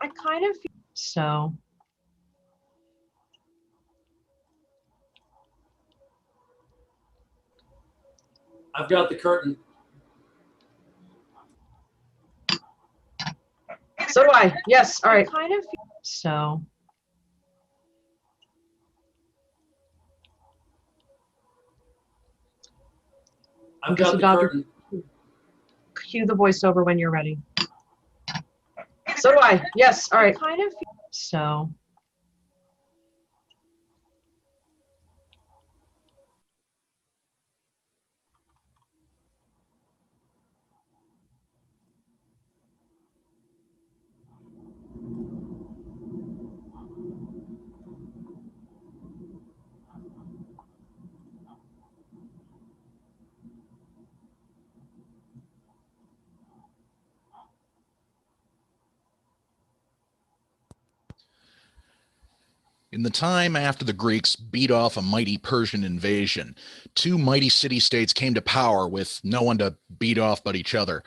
I kind of feel so. I've got the curtain. So do I. Yes. All right. I kind of feel so. I've got the curtain. Cue the voiceover when you're ready. So do I. Yes. All right. I kind of feel so. In the time after the Greeks beat off a mighty Persian invasion, two mighty city-states came to power with no one to beat off but each other.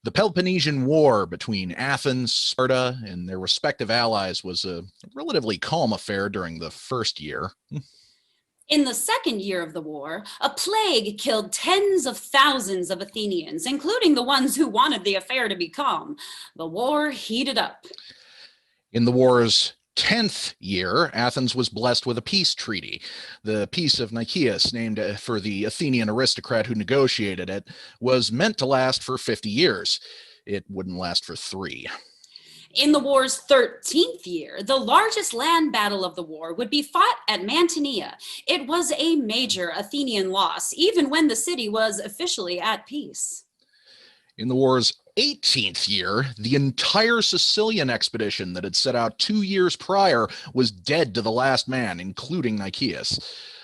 The Peloponnesian War between Athens, Sparta, and their respective allies was a relatively calm affair during the first year. In the second year of the war, a plague killed tens of thousands of Athenians, including the ones who wanted the affair to be calm. The war heated up. In the war's 10th year, Athens was blessed with a peace treaty. The Peace of Nicaeus, named for the Athenian aristocrat who negotiated it, was meant to last for 50 years. It wouldn't last for 3. In the war's 13th year, the largest land battle of the war would be fought at Mantinea. It was a major Athenian loss, even when the city was officially at peace. In the war's 18th year, the entire Sicilian expedition that had set out 2 years prior was dead to the last man, including Nicaeus.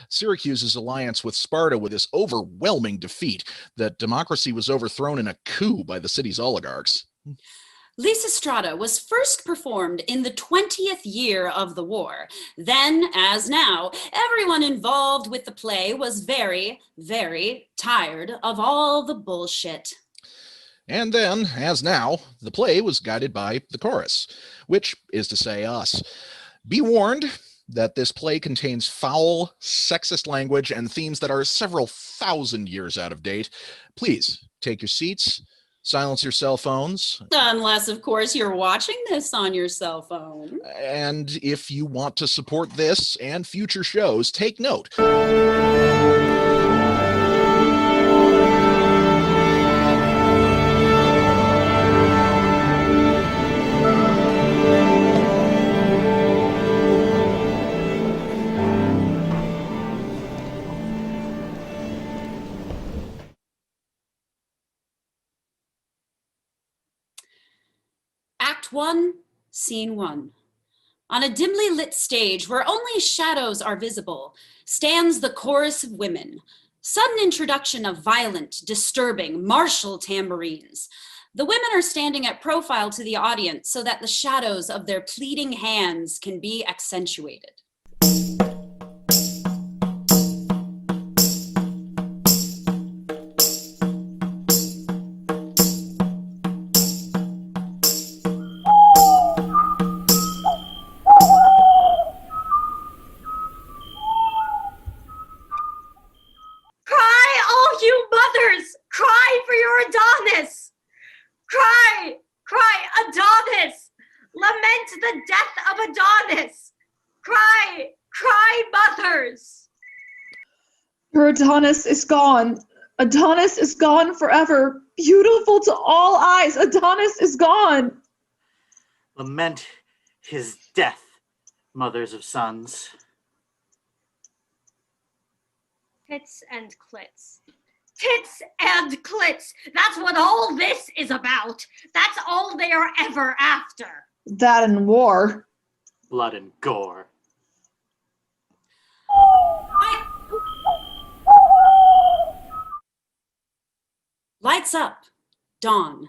Syracuse's alliance with Sparta with this overwhelming defeat that democracy was overthrown in a coup by the city's oligarchs. Lysistrata was first performed in the 20th year of the war. Then, as now, everyone involved with the play was very, very tired of all the bullshit. And then, as now, the play was guided by the chorus, which is to say us. Be warned that this play contains foul, sexist language and themes that are several thousand years out of date. Please take your seats, silence your cell phones. Unless, of course, you're watching this on your cell phone. And if you want to support this and future shows, take note. Act 1, Scene 1. On a dimly lit stage where only shadows are visible, stands the chorus of women. Sudden introduction of violent, disturbing, martial tambourines. The women are standing at profile to the audience so that the shadows of their pleading hands can be accentuated. The death of Adonis! Cry, cry, mothers! Your Adonis is gone. Adonis is gone forever. Beautiful to all eyes. Adonis is gone. Lament his death, mothers of sons. Tits and clits. Tits and clits! That's what all this is about. That's all they are ever after. That and war. Blood and gore. Lights up. Dawn.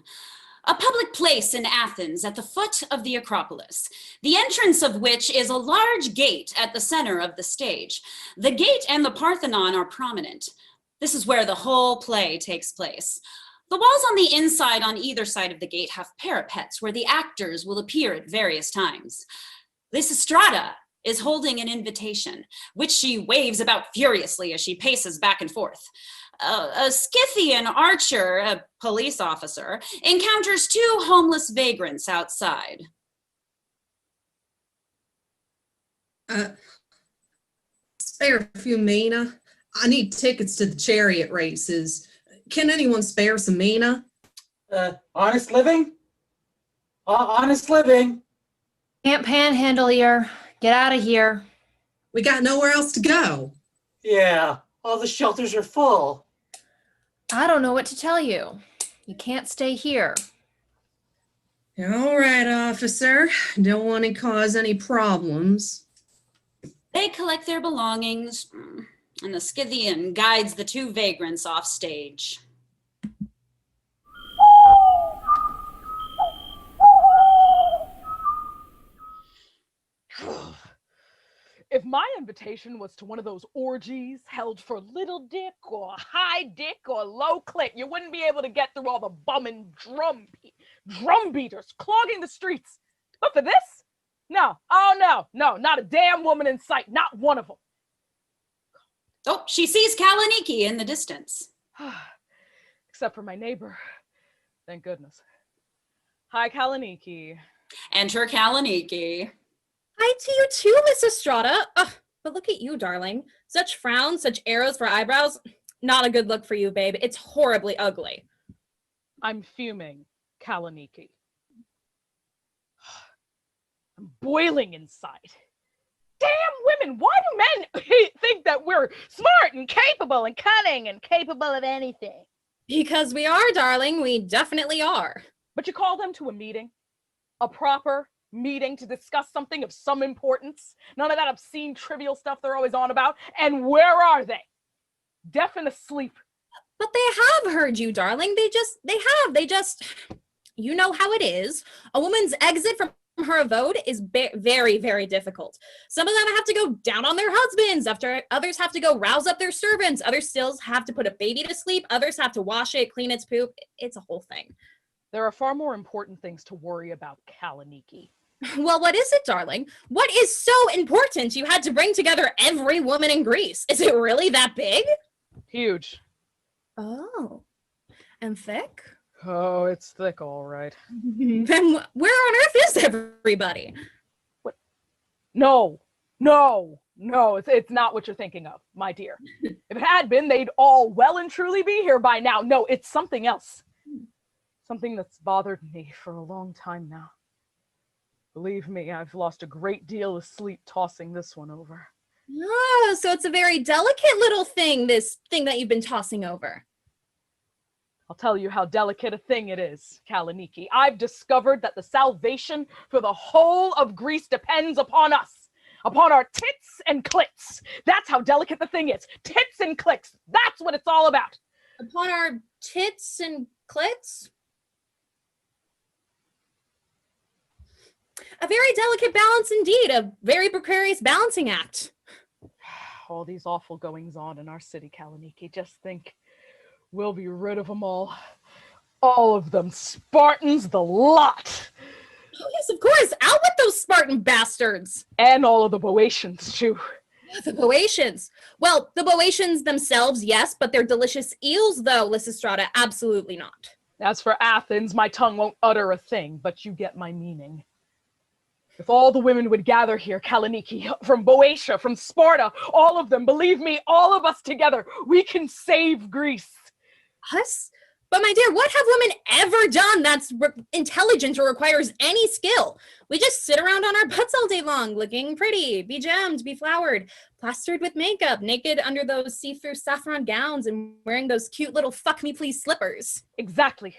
A public place in Athens at the foot of the Acropolis, the entrance of which is a large gate at the center of the stage. The gate and the Parthenon are prominent. This is where the whole play takes place. The walls on the inside on either side of the gate have parapets where the actors will appear at various times. Lysistrata is holding an invitation, which she waves about furiously as she paces back and forth. A Scythian archer, a police officer, encounters two homeless vagrants outside. Spare a few mina. I need tickets to the chariot races. Can anyone spare some mina? Honest living? Honest living. Can't panhandle here. Get out of here. We got nowhere else to go. Yeah, all the shelters are full. I don't know what to tell you. You can't stay here. All right, officer. Don't want to cause any problems. They collect their belongings, and the Scythian guides the two vagrants off stage. If my invitation was to one of those orgies held for little dick or high dick or low clit, you wouldn't be able to get through all the bumming drum beaters clogging the streets. But for this? No. Oh, no, not a damn woman in sight. Not one of them. Oh, she sees Caloniki in the distance. Except for my neighbor. Thank goodness. Hi, Caloniki. Enter Caloniki. Hi to you too, Lysistrata. But look at you, darling. Such frowns, such arrows for eyebrows. Not a good look for you, babe. It's horribly ugly. I'm fuming, Caloniki. I'm boiling inside. Damn women, why do men think that we're smart and capable and cunning and capable of anything? Because we are, darling. We definitely are. But you call them to a meeting? A proper meeting to discuss something of some importance? None of that obscene, trivial stuff they're always on about. And where are they? Deaf and asleep. But they have heard you, darling. They just, you know how it is. A woman's exit from her abode is very, very difficult. Some of them have to go down on their husbands, after others have to go rouse up their servants. Others still have to put a baby to sleep. Others have to wash it, clean its poop. It's a whole thing. There are far more important things to worry about, Caloniki. Well, what is it, darling? What is so important you had to bring together every woman in Greece? Is it really that big? Huge. Oh. And thick? Oh, it's thick, all right. Then where on earth is everybody? What? No, it's not what you're thinking of, my dear. If it had been, they'd all well and truly be here by now. No, it's something else. Something that's bothered me for a long time now. Believe me, I've lost a great deal of sleep tossing this one over. Oh, so it's a very delicate little thing, this thing that you've been tossing over. I'll tell you how delicate a thing it is, Caloniki. I've discovered that the salvation for the whole of Greece depends upon us, upon our tits and clits. That's how delicate the thing is. Tits and clits. That's what it's all about. Upon our tits and clits? A very delicate balance indeed, a very precarious balancing act. All these awful goings on in our city, Caloniki. Just think, we'll be rid of them all. All of them. Spartans, the lot. Oh yes, of course. Out with those Spartan bastards. And all of the Boeotians, too. The Boeotians. Well, the Boeotians themselves, yes, but they're delicious eels, though, Lysistrata, absolutely not. As for Athens, my tongue won't utter a thing, but you get my meaning. If all the women would gather here, Caloniki, from Boeotia, from Sparta, all of them, believe me, all of us together, we can save Greece. Us? But my dear, what have women ever done that's intelligent or requires any skill? We just sit around on our butts all day long, looking pretty, be gemmed, be flowered, plastered with makeup, naked under those see-through saffron gowns and wearing those cute little fuck-me-please slippers. Exactly.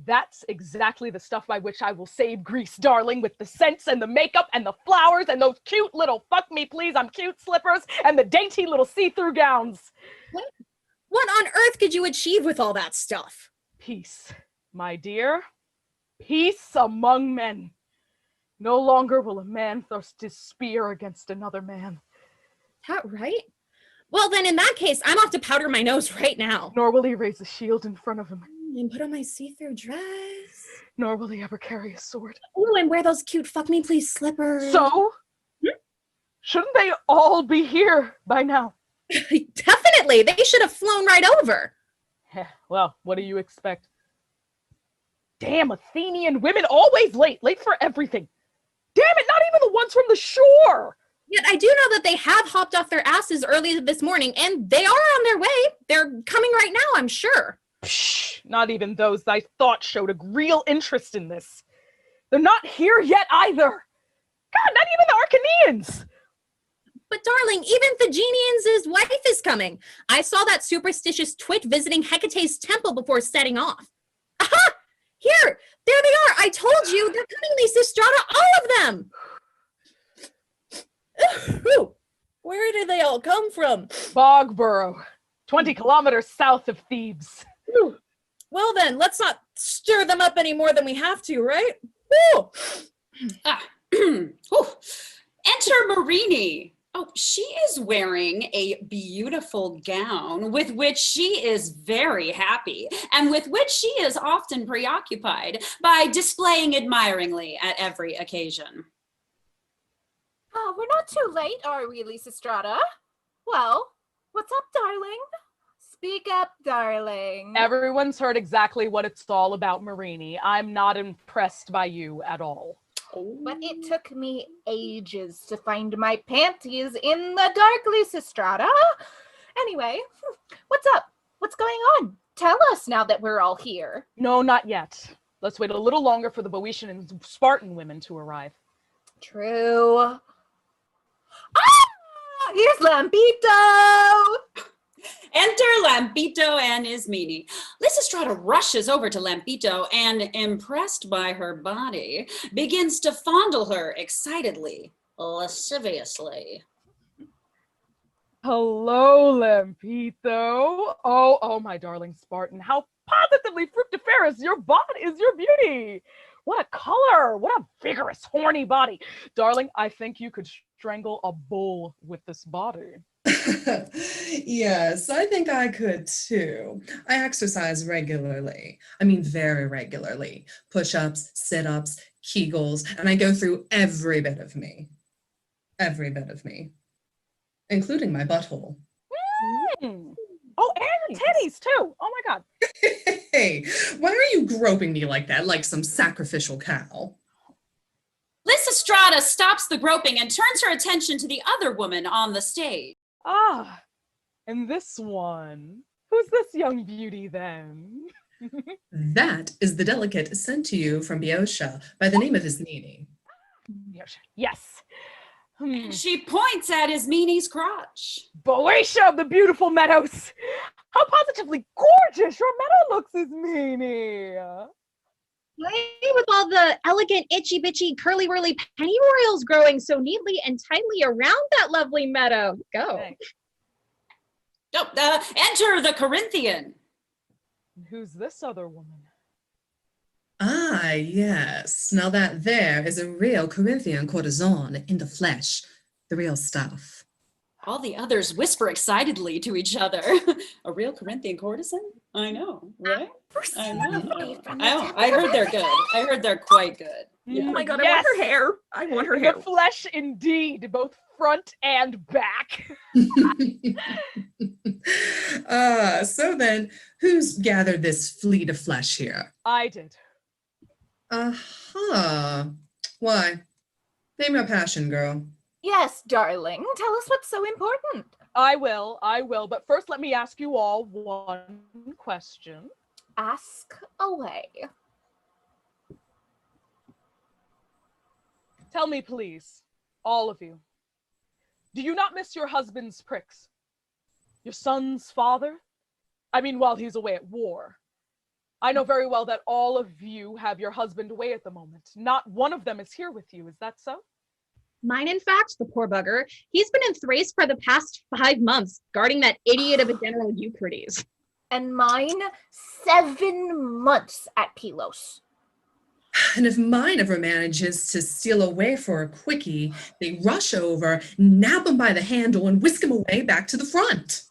That's exactly the stuff by which I will save Greece, darling, with the scents and the makeup and the flowers and those cute little fuck-me-please-I'm-cute slippers and the dainty little see-through gowns. What on earth could you achieve with all that stuff? Peace, my dear. Peace among men. No longer will a man thrust his spear against another man. Is that right? Well, then in that case, I'm off to powder my nose right now. Nor will he raise a shield in front of him. And put on my see-through dress. Nor will he ever carry a sword. Oh, and wear those cute fuck me please slippers. So? Shouldn't they all be here by now? Definitely. They should have flown right over. Well, what do you expect? Damn Athenian women, always late. Late for everything. Damn it, not even the ones from the shore. Yet I do know that they have hopped off their asses early this morning, and they are on their way. They're coming right now, I'm sure. Psh, not even those I thought showed a real interest in this. They're not here yet either. God, not even the Arcanians. But darling, even Thegenians' wife is coming. I saw that superstitious twit visiting Hecate's temple before setting off. Aha! Here! There they are! I told you! They're coming, Lysistrata! All of them! Where did they all come from? Bogborough, 20 kilometers south of Thebes. Well then, let's not stir them up any more than we have to, right? Woo! Enter Marini. Oh, she is wearing a beautiful gown with which she is very happy and with which she is often preoccupied by displaying admiringly at every occasion. Oh, we're not too late, are we, Lysistrata? Well, what's up, darling? Speak up, darling. Everyone's heard exactly what it's all about, Marini. I'm not impressed by you at all. But it took me ages to find my panties in the dark, Lysistrata. Anyway, what's up? What's going on? Tell us now that we're all here. No, not yet. Let's wait a little longer for the Boeotian and Spartan women to arrive. True. Ah! Here's Lampito! Enter Lampito and Ismene. Lysistrata rushes over to Lampito and, impressed by her body, begins to fondle her excitedly, lasciviously. Hello, Lampito. Oh, my darling Spartan. How positively fructiferous your body is, your beauty. What a color. What a vigorous, horny body. Darling, I think you could strangle a bull with this body. Yes, I think I could too. I exercise regularly. I mean, very regularly. Push-ups, sit-ups, Kegels, and I go through every bit of me. Every bit of me. Including my butthole. Mm. Oh, and your titties too. Oh my God. Hey, why are you groping me like that, like some sacrificial cow? Lysistrata stops the groping and turns her attention to the other woman on the stage. Ah, and this one. Who's this young beauty then? That is the delegate sent to you from Boeotia by the name of Ismene. Yes. She points at Ismene's crotch. Boeotia of the beautiful meadows. How positively gorgeous your meadow looks, Ismene. Play with all the elegant, itchy-bitchy, curly-whirly pennyroyals growing so neatly and tightly around that lovely meadow. Go. Enter the Corinthian. Who's this other woman? Ah, yes. Now that there is a real Corinthian courtesan in the flesh. The real stuff. All the others whisper excitedly to each other. A real Corinthian courtesan? I know, right? I know. I heard they're good. I heard they're quite good. Yeah. Oh my God, I want her hair. I want her hair. The flesh indeed, both front and back. So then, who's gathered this fleet of flesh here? I did. Why? Name your passion, girl. Yes, darling. Tell us what's so important. I will. But first, let me ask you all one question. Ask away. Tell me, please, all of you, do you not miss your husband's pricks? Your son's father? I mean, while he's away at war. I know very well that all of you have your husband away at the moment. Not one of them is here with you. Is that so? Mine, in fact, the poor bugger. He's been in Thrace for the past 5 months, guarding that idiot of a General Eucrates. And mine, 7 months at Pylos. And if mine ever manages to steal away for a quickie, they rush over, nab him by the handle, and whisk him away back to the front.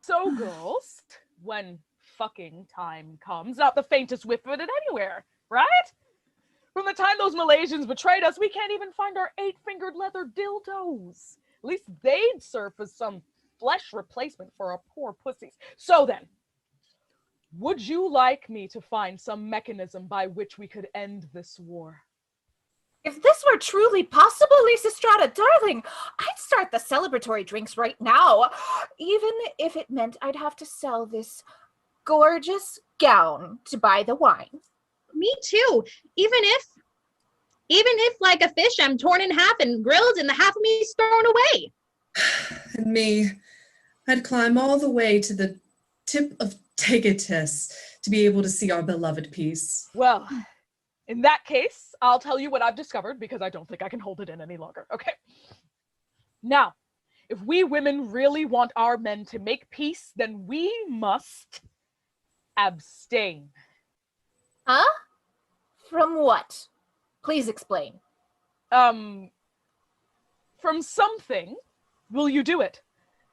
So, girls, when fucking time comes, not the faintest whiff of it anywhere, right? From the time those Malaysians betrayed us, we can't even find our 8-fingered leather dildos. At least they'd serve as some flesh replacement for our poor pussies. So then, would you like me to find some mechanism by which we could end this war? If this were truly possible, Lysistrata, darling, I'd start the celebratory drinks right now, even if it meant I'd have to sell this gorgeous gown to buy the wine. Me too. Even if like a fish, I'm torn in half and grilled and the half of me is thrown away. And me, I'd climb all the way to the tip of Tegetis to be able to see our beloved piece. Well, in that case, I'll tell you what I've discovered because I don't think I can hold it in any longer, okay? Now, if we women really want our men to make peace, then we must abstain. Huh? From what? Please explain. From something. Will you do it?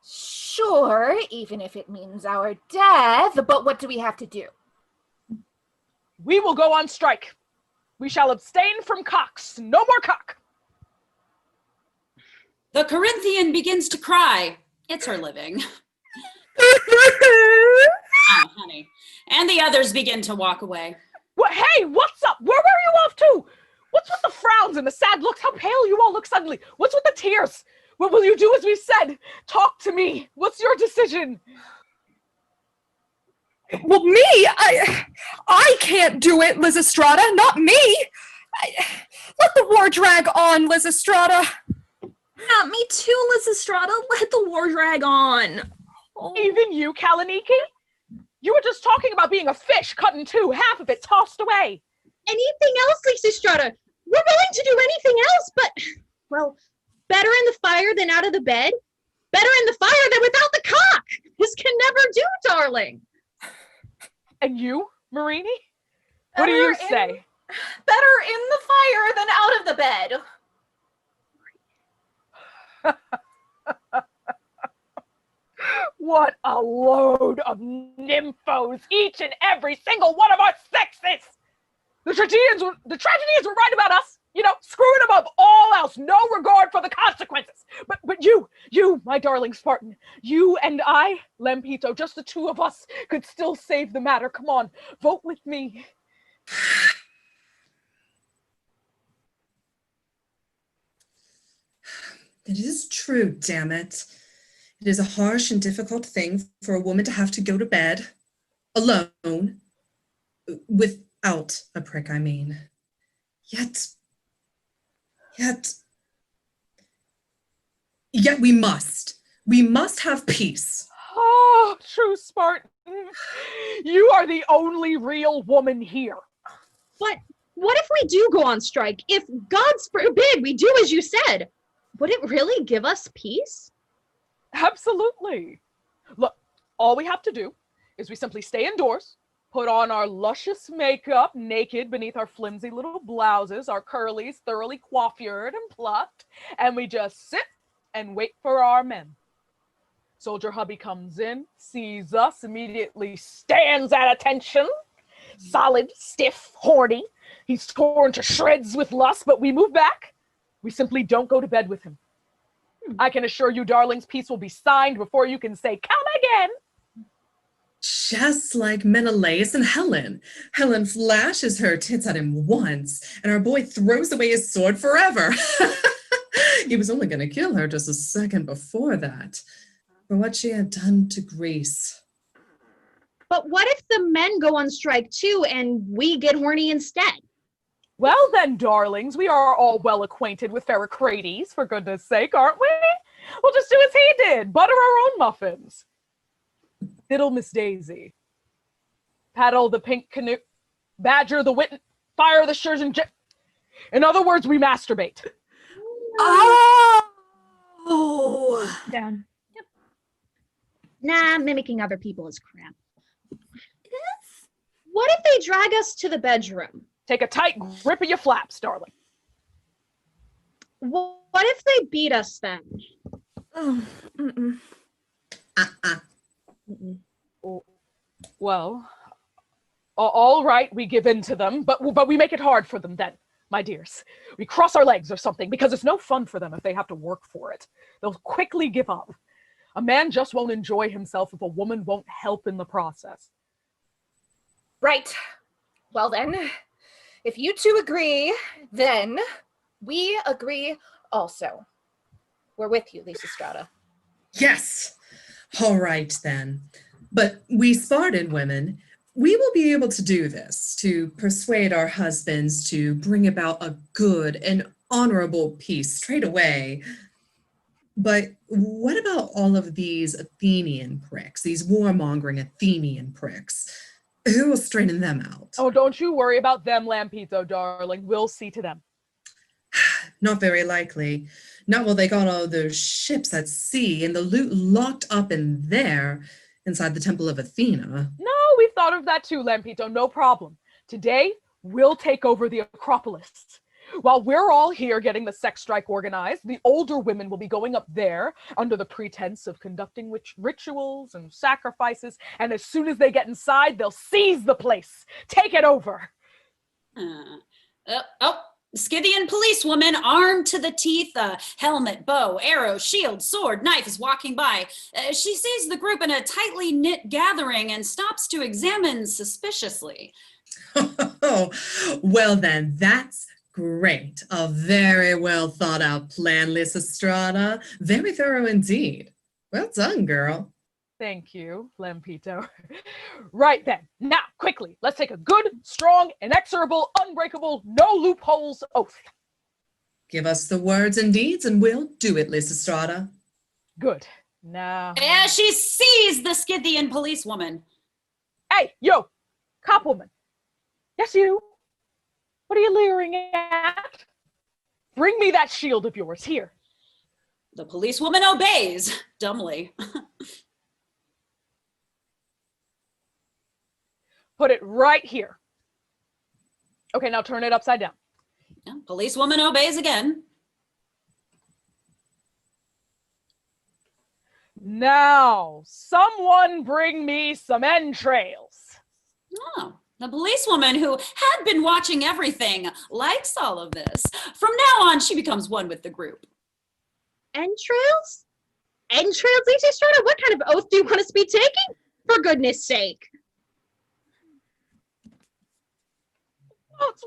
Sure, even if it means our death, but what do we have to do? We will go on strike. We shall abstain from cocks. No more cock. The Corinthian begins to cry. It's her living. Oh, honey. And the others begin to walk away. What? Hey, what's up? Where were you off to? What's with the frowns and the sad looks? How pale you all look suddenly. What's with the tears? What will you do as we said? Talk to me. What's your decision? Well, me, I can't do it, Lysistrata, not me. Let the war drag on, Lysistrata. Yeah, me too, Lysistrata. Let the war drag on. Oh. Even you, Caloniki? You were just talking about being a fish cut in two, half of it tossed away. Anything else, Lysistrata? We're willing to do anything else, but, well, better in the fire than out of the bed. Better in the fire than without the cock. This can never do, darling. And you, Meredith? What do you say? Better in the fire than out of the bed. What a load of nymphos, each and every single one of our sexes! The tragedians were right about us, you know, screwing above all else, no regard for the consequences. But you, my darling Spartan, you and I, Lampito, just the two of us could still save the matter. Come on, vote with me. It is true, damn it. It is a harsh and difficult thing for a woman to have to go to bed alone, without a prick, I mean. Yet we must have peace. Oh, true Spartan. You are the only real woman here. But what if we do go on strike? If, God forbid, we do as you said, would it really give us peace? Absolutely. Look, all we have to do is we simply stay indoors, put on our luscious makeup, naked beneath our flimsy little blouses, our curlies thoroughly coiffured and plucked, and we just sit and wait for our men. Soldier hubby comes in, sees us, immediately stands at attention. Solid, stiff, horny. He's torn to shreds with lust, but we move back. We simply don't go to bed with him. I can assure you, darlings, peace will be signed before you can say, come again. Just like Menelaus and Helen. Helen flashes her tits at him once, and our boy throws away his sword forever. He was only going to kill her just a second before that, for what she had done to Greece. But what if the men go on strike too, and we get horny instead? Well then, darlings, we are all well acquainted with Pherocrates, for goodness sake, aren't we? We'll just do as he did, butter our own muffins. Diddle Miss Daisy. Paddle the pink canoe. Badger the wit. Fire the Sturgeon. In other words, we masturbate. Oh! Down. Yep. Nah, mimicking other people is crap. Yes. What if they drag us to the bedroom? Take a tight grip of your flaps, darling. What if they beat us then? Oh, mm-mm. Uh-uh. Mm-mm. Oh. Well, all right, we give in to them, but we make it hard for them then, my dears. We cross our legs or something, because it's no fun for them if they have to work for it. They'll quickly give up. A man just won't enjoy himself if a woman won't help in the process. Right. Well then, if you two agree, then we agree also. We're with you, Lysistrata. Yes. All right then. But we Spartan women, we will be able to do this, to persuade our husbands to bring about a good and honorable peace straight away. But what about all of these Athenian pricks, these warmongering Athenian pricks? Who will straighten them out? Oh, don't you worry about them, Lampito, darling. We'll see to them. Not very likely. Not while they got all those ships at sea and the loot locked up in there, inside the Temple of Athena. No, we've thought of that too, Lampito. No problem. Today, we'll take over the Acropolis. While we're all here getting the sex strike organized, the older women will be going up there under the pretense of conducting rituals and sacrifices, and as soon as they get inside, they'll seize the place. Take it over. Scythian policewoman, armed to the teeth, helmet, bow, arrow, shield, sword, knife, is walking by. She sees the group in a tightly knit gathering and stops to examine suspiciously. Oh, well then, that's great. A very well thought out plan, Lysistrata. Very thorough indeed. Well done, girl. Thank you, Lampito. Right then, now, quickly, let's take a good, strong, inexorable, unbreakable, no loopholes oath. Give us the words and deeds and we'll do it, Lysistrata. Good. Now. As she sees the Scythian policewoman. Hey, yo, cop woman. Yes, you. What are you leering at? Bring me that shield of yours, here. The policewoman obeys, dumbly. Put it right here. Okay, now turn it upside down. Yeah, policewoman obeys again. Now, someone bring me some entrails. Oh, the policewoman, who had been watching everything, likes all of this. From now on, she becomes one with the group. Entrails? Entrails, Lysistrata? What kind of oath do you want us to be taking? For goodness sake.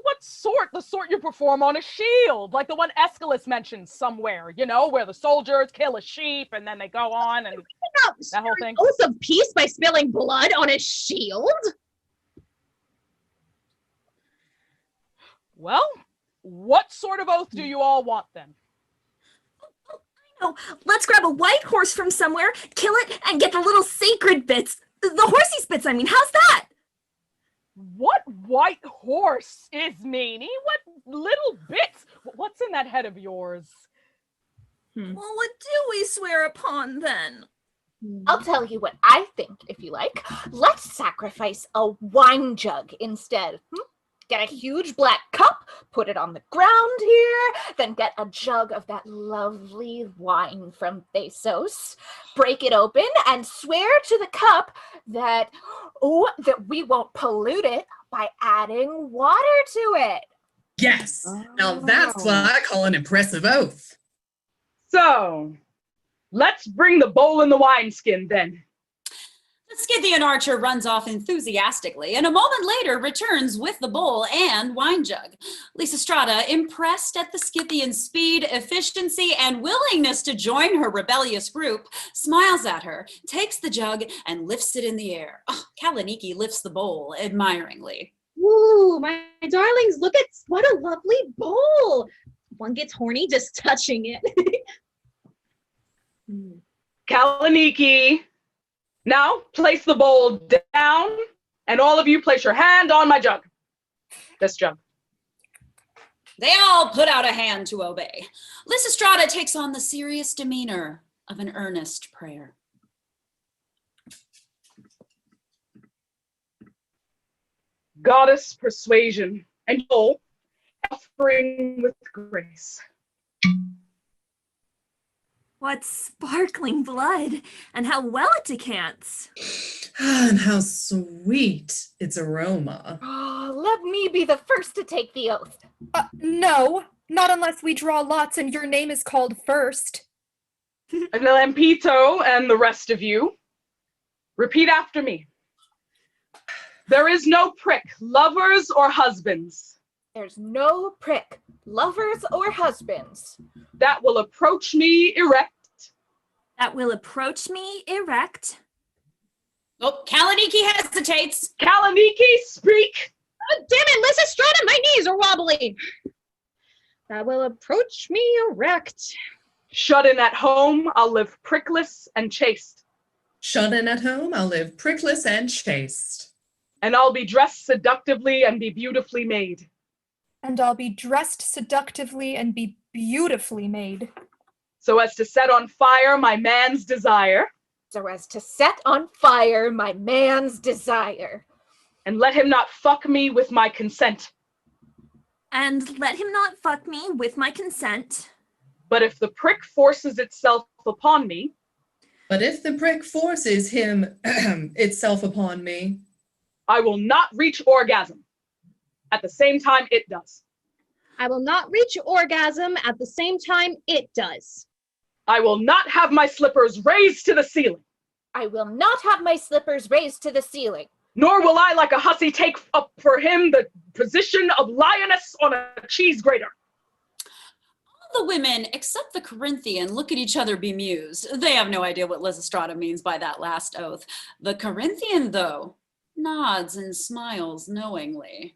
What sort? The sort you perform on a shield, like the one Aeschylus mentioned somewhere, you know, where the soldiers kill a sheep and then they go on and that whole thing. Oath of peace by spilling blood on a shield? Well, what sort of oath do you all want then? Oh, let's grab a white horse from somewhere, kill it, and get the little sacred bits. The horsey bits, I mean. How's that? What white horse is meanie? What little bits? What's in that head of yours? Well, what do we swear upon then? I'll tell you what I think, if you like. Let's sacrifice a wine jug instead. Get a huge black cup, put it on the ground here, then get a jug of that lovely wine from Thasos, break it open, and swear to the cup that we won't pollute it by adding water to it. Yes. Now that's what I call an impressive oath. So, let's bring the bowl and the wineskin then. The Scythian archer runs off enthusiastically, and a moment later returns with the bowl and wine jug. Lysistrata, impressed at the Scythian's speed, efficiency, and willingness to join her rebellious group, smiles at her, takes the jug, and lifts it in the air. Oh, Caloniki lifts the bowl admiringly. Ooh, my darlings, look at what a lovely bowl. One gets horny just touching it. Caloniki. Now, place the bowl down, and all of you place your hand on my jug. This jug. They all put out a hand to obey. Lysistrata takes on the serious demeanor of an earnest prayer. Goddess persuasion, and you offering with grace. What sparkling blood, and how well it decants. And how sweet its aroma. Oh, let me be the first to take the oath. No, not unless we draw lots and your name is called first. And Lampito and the rest of you, repeat after me. There is no prick, lovers or husbands. There's no prick, lovers or husbands. That will approach me erect. That will approach me erect. Oh, Caloniki hesitates. Caloniki, speak. Oh, damn it, Lysistrata, my knees are wobbly. That will approach me erect. Shut in at home, I'll live prickless and chaste. Shut in at home, I'll live prickless and chaste. And I'll be dressed seductively and be beautifully made. And I'll be dressed seductively and be beautifully made. So as to set on fire my man's desire. So as to set on fire my man's desire. And let him not fuck me with my consent. And let him not fuck me with my consent. But if the prick forces itself upon me. But if the prick forces him itself upon me. I will not reach orgasm at the same time it does. I will not reach orgasm at the same time it does. I will not have my slippers raised to the ceiling. I will not have my slippers raised to the ceiling. Nor will I, like a hussy, take up for him the position of lioness on a cheese grater. All the women, except the Corinthian, look at each other bemused. They have no idea what Lysistrata means by that last oath. The Corinthian, though, nods and smiles knowingly.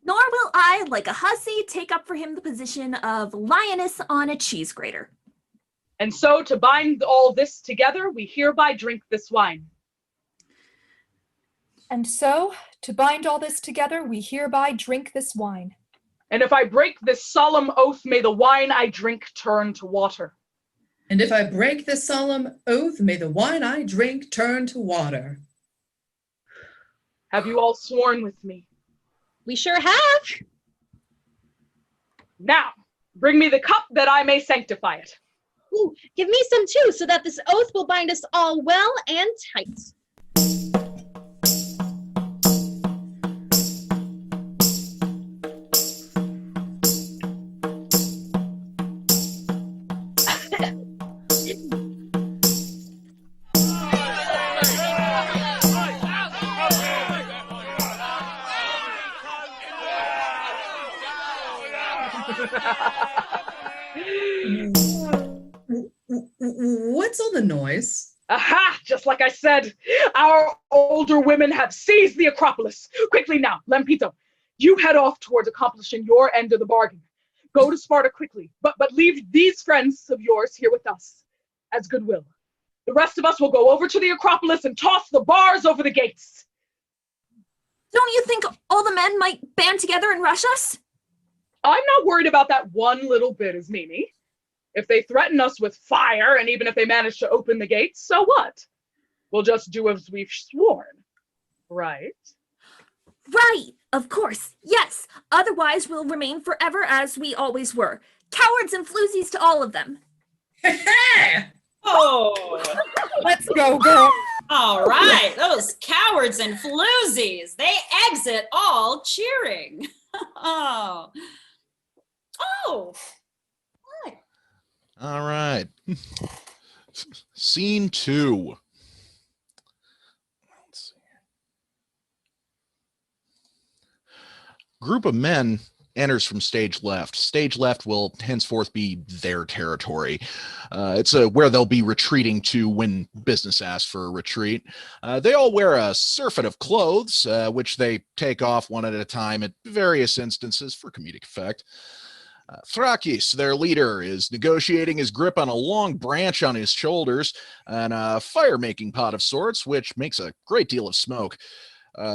Nor will I, like a hussy, take up for him the position of lioness on a cheese grater. And so, to bind all this together, we hereby drink this wine. And so, to bind all this together, we hereby drink this wine. And if I break this solemn oath, may the wine I drink turn to water. And if I break this solemn oath, may the wine I drink turn to water. Have you all sworn with me? We sure have. Now, bring me the cup that I may sanctify it. Ooh, give me some too, so that this oath will bind us all well and tight. What's all the noise? Aha! Just like I said, our older women have seized the Acropolis. Quickly now, Lampito, you head off towards accomplishing your end of the bargain. Go to Sparta quickly, but leave these friends of yours here with us as goodwill. The rest of us will go over to the Acropolis and toss the bars over the gates. Don't you think all the men might band together and rush us? I'm not worried about that one little bit, as Mimi. If they threaten us with fire, and even if they manage to open the gates, so what? We'll just do as we've sworn, right? Right, of course, yes. Otherwise, we'll remain forever as we always were. Cowards and floozies to all of them. Oh, let's go, girl. All right, those cowards and floozies, they exit all cheering. Oh. All right. Scene 2. Let's see. Group of men enters from stage left. Stage left will henceforth be their territory. It's where they'll be retreating to when business asks for a retreat. They all wear a surfeit of clothes, which they take off one at a time at various instances for comedic effect. Thrakis, their leader, is negotiating his grip on a long branch on his shoulders and a fire-making pot of sorts, which makes a great deal of smoke.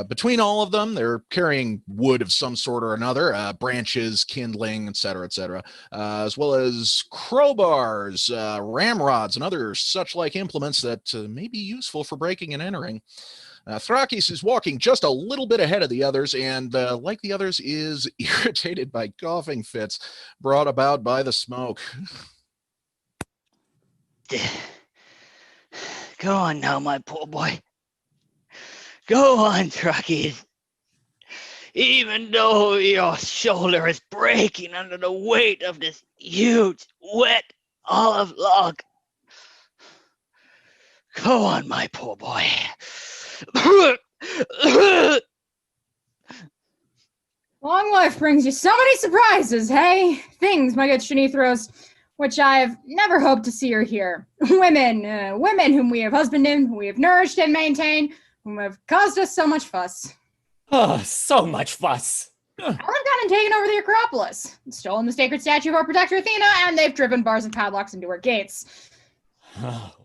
Between all of them, they're carrying wood of some sort or another, branches, kindling, etc., as well as crowbars, ramrods, and other such-like implements that may be useful for breaking and entering. Thrakis is walking just a little bit ahead of the others and, like the others, is irritated by coughing fits brought about by the smoke. Go on now, my poor boy. Go on, Drachis. Even though your shoulder is breaking under the weight of this huge, wet olive log. Go on, my poor boy. Long life brings you so many surprises, hey? Things, my good Shenithros, which I've never hoped to see or hear. Women whom we have husbanded, whom we have nourished and maintained, whom have caused us so much fuss. Oh, so much fuss. Now they've gone and taken over the Acropolis, stolen the sacred statue of our protector Athena, and they've driven bars and padlocks into our gates.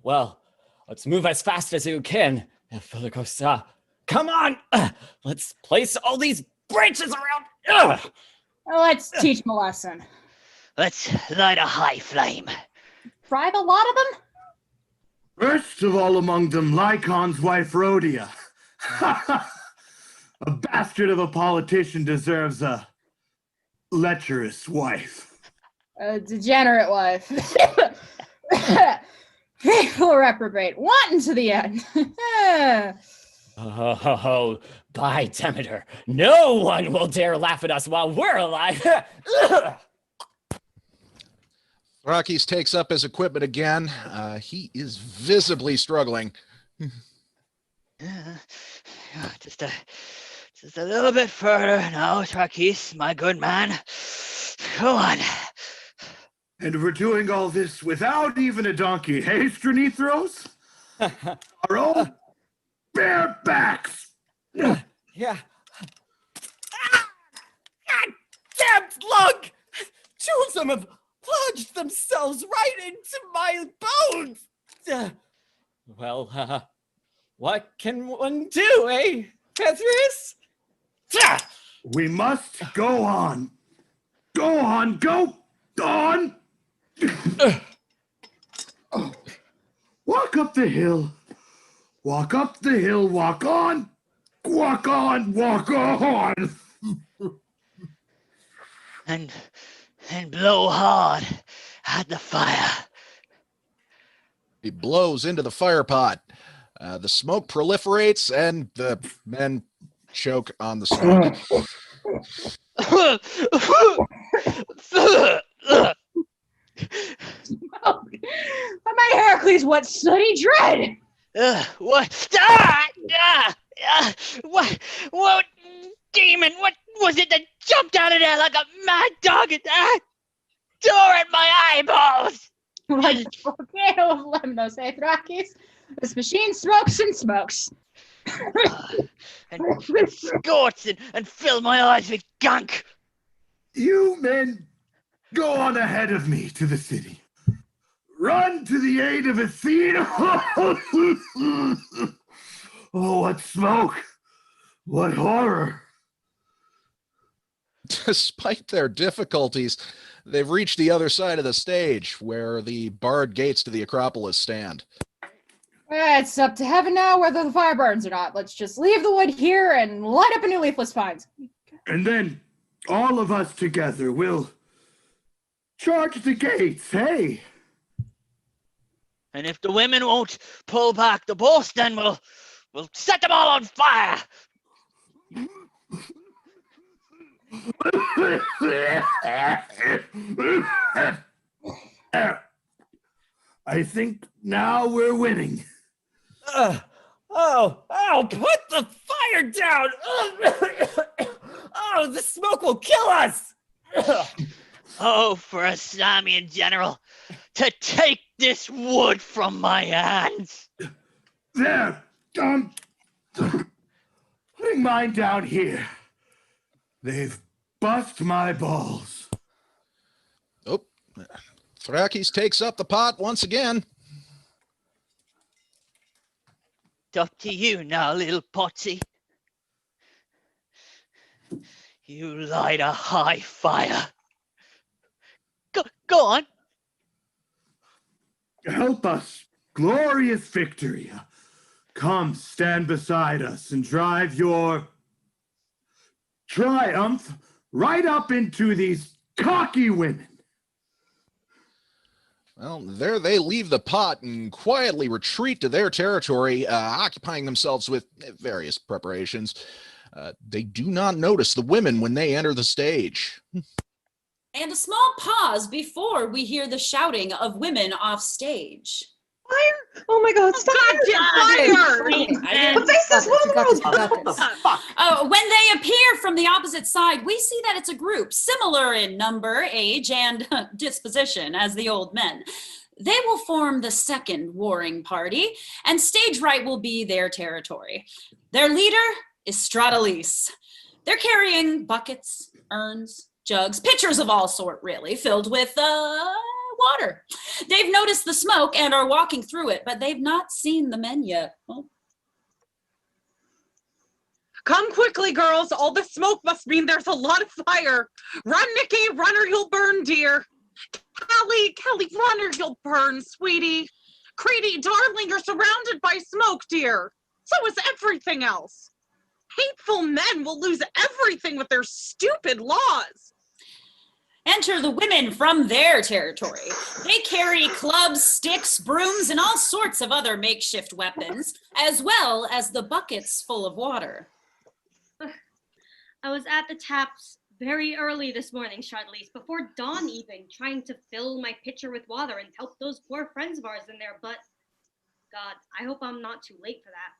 Well, let's move as fast as you can. Come on! Let's place all these branches around. Well, let's teach them a lesson. Let's light a high flame. Bribe a lot of them? First of all among them, Lycon's wife Rhodia. A bastard of a politician deserves a lecherous wife. A degenerate wife. Faithful reprobate, wanton to the end. Oh, by Demeter, no one will dare laugh at us while we're alive. Thraki's takes up his equipment again. He is visibly struggling. Just a little bit further now, Thrakis, my good man. Go on. And we're doing all this without even a donkey, hey, Stranithros? Our own bare backs. Yeah. God damn lug! Two of them have plunged themselves right into my bones. Well, what can one do, eh, Petrus? We must go on. Go on, go on. Walk up the hill. Walk up the hill, walk on. Walk on, walk on. And blow hard at the fire. He blows into the fire pot. The smoke proliferates and the men choke on the smoke. My Heracles, what sooty dread! What demon? What was it that jumped out of there like a mad dog and tore at my eyeballs? Like a volcano of lemnos, eh, Thrakis? This machine smokes and smokes. and scorch and fill my eyes with gunk. You men, go on ahead of me to the city. Run to the aid of Athena. Oh, what smoke. What horror. Despite their difficulties, they've reached the other side of the stage where the barred gates to the Acropolis stand. It's up to heaven now whether the fire burns or not. Let's just leave the wood here and light up a new leafless pines. And then all of us together will charge the gates, hey? And if the women won't pull back the bolts, then we'll set them all on fire. I think now we're winning. Put the fire down! Oh, the smoke will kill us! Oh, for a Samian general to take this wood from my hands. There, putting mine down here. They've bust my balls. Oh, Thrakis takes up the pot once again. It's up to you now, little Potsy. You light a high fire. Go on. Help us. Glorious victory. Come, stand beside us and drive your triumph right up into these cocky women. Well, there they leave the pot and quietly retreat to their territory, occupying themselves with various preparations. They do not notice the women when they enter the stage. And a small pause before we hear the shouting of women off stage. Fire! Oh my God! Fire! The faces When they appear from the opposite side, we see that it's a group similar in number, age, and disposition as the old men. They will form the second warring party, and stage right will be their territory. Their leader is Stratolise. They're carrying buckets, urns, jugs, pitchers of all sort, really, filled with water. They've noticed the smoke and are walking through it, but they've not seen the men yet. Oh. Come quickly, girls. All the smoke must mean there's a lot of fire. Run, Nikki, run or you'll burn, dear. Callie, run or you'll burn, sweetie. Creedy, darling, you're surrounded by smoke, dear. So is everything else. Hateful men will lose everything with their stupid laws. Enter the women from their territory. They carry clubs, sticks, brooms, and all sorts of other makeshift weapons, as well as the buckets full of water. I was at the taps very early this morning, Stratolise, before dawn even, trying to fill my pitcher with water and help those poor friends of ours in there, but God, I hope I'm not too late for that.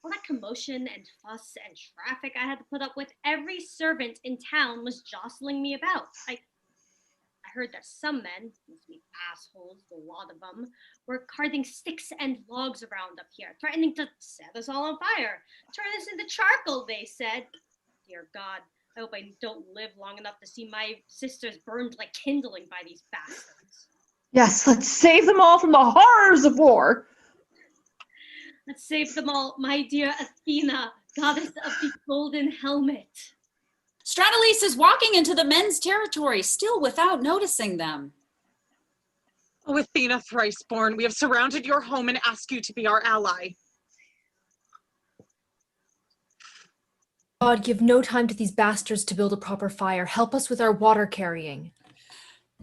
All that commotion and fuss and traffic I had to put up with, every servant in town was jostling me about. I heard that some men, must be assholes, a lot of them, were carting sticks and logs around up here, threatening to set us all on fire. Turn us into charcoal, they said. Dear God, I hope I don't live long enough to see my sisters burned like kindling by these bastards. Yes, let's save them all from the horrors of war. Let's save them all, my dear Athena, goddess of the golden helmet. Stratolise is walking into the men's territory, still without noticing them. Oh, Athena thrice-born, we have surrounded your home and ask you to be our ally. God, give no time to these bastards to build a proper fire. Help us with our water carrying.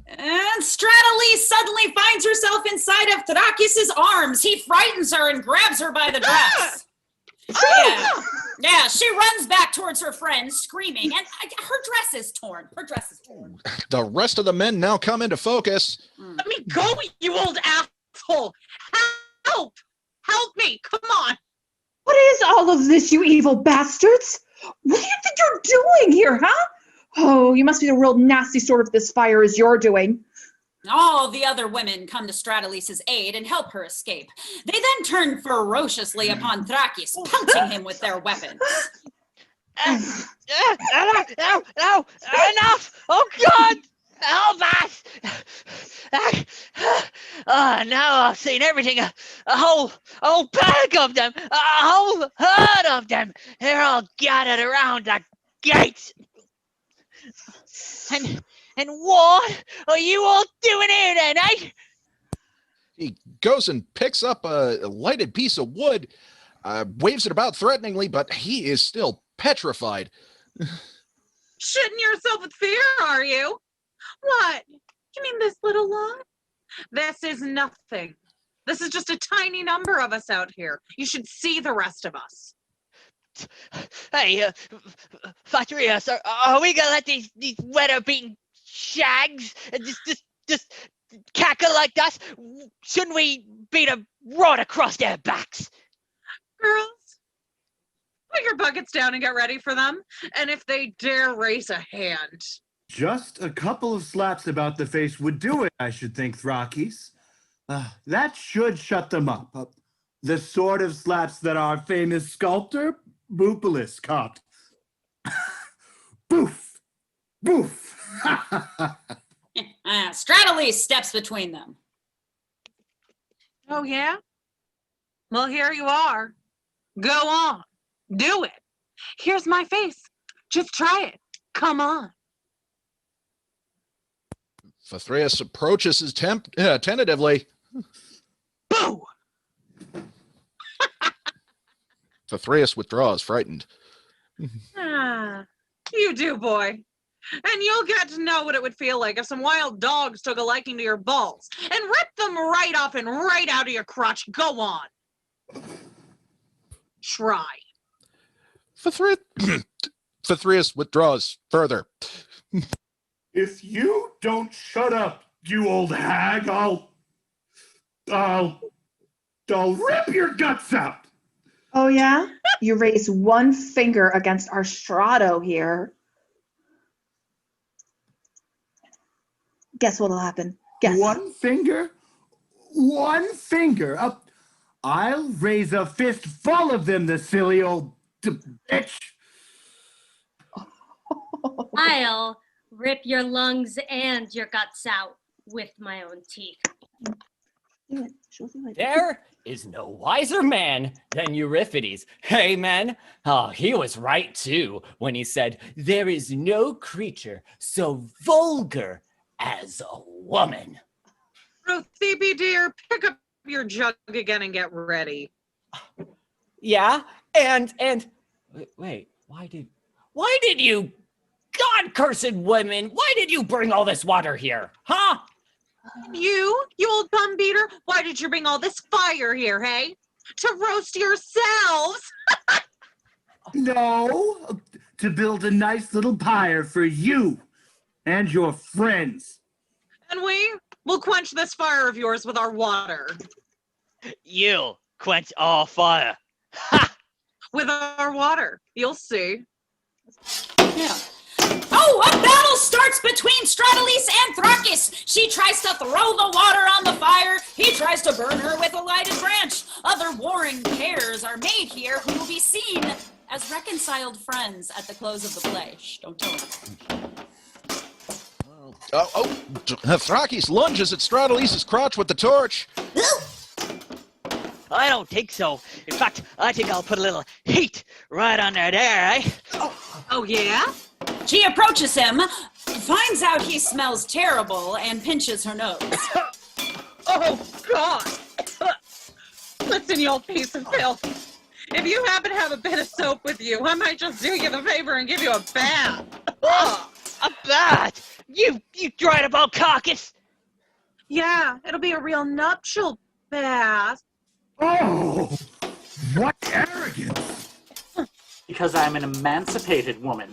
And Stratolise suddenly finds herself inside of Thrakius's arms. He frightens her and grabs her by the dress. Yeah, she runs back towards her friends, screaming, and her dress is torn. The rest of the men now come into focus. Let me go, you old asshole! Help! Help me! Come on! What is all of this, you evil bastards? What do you think you're doing here, huh? Oh, you must be the real nasty sort of this fire as you're doing. All the other women come to Stratolise's aid and help her escape. They then turn ferociously upon Thrakius, pelting him with their weapons. No, enough! Oh God! Help us! Now I've seen everything. A whole pack of them. A whole herd of them. They're all gathered around the gates. And what are you all doing here then, eh? He goes and picks up a lighted piece of wood, waves it about threateningly, but he is still petrified. Shitting yourself with fear, are you? What? You mean this little lot? This is nothing. This is just a tiny number of us out here. You should see the rest of us. Hey, Fatrius, are we gonna let these weather-beaten shags just cackle like us? Shouldn't we beat a rod across their backs? Girls, put your buckets down and get ready for them. And if they dare raise a hand. Just a couple of slaps about the face would do it, I should think, Thrakis. That should shut them up. The sort of slaps that our famous sculptor, Boopolis, copped. Boof! Boof! Stratolise steps between them. Oh, yeah? Well, here you are. Go on. Do it. Here's my face. Just try it. Come on. Fathreus approaches tentatively. Boo! Fathreus withdraws, frightened. You do, boy. And you'll get to know what it would feel like if some wild dogs took a liking to your balls and ripped them right off and right out of your crotch. Go on. Try. Thethrius withdraws further. If you don't shut up, you old hag, I'll rip your guts out. Oh yeah? You raise one finger against our strato here. Guess what'll happen? Guess. One finger? One finger? I'll raise a fist full of them, the silly old bitch. I'll rip your lungs and your guts out with my own teeth. There is no wiser man than Euripides. Hey, man. Oh, he was right, too, when he said, there is no creature so vulgar as a woman. Phoebe, dear, pick up your jug again and get ready. Yeah, and wait, why did you, God-cursed women, why did you bring all this water here, huh? You old bum beater, why did you bring all this fire here, hey? To roast yourselves? No, to build a nice little pyre for you and your friends. And we'll quench this fire of yours with our water. You'll quench our fire. With our water, you'll see. Yeah. Oh, a battle starts between Stratolise and Thrakis. She tries to throw the water on the fire. He tries to burn her with a lighted branch. Other warring pairs are made here who will be seen as reconciled friends at the close of the play. Shh, don't tell them. Thrakis lunges at Stratolise's crotch with the torch. I don't think so. In fact, I think I'll put a little heat right under there, eh? Oh yeah? She approaches him, finds out he smells terrible, and pinches her nose. Oh, God! Listen, you old piece of filth. If you happen to have a bit of soap with you, I might just do you the favor and give you a bath. A bath? You dried up old carcass? Yeah, it'll be a real nuptial bath. Oh, what arrogance! Because I'm an emancipated woman.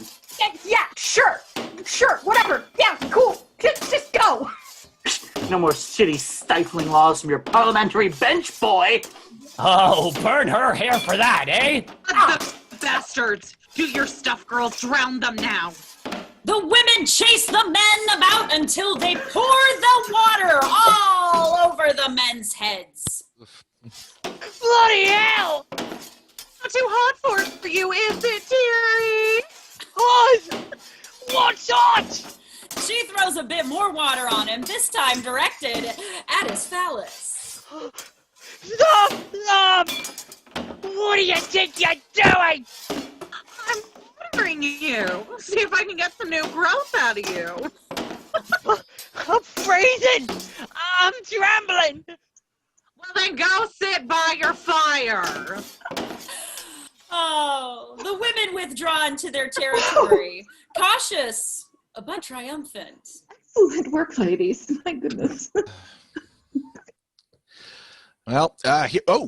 Yeah, sure, whatever. Yeah, cool. Just go. No more shitty, stifling laws from your parliamentary bench, boy. Oh, burn her hair for that, eh? Bastards! Do your stuff, girls. Drown them now. The women chase the men about until they pour the water all over the men's heads. Bloody hell! Not too hot for you, is it, dearie? Hot! What's hot? She throws a bit more water on him, this time directed at his phallus. Stop! What do you think you're doing? I'm watering you. See if I can get some new growth out of you. I'm freezing! I'm trembling! Well, then go sit by your fire. Oh, the women withdraw into their territory, cautious but triumphant. Excellent work, ladies. My goodness. Well,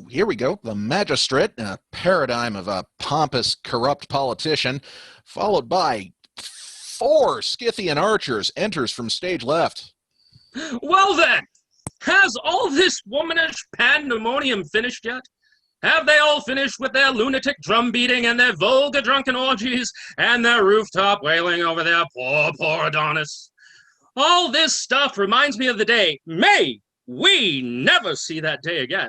here we go. The magistrate, a paradigm of a pompous, corrupt politician, followed by 4 Scythian archers, enters from stage left. Well then, has all this womanish pandemonium finished yet? Have they all finished with their lunatic drum beating and their vulgar drunken orgies and their rooftop wailing over their poor Adonis? All this stuff reminds me of the day, may we never see that day again,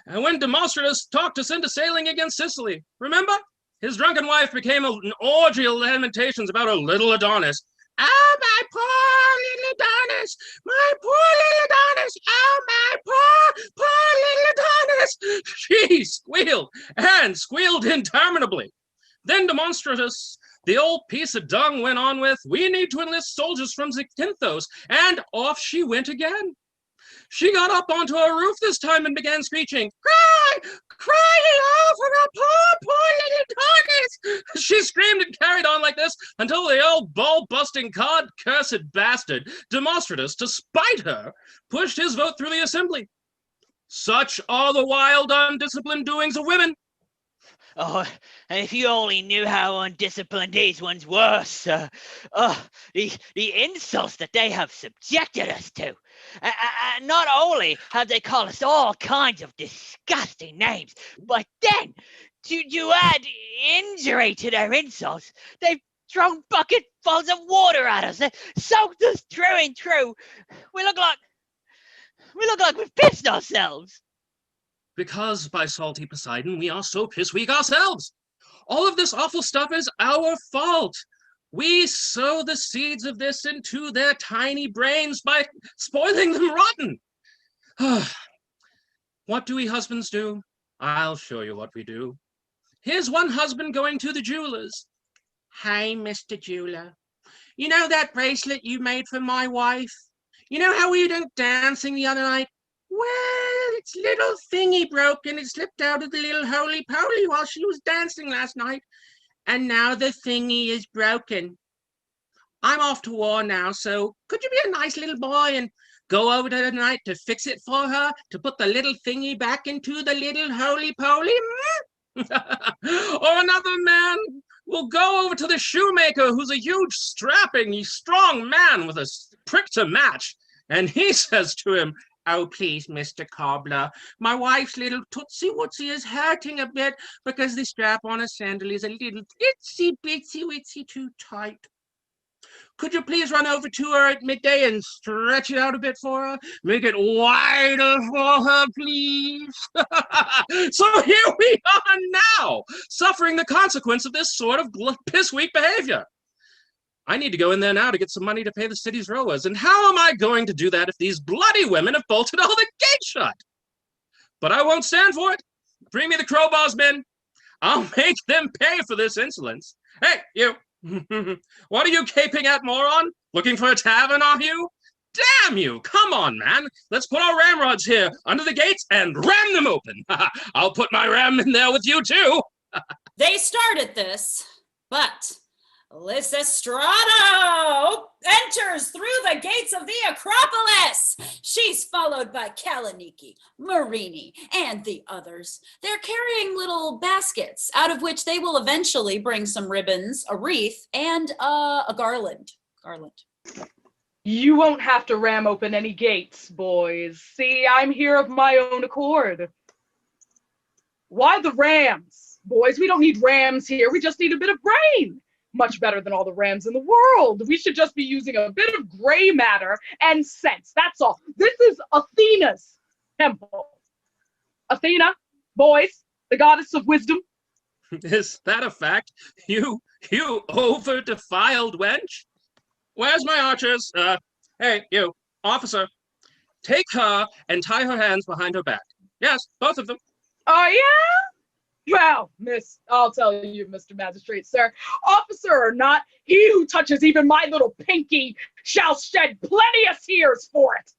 and when Demostratus talked us into sailing against Sicily. Remember? His drunken wife became an orgy of lamentations about her little Adonis. Oh, my poor little Adonis! My poor little Adonis! Oh, my poor little Adonis! She squealed, and squealed interminably. Then Demostratus, the old piece of dung, went on with, we need to enlist soldiers from Zacynthos, and off she went again. She got up onto a roof this time and began screeching, crying out for our poor little Adonis. She screamed and carried on like this until the old bull busting, card-cursed bastard, Demostratus, to spite her, pushed his vote through the assembly. Such are the wild, undisciplined doings of women. Oh, and if you only knew how undisciplined these ones were, sir. Oh, the insults that they have subjected us to. Not only have they called us all kinds of disgusting names, but then, to add injury to their insults, they've thrown bucketfuls of water at us. They soaked us through and through. We look like we've pissed ourselves. Because, by salty Poseidon, we are so piss weak ourselves. All of this awful stuff is our fault. We sow the seeds of this into their tiny brains by spoiling them rotten. What do we husbands do? I'll show you what we do. Here's one husband going to the jeweler's. Hey, Mr. Jeweler, you know that bracelet you made for my wife? You know how we went dancing the other night? Well, its little thingy broke and it slipped out of the little holy-poly while she was dancing last night. And now the thingy is broken. I'm off to war now, so could you be a nice little boy and go over to her tonight to fix it for her, to put the little thingy back into the little holy-poly? Or another man will go over to the shoemaker, who's a huge, strapping, strong man with a prick to match, and he says to him, "Oh, please, Mr. Cobbler, my wife's little tootsie-wootsie is hurting a bit because the strap on her sandal is a little itsy-bitsy-witsy too tight. Could you please run over to her at midday and stretch it out a bit for her? Make it wider for her, please." So here we are now, suffering the consequence of this sort of piss-weak behavior. I need to go in there now to get some money to pay the city's rowers. And how am I going to do that if these bloody women have bolted all the gates shut? But I won't stand for it. Bring me the crowbars, men. I'll make them pay for this insolence. Hey, you. What are you caping at, moron? Looking for a tavern, are you? Damn you! Come on, man. Let's put our ramrods here under the gates and ram them open. I'll put my ram in there with you, too. They started this, but Lysistrata enters through the gates of the Acropolis. She's followed by Caloniki, Renée, and the others. They're carrying little baskets, out of which they will eventually bring some ribbons, a wreath, and a garland. You won't have to ram open any gates, boys. See, I'm here of my own accord. Why the rams? Boys, we don't need rams here. We just need a bit of brain. Much better than all the rams in the world. We should just be using a bit of gray matter and sense. That's all. This is Athena's temple. Athena, boys, the goddess of wisdom. Is that a fact? You over-defiled wench? Where's my archers? Hey, you, officer. Take her and tie her hands behind her back. Yes, both of them. Oh, yeah? Well, I'll tell you, Mr. Magistrate, sir, officer or not, he who touches even my little pinky shall shed plenty of tears for it.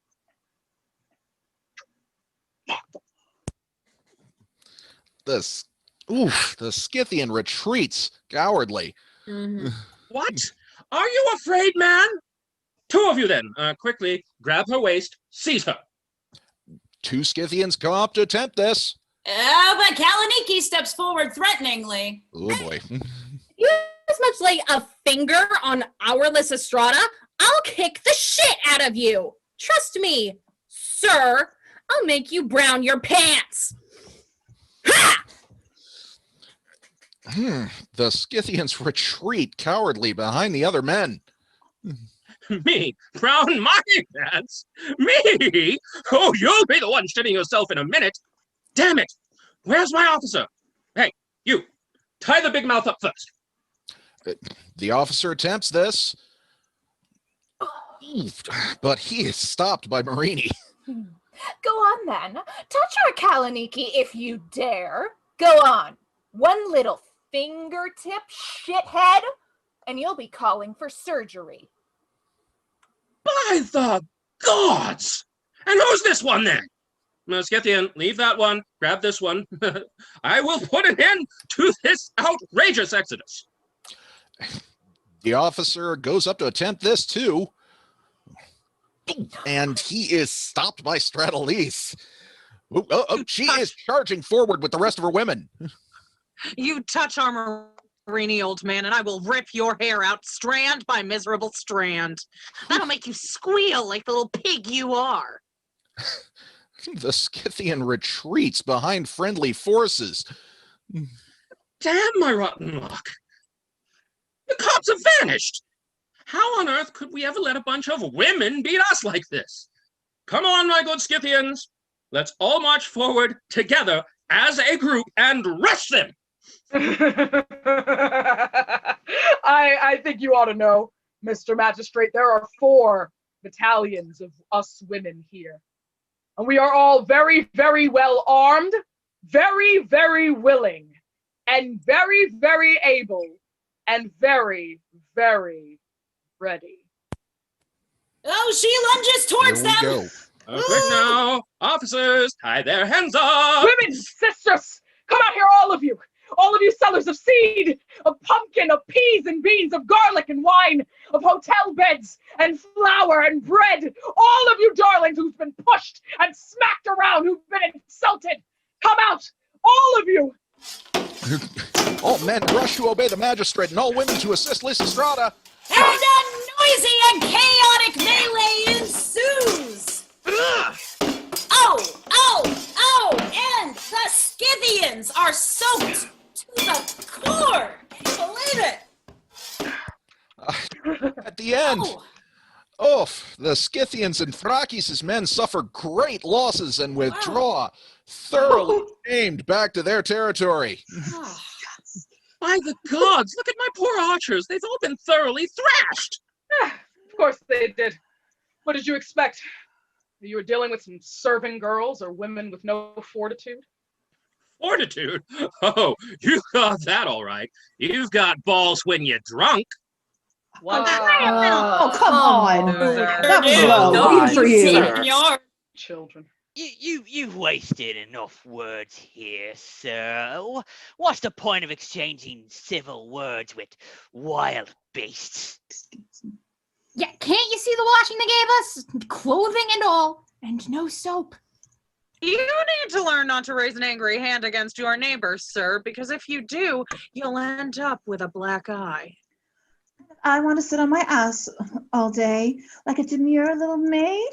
The Scythian retreats cowardly. What? Are you afraid, man? Two of you then, quickly grab her waist, seize her. Two Scythians come up to attempt this. But Caloniki steps forward threateningly. Oh boy. You as much lay a finger on our Lysistrata, I'll kick the shit out of you. Trust me, sir. I'll make you brown your pants. Ha! The Scythians retreat cowardly behind the other men. Me? Brown my pants? Me? Oh, you'll be the one shitting yourself in a minute. Damn it! Where's my officer? Hey, you, tie the big mouth up first. The officer attempts this, but he is stopped by Renée. Go on then. Touch our Caloniki if you dare. Go on. One little fingertip, shithead, and you'll be calling for surgery. By the gods! And who's this one then? Scythian, leave that one. Grab this one. I will put an end to this outrageous exodus. The officer goes up to attempt this too. And he is stopped by Stratolise. She is charging forward with the rest of her women. You touch our Renée, old man, and I will rip your hair out strand by miserable strand. That'll make you squeal like the little pig you are. The Scythian retreats behind friendly forces. Damn my rotten luck. The cops have vanished. How on earth could we ever let a bunch of women beat us like this? Come on, my good Scythians. Let's all march forward together as a group and rush them. I think you ought to know, Mr. Magistrate, there are 4 battalions of us women here. And we are all very, very well armed, very, very willing, and very, very able, and very, very ready. Oh, she lunges towards them. Go. Quick now, officers, tie their hands up. Women, sisters, come out here, all of you. All of you sellers of seed, of pumpkin, of peas and beans, of garlic and wine, of hotel beds and flour and bread. All of you darlings who's been pushed and smacked around, who've been insulted. Come out, all of you. All men rush to obey the magistrate and all women to assist Lysistrata. And a noisy and chaotic melee ensues. And the Scythians are soaked to the core. Can you believe it? At the end, the Scythians and Thrakis' men suffer great losses and withdraw, thoroughly shamed back to their territory. By the gods, look at my poor archers. They've all been thoroughly thrashed. Of course they did. What did you expect? You were dealing with some serving girls or women with no fortitude? Fortitude? Oh, you got that all right. You've got balls when you're drunk. Wow. Oh, come on. That was Oh, low, even for you. Children. You've wasted enough words here, sir. What's the point of exchanging civil words with wild beasts? Yeah, can't you see the washing they gave us? Clothing and all, and no soap. You need to learn not to raise an angry hand against your neighbors, sir, because if you do, you'll end up with a black eye. I want to sit on my ass all day, like a demure little maid,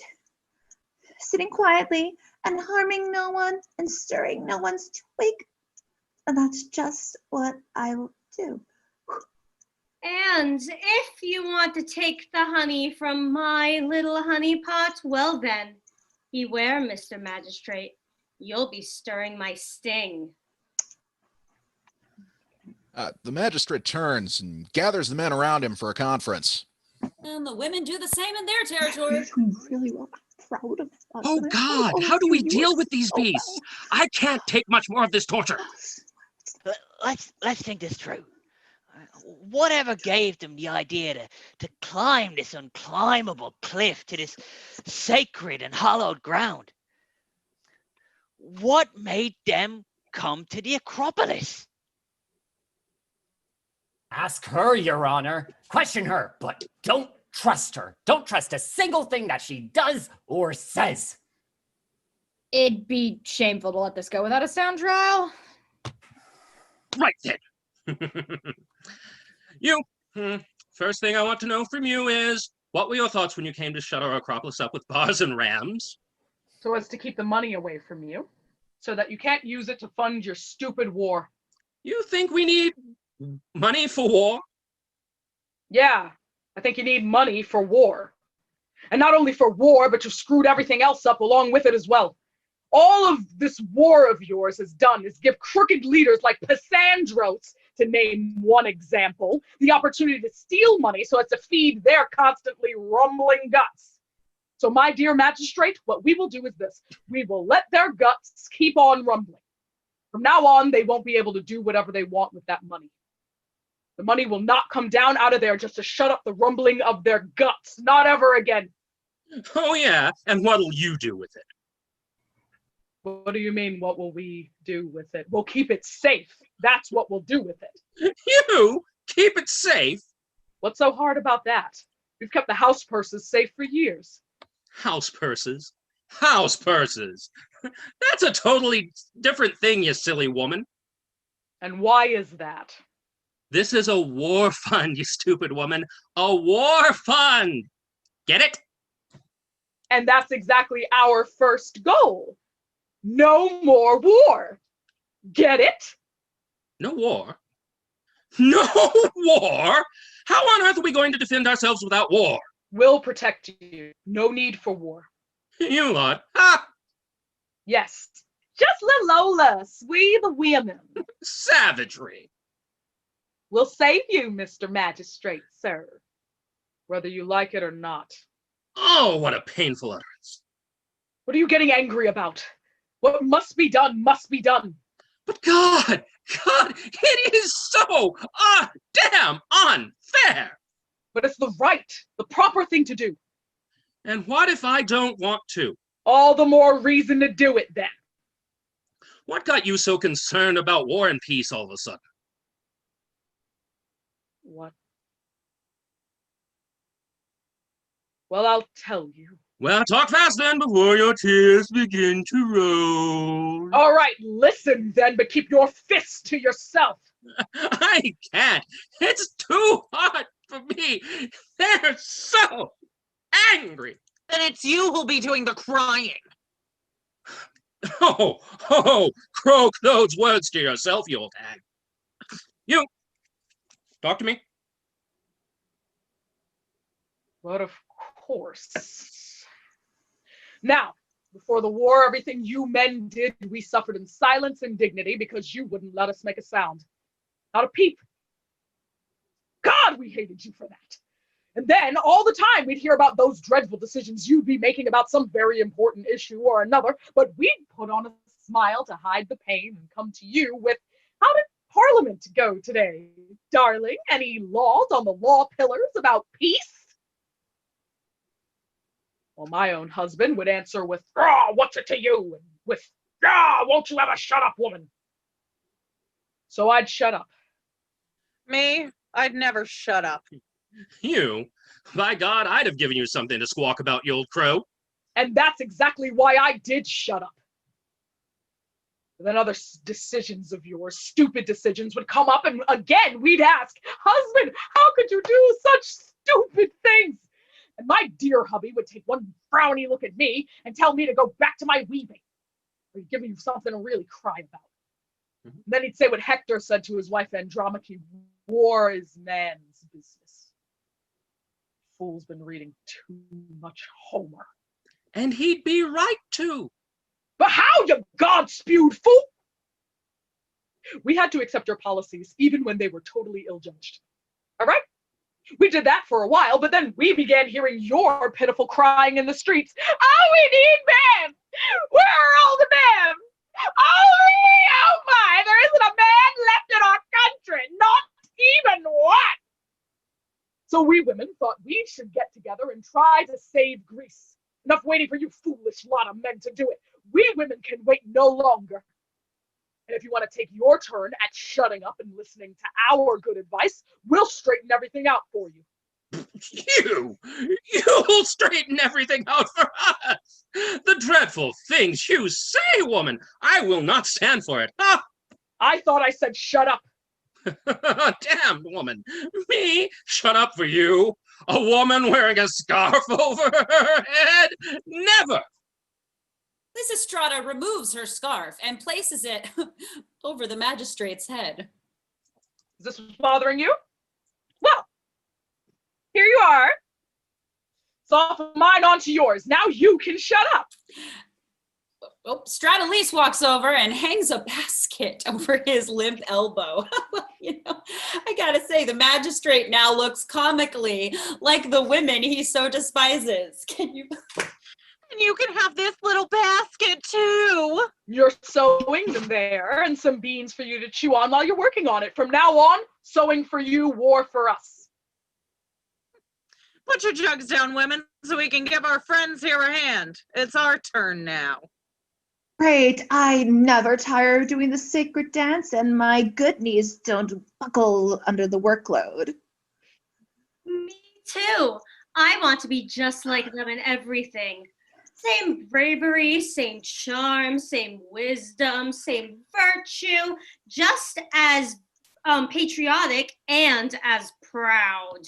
sitting quietly and harming no one and stirring no one's twig. And that's just what I will do. And if you want to take the honey from my little honey pot, well then, beware, Mr. Magistrate. You'll be stirring my sting. The magistrate turns and gathers the men around him for a conference. And the women do the same in their territory. Really proud of us. Oh God, how do we deal with these beasts? I can't take much more of this torture. Let's think this through. Whatever gave them the idea to climb this unclimbable cliff to this sacred and hallowed ground? What made them come to the Acropolis? Ask her, Your Honor. Question her, but don't trust her. Don't trust a single thing that she does or says. It'd be shameful to let this go without a sound trial. Right then. You, first thing I want to know from you is, what were your thoughts when you came to shut our Acropolis up with bars and rams? So as to keep the money away from you, so that you can't use it to fund your stupid war. You think we need money for war? Yeah, I think you need money for war. And not only for war, but you've screwed everything else up along with it as well. All of this war of yours has done is give crooked leaders like Pissandros, to name one example, the opportunity to steal money so as to feed their constantly rumbling guts. So my dear magistrate, what we will do is this. We will let their guts keep on rumbling. From now on, they won't be able to do whatever they want with that money. The money will not come down out of there just to shut up the rumbling of their guts. Not ever again. Oh yeah, and what'll you do with it? What do you mean, what will we do with it? We'll keep it safe. That's what we'll do with it. You? Keep it safe? What's so hard about that? We've kept the house purses safe for years. House purses? House purses! That's a totally different thing, you silly woman. And why is that? This is a war fund, you stupid woman. A war fund! Get it? And that's exactly our first goal. No more war. Get it? No war? No war? How on earth are we going to defend ourselves without war? We'll protect you. No need for war. You lot. Ha! Yes. Just little Lolas, we the women. Savagery. We'll save you, Mr. Magistrate, sir. Whether you like it or not. Oh, what a painful utterance. What are you getting angry about? What must be done must be done. But God, it is so damn unfair. But it's the proper thing to do. And what if I don't want to? All the more reason to do it then. What got you so concerned about war and peace all of a sudden? What? Well, I'll tell you. Well, talk fast then before your tears begin to roll. All right, listen then, but keep your fists to yourself. I can't. It's too hot for me. They're so angry. Then it's you who'll be doing the crying. Oh, croak those words to yourself, you old hag. You, talk to me. But of course. Now, before the war, everything you men did, we suffered in silence and dignity because you wouldn't let us make a sound. Not a peep. God, we hated you for that. And then all the time we'd hear about those dreadful decisions you'd be making about some very important issue or another, but we'd put on a smile to hide the pain and come to you with, how did Parliament go today, darling? Any laws on the law pillars about peace? Well, my own husband would answer with, what's it to you? And with, won't you ever shut up, woman? So I'd shut up. Me? I'd never shut up. You? By God, I'd have given you something to squawk about, you old crow. And that's exactly why I did shut up. And then other decisions of yours, stupid decisions, would come up, and again we'd ask, husband, how could you do such stupid things? And my dear hubby would take one frowny look at me and tell me to go back to my weaving. Or he'd give me something to really cry about. And then he'd say what Hector said to his wife Andromache, war is man's business. Fool's been reading too much Homer. And he'd be right to. But how, you God-spewed fool? We had to accept your policies even when they were totally ill-judged. All right? We did that for a while, but then we began hearing your pitiful crying in the streets. Oh, we need men! Where are all the men? Oh my, there isn't a man left in our country, not even one! So we women thought we should get together and try to save Greece. Enough waiting for you foolish lot of men to do it. We women can wait no longer. And if you want to take your turn at shutting up and listening to our good advice, we'll straighten everything out for you. You'll straighten everything out for us. The dreadful things you say, woman. I will not stand for it. Ah! I thought I said shut up. Damn woman. Me? Shut up for you? A woman wearing a scarf over her head? Never. Lysistrata removes her scarf and places it over the magistrate's head. Is this bothering you? Well, here you are. It's off of mine onto yours. Now you can shut up. Oh, Stratolise walks over and hangs a basket over his limp elbow. You know, I gotta say, the magistrate now looks comically like the women he so despises. Can you? And you can have this little basket too. You're sewing them there, and some beans for you to chew on while you're working on it. From now on, sewing for you, war for us. Put your jugs down, women, so we can give our friends here a hand. It's our turn now. Great, I never tire of doing the sacred dance, and my good knees don't buckle under the workload. Me too. I want to be just like them in everything. Same bravery, same charm, same wisdom, same virtue, just as patriotic and as proud.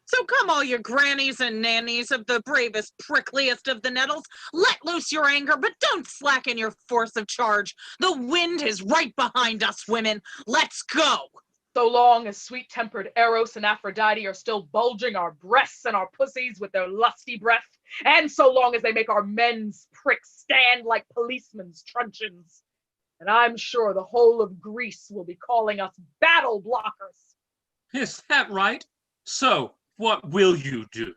So come all you grannies and nannies of the bravest, prickliest of the nettles, let loose your anger, but don't slacken your force of charge. The wind is right behind us, women. Let's go. So long as sweet-tempered Eros and Aphrodite are still bulging our breasts and our pussies with their lusty breath, and so long as they make our men's pricks stand like policemen's truncheons. And I'm sure the whole of Greece will be calling us battle blockers. Is that right? So, what will you do?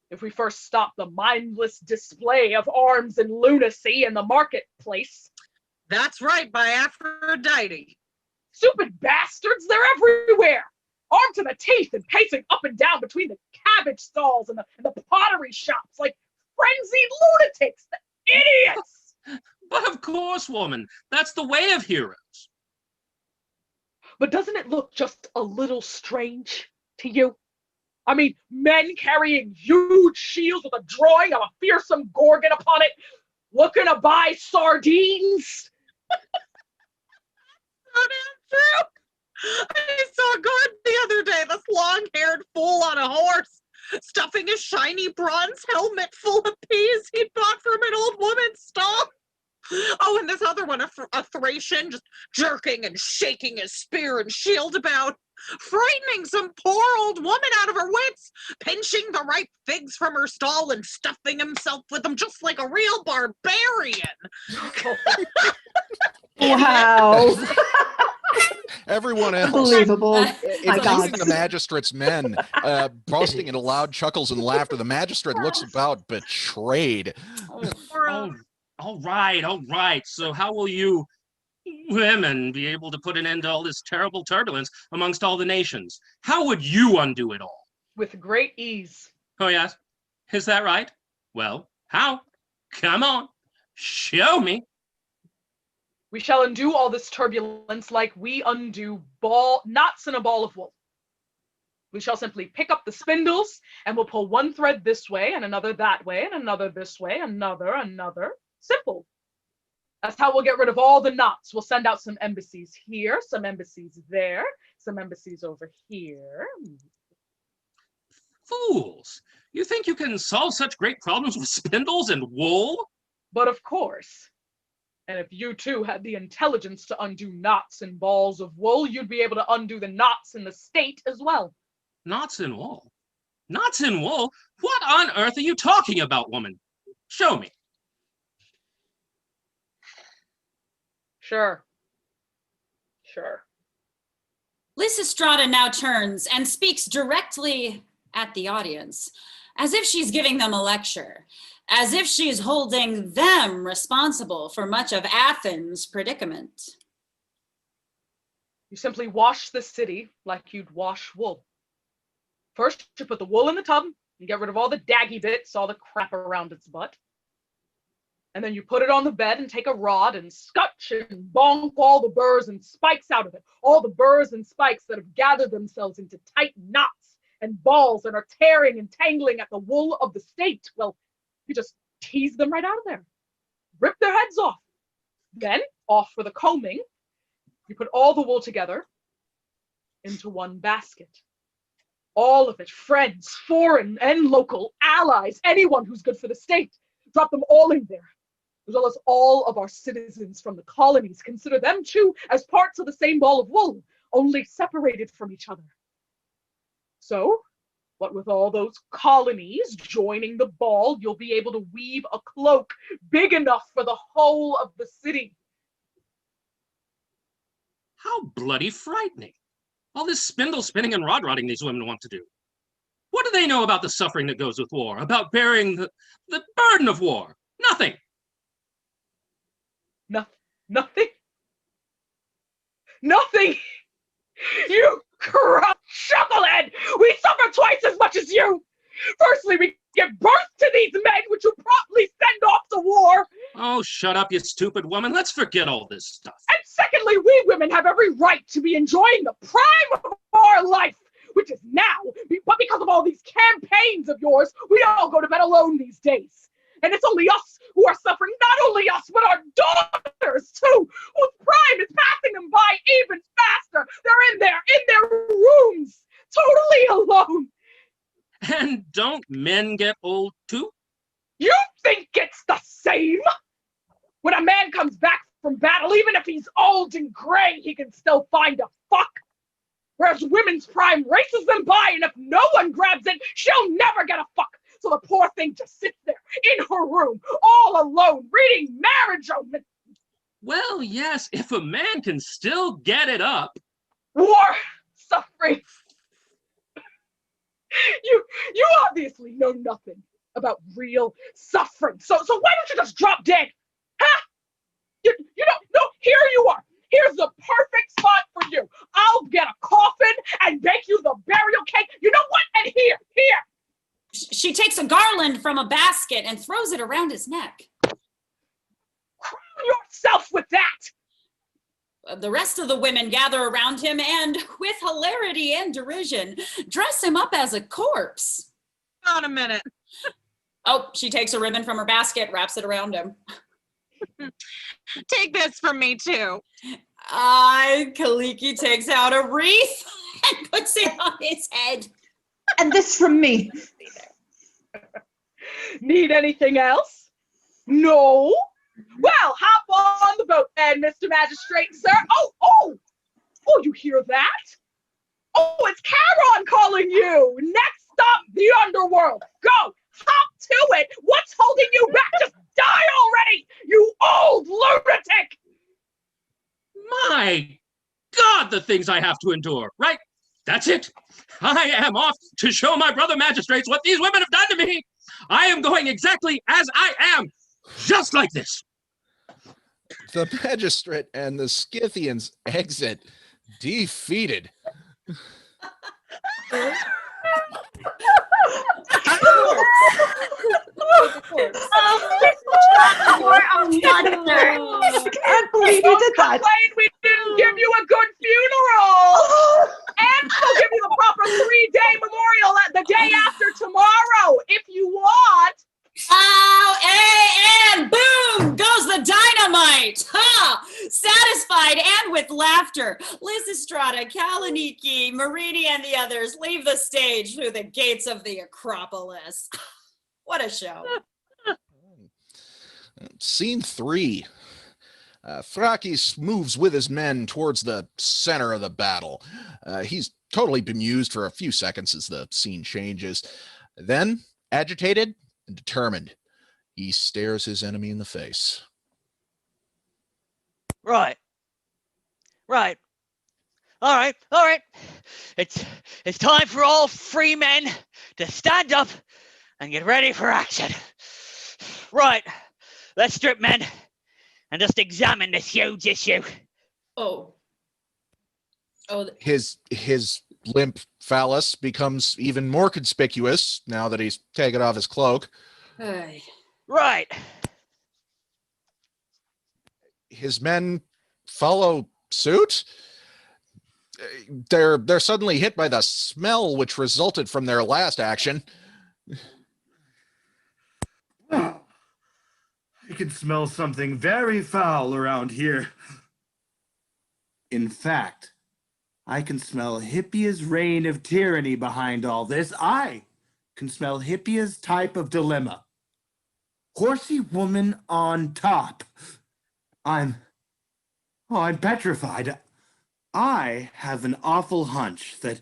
If we first stop the mindless display of arms and lunacy in the marketplace. That's right, by Aphrodite. Stupid bastards, they're everywhere! Armed to the teeth and pacing up and down between the cabbage stalls and the pottery shops like frenzied lunatics! Idiots! But of course, woman, that's the way of heroes. But doesn't it look just a little strange to you? I mean, men carrying huge shields with a drawing of a fearsome gorgon upon it, looking to buy sardines. So damn true. I saw a guard the other day, this long-haired fool on a horse, stuffing a shiny bronze helmet full of peas he'd bought from an old woman's stall. Oh, and this other one, a Thracian, just jerking and shaking his spear and shield about, frightening some poor old woman out of her wits, pinching the ripe figs from her stall and stuffing himself with them just like a real barbarian. Wow. Everyone else. Unbelievable. Including the magistrate's men, bursting into loud chuckles and laughter. The magistrate looks about betrayed. All right. So how will you women be able to put an end to all this terrible turbulence amongst all the nations? How would you undo it all? With great ease. Oh, yes? Is that right? Well, how? Come on, show me. We shall undo all this turbulence like we undo knots in a ball of wool. We shall simply pick up the spindles and we'll pull one thread this way and another that way and another this way, another. Simple. That's how we'll get rid of all the knots. We'll send out some embassies here, some embassies there, some embassies over here. Fools! You think you can solve such great problems with spindles and wool? But of course. And if you too had the intelligence to undo knots and balls of wool, you'd be able to undo the knots in the state as well. Knots in wool? Knots in wool? What on earth are you talking about, woman? Show me. Sure. Lysistrata now turns and speaks directly at the audience, as if she's giving them a lecture, as if she's holding them responsible for much of Athens' predicament. You simply wash the city like you'd wash wool. First, you put the wool in the tub and get rid of all the daggy bits, all the crap around its butt. And then you put it on the bed and take a rod and scutch and bonk all the burrs and spikes out of it. All the burrs and spikes that have gathered themselves into tight knots and balls and are tearing and tangling at the wool of the state. Well, you just tease them right out of there. Rip their heads off. Then, off for the combing, you put all the wool together into one basket. All of it, friends, foreign and local, allies, anyone who's good for the state. Drop them all in there. As well as all of our citizens from the colonies. Consider them too as parts of the same ball of wool, only separated from each other. So, what with all those colonies joining the ball, you'll be able to weave a cloak big enough for the whole of the city. How bloody frightening. All this spindle spinning and rod rotting these women want to do. What do they know about the suffering that goes with war, about bearing the burden of war? Nothing. Nothing? Nothing? You corrupt chucklehead! We suffer twice as much as you! Firstly, we give birth to these men, which you promptly send off to war! Oh, shut up, you stupid woman. Let's forget all this stuff. And secondly, we women have every right to be enjoying the prime of our life, which which is now, but because of all these campaigns of yours, we all go to bed alone these days. And it's only us who are suffering, not only us, but our daughters too, whose prime is passing them by even faster. They're in their rooms, totally alone. And don't men get old too? You think it's the same? When a man comes back from battle, even if he's old and gray, he can still find a fuck. Whereas women's prime races them by, and if no one grabs it, she'll never get a fuck. So the poor thing just sits there in her room, all alone, reading marriage omen. Well, yes, if a man can still get it up. War, suffering. You obviously know nothing about real suffering. So why don't you just drop dead? Huh? You don't, no, here you are. Here's the perfect spot for you. I'll get a coffin and bake you the burial cake. You know what? And here. She takes a garland from a basket and throws it around his neck. Crown yourself with that. The rest of the women gather around him and, with hilarity and derision, dress him up as a corpse. Hold on a minute. Oh, she takes a ribbon from her basket, wraps it around him. Take this from me too. Caloniki takes out a wreath and puts it on his head. And this from me. Need anything else? No? Well, hop on the boat then, Mr. Magistrate, sir. Oh, you hear that? Oh, it's Charon calling you. Next stop, the underworld. Go, hop to it. What's holding you back? Just die already, you old lunatic. My God, the things I have to endure, right? That's it. I am off to show my brother magistrates what these women have done to me. I am going exactly as I am, just like this. The magistrate and the Scythians exit defeated. I can't believe you did that. We didn't give you a good funeral. And we'll give you the proper 3-day memorial at the day after tomorrow, if you want. Oh, and boom goes the dynamite. Ha! Satisfied and with laughter, Lysistrata, Caloniki, Meredith, and the others leave the stage through the gates of the Acropolis. What a show. Scene 3. Thrakis moves with his men towards the center of the battle. He's totally bemused for a few seconds as the scene changes. Then, agitated and determined, he stares his enemy in the face. Right. All right. It's time for all free men to stand up and get ready for action. Right. Let's strip, men, and just examine this huge issue. Oh. His limp phallus becomes even more conspicuous now that he's taken off his cloak. Hey. Right. His men follow suit. They're suddenly hit by the smell which resulted from their last action. I can smell something very foul around here. In fact, I can smell Hippia's reign of tyranny behind all this. I can smell Hippia's type of dilemma. Horsey woman on top. I'm petrified. I have an awful hunch that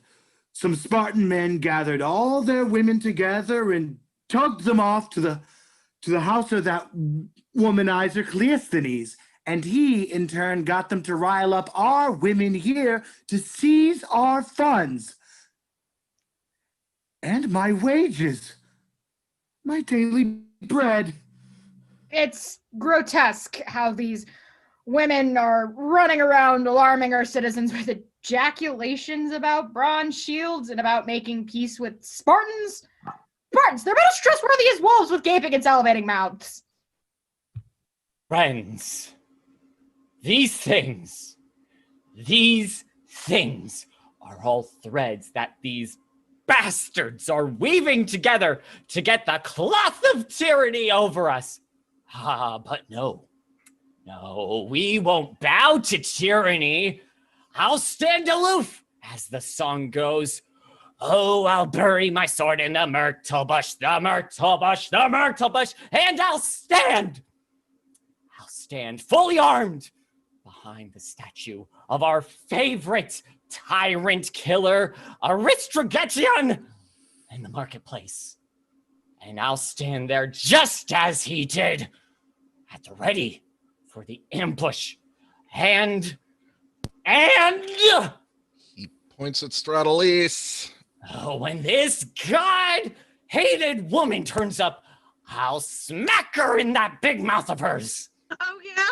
some Spartan men gathered all their women together and tugged them off to the house of that womanizer Cleisthenes, and he in turn got them to rile up our women here to seize our funds and my wages, my daily bread. It's grotesque how these women are running around alarming our citizens with ejaculations about bronze shields and about making peace with Spartans. Spartans, they're about as trustworthy as wolves with gaping and salivating mouths. Friends, these things are all threads that these bastards are weaving together to get the cloth of tyranny over us. But no, we won't bow to tyranny. I'll stand aloof, as the song goes. Oh, I'll bury my sword in the myrtle bush, the myrtle bush, the myrtle bush, and I'll stand fully armed behind the statue of our favorite tyrant killer, Aristophanes, in the marketplace. And I'll stand there just as he did, at the ready for the ambush. And he points at Stratalise. Oh, when this God-hated woman turns up, I'll smack her in that big mouth of hers. Oh, yeah?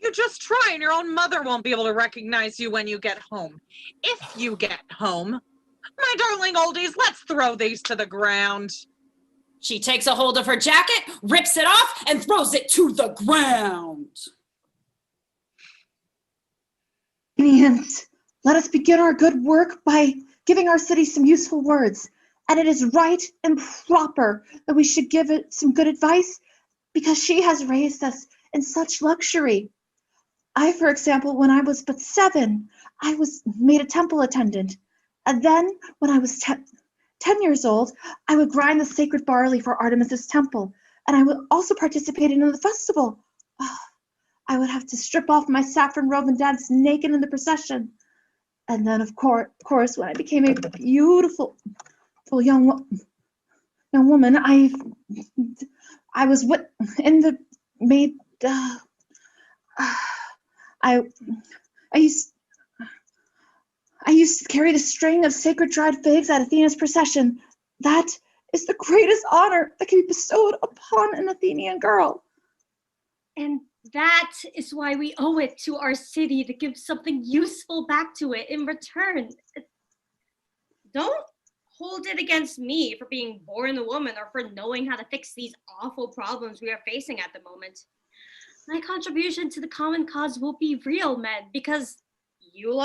You just try and your own mother won't be able to recognize you when you get home. If you get home. My darling oldies, let's throw these to the ground. She takes a hold of her jacket, rips it off, and throws it to the ground. And let us begin our good work by giving our city some useful words. And it is right and proper that we should give it some good advice because she has raised us in such luxury. I, for example, when I was but 7, I was made a temple attendant. And then when I was 10 years old, I would grind the sacred barley for Artemis's temple. And I would also participate in the festival. I would have to strip off my saffron robe and dance naked in the procession. And then, of course, when I became a beautiful young woman, I was in the maid. I used to carry the string of sacred dried figs at Athena's procession. That is the greatest honor that can be bestowed upon an Athenian girl. And that is why we owe it to our city to give something useful back to it in return. Don't hold it against me for being born a woman or for knowing how to fix these awful problems we are facing at the moment. My contribution to the common cause will be real, men, because you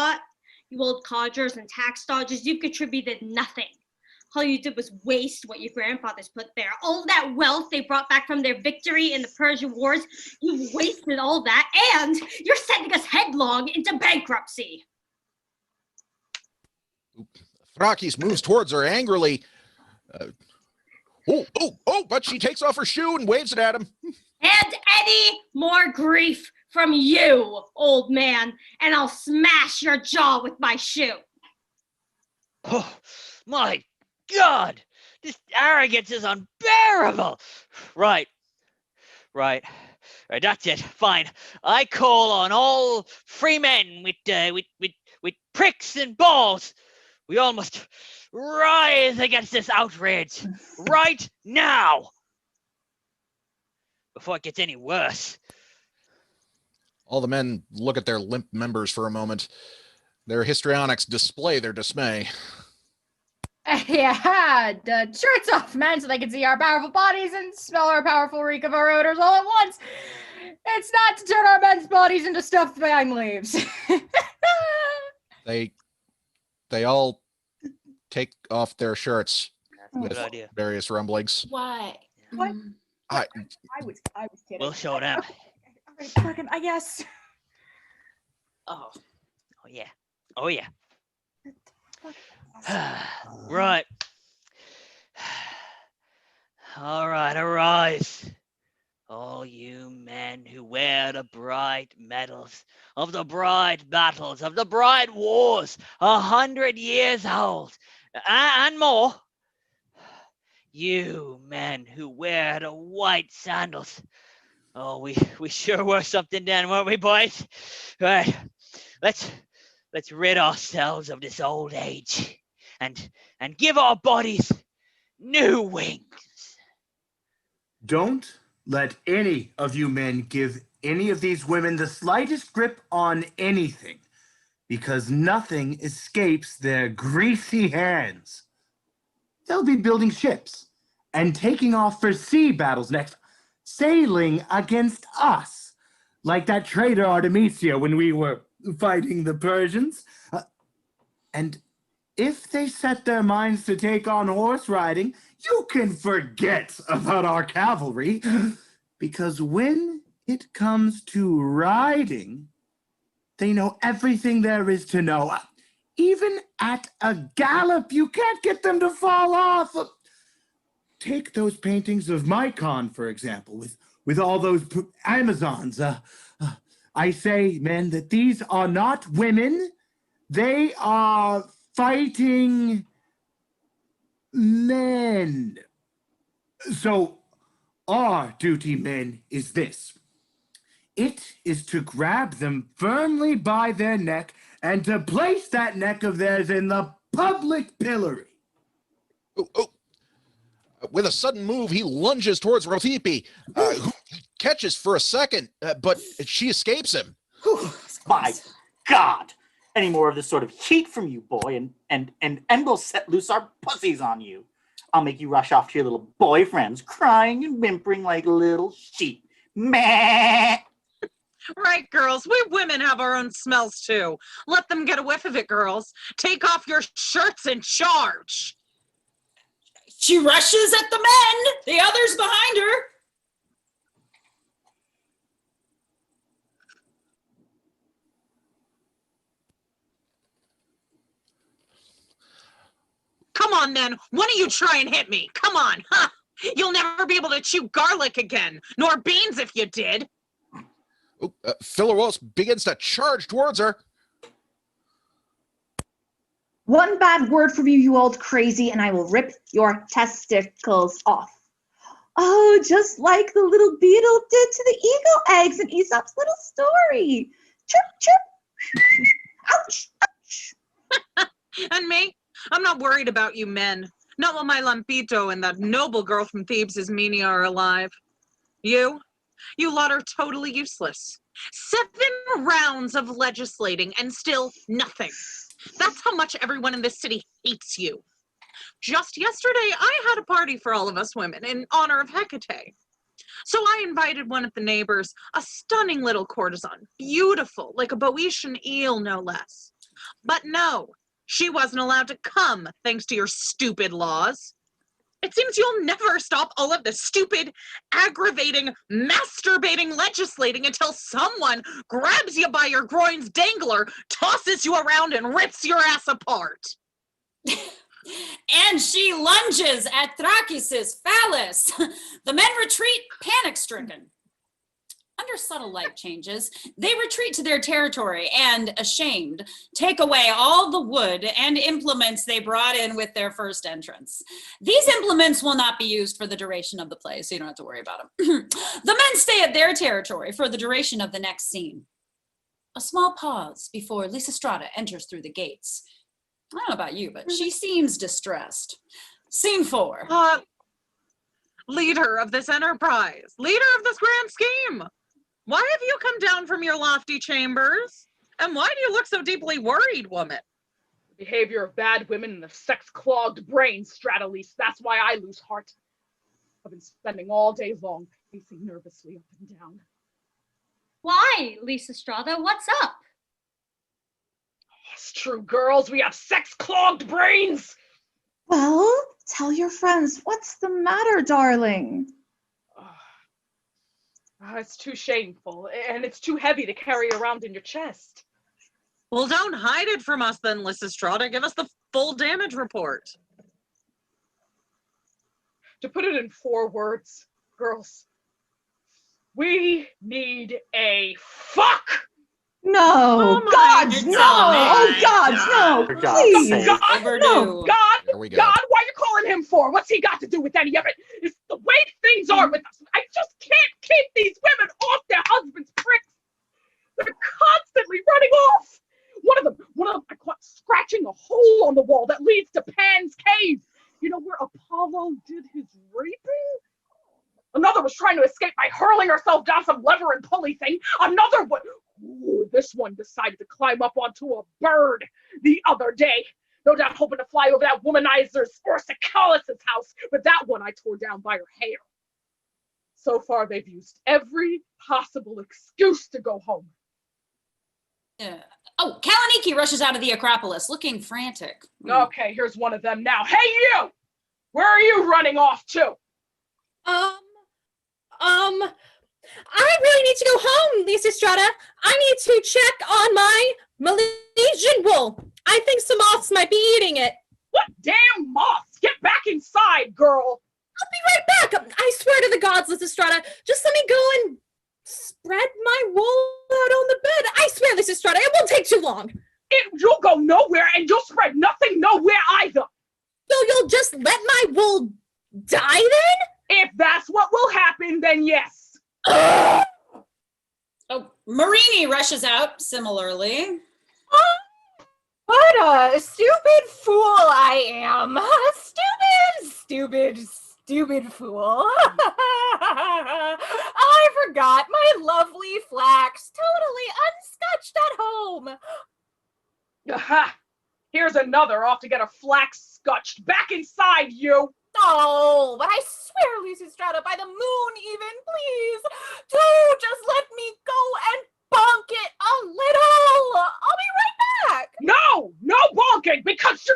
old codgers and tax dodgers, you've contributed nothing. All you did was waste what your grandfathers put there. All that wealth they brought back from their victory in the Persian Wars, you've wasted all that, and you're sending us headlong into bankruptcy. Thrakis moves towards her angrily. But she takes off her shoe and waves it at him. And any more grief from you, old man, and I'll smash your jaw with my shoe. Oh, my God! This arrogance is unbearable! Right, that's it. Fine. I call on all free men with pricks and balls. We all must rise against this outrage right now before it gets any worse. All the men look at their limp members for a moment. Their histrionics display their dismay. Yeah, the shirts off, men, so they can see our powerful bodies and smell our powerful reek of our odors all at once. It's not to turn our men's bodies into stuffed vine leaves. They all take off their shirts That's a with good idea. various rumblings. Why? What? I was kidding. We'll show them. Okay, fucking, I guess. Oh yeah. Right. All right, arise. All you men who wear the bright medals of the bright battles, of the bright wars, 100 years old, and more. You men who wear the white sandals. Oh, we sure were something then, weren't we, boys? Right. Let's rid ourselves of this old age and give our bodies new wings. Don't let any of you men give any of these women the slightest grip on anything, because nothing escapes their greasy hands. They'll be building ships and taking off for sea battles next, sailing against us, like that traitor Artemisia when we were fighting the Persians. And if they set their minds to take on horse riding, you can forget about our cavalry. Because when it comes to riding, they know everything there is to know. Even at a gallop, you can't get them to fall off. Take those paintings of Mycon, for example, with all those Amazons. I say, men, that these are not women. They are fighting men. So our duty, men, is this. It is to grab them firmly by their neck and to place that neck of theirs in the public pillory. With a sudden move, he lunges towards Rothipi, who catches for a second, but she escapes him. My God! Any more of this sort of heat from you, boy, and we'll set loose our pussies on you. I'll make you rush off to your little boyfriends, crying and whimpering like little sheep. Meh! Right, girls. We women have our own smells, too. Let them get a whiff of it, girls. Take off your shirts and charge. She rushes at the men, the others behind her. Come on, then. One of you try and hit me. Come on. Huh? You'll never be able to chew garlic again, nor beans if you did. Phileros begins to charge towards her. One bad word from you, you old crazy, and I will rip your testicles off. Oh, just like the little beetle did to the eagle eggs in Aesop's little story. Chirp, chirp. Ouch, ouch. And me? I'm not worried about you men. Not while my Lampito and that noble girl from Thebes' Menia are alive. You lot are totally useless. 7 rounds of legislating and still nothing. That's how much everyone in this city hates you. Just yesterday, I had a party for all of us women in honor of Hecate. So I invited one of the neighbors, a stunning little courtesan, beautiful, like a Boeotian eel, no less. But no, she wasn't allowed to come, thanks to your stupid laws. It seems you'll never stop all of this stupid, aggravating, masturbating legislating until someone grabs you by your groin's dangler, tosses you around, and rips your ass apart. And she lunges at Thrakius' phallus. The men retreat, panic-stricken. Under subtle light changes, they retreat to their territory and, ashamed, take away all the wood and implements they brought in with their first entrance. These implements will not be used for the duration of the play, so you don't have to worry about them. The men stay at their territory for the duration of the next scene. A small pause before Lysistrata enters through the gates. I don't know about you, but she seems distressed. Scene 4. Leader of this enterprise, leader of this grand scheme. Why have you come down from your lofty chambers? And why do you look so deeply worried, woman? The behavior of bad women and the sex-clogged brains, Stratolise. That's why I lose heart. I've been spending all day long pacing nervously up and down. Why, Lysistrata? What's up? It's true, girls. We have sex-clogged brains. Well, tell your friends. What's the matter, darling? It's too shameful, and it's too heavy to carry around in your chest. Well, don't hide it from us then, Lysistrata. Give us the full damage report. To put it in 4 words, girls, we need a fuck! No, gods, no! Oh, gods, no! Please! God, Overdue. God, There we go. God, what are you calling him for? What's he got to do with any of it? It's the way things are with us. I just can't keep these women off their husbands' pricks. They're constantly running off. One of them, I caught scratching a hole on the wall that leads to Pan's cave. You know where Apollo did his raping? Another was trying to escape by hurling herself down some lever and pulley thing. Another one, this one decided to climb up onto a bird the other day. No doubt hoping to fly over that womanizer's Orsicalis' house, but that one I tore down by her hair. So far, they've used every possible excuse to go home. Oh, Caloniki rushes out of the Acropolis, looking frantic. Okay, here's one of them now. Hey, you! Where are you running off to? I really need to go home, Lysistrata. I need to check on my Milesian wool. I think some moths might be eating it. What damn moths? Get back inside, girl! I'll be right back. I swear to the gods, Lysistrata, just let me go and spread my wool out on the bed. I swear, Lysistrata, it won't take too long. You'll go nowhere, and you'll spread nothing nowhere either. So you'll just let my wool die then? If that's what will happen, then yes. Oh, Marini rushes out similarly. What a stupid fool I am. Stupid fool. I forgot my lovely flax, totally unscotched at home. Aha! Here's another off to get a flax scotched. Back inside, you! Oh, but I swear, Lysistrata, by the moon even, please, do just let me go and bonk it a little. I'll be right back. No bonking, because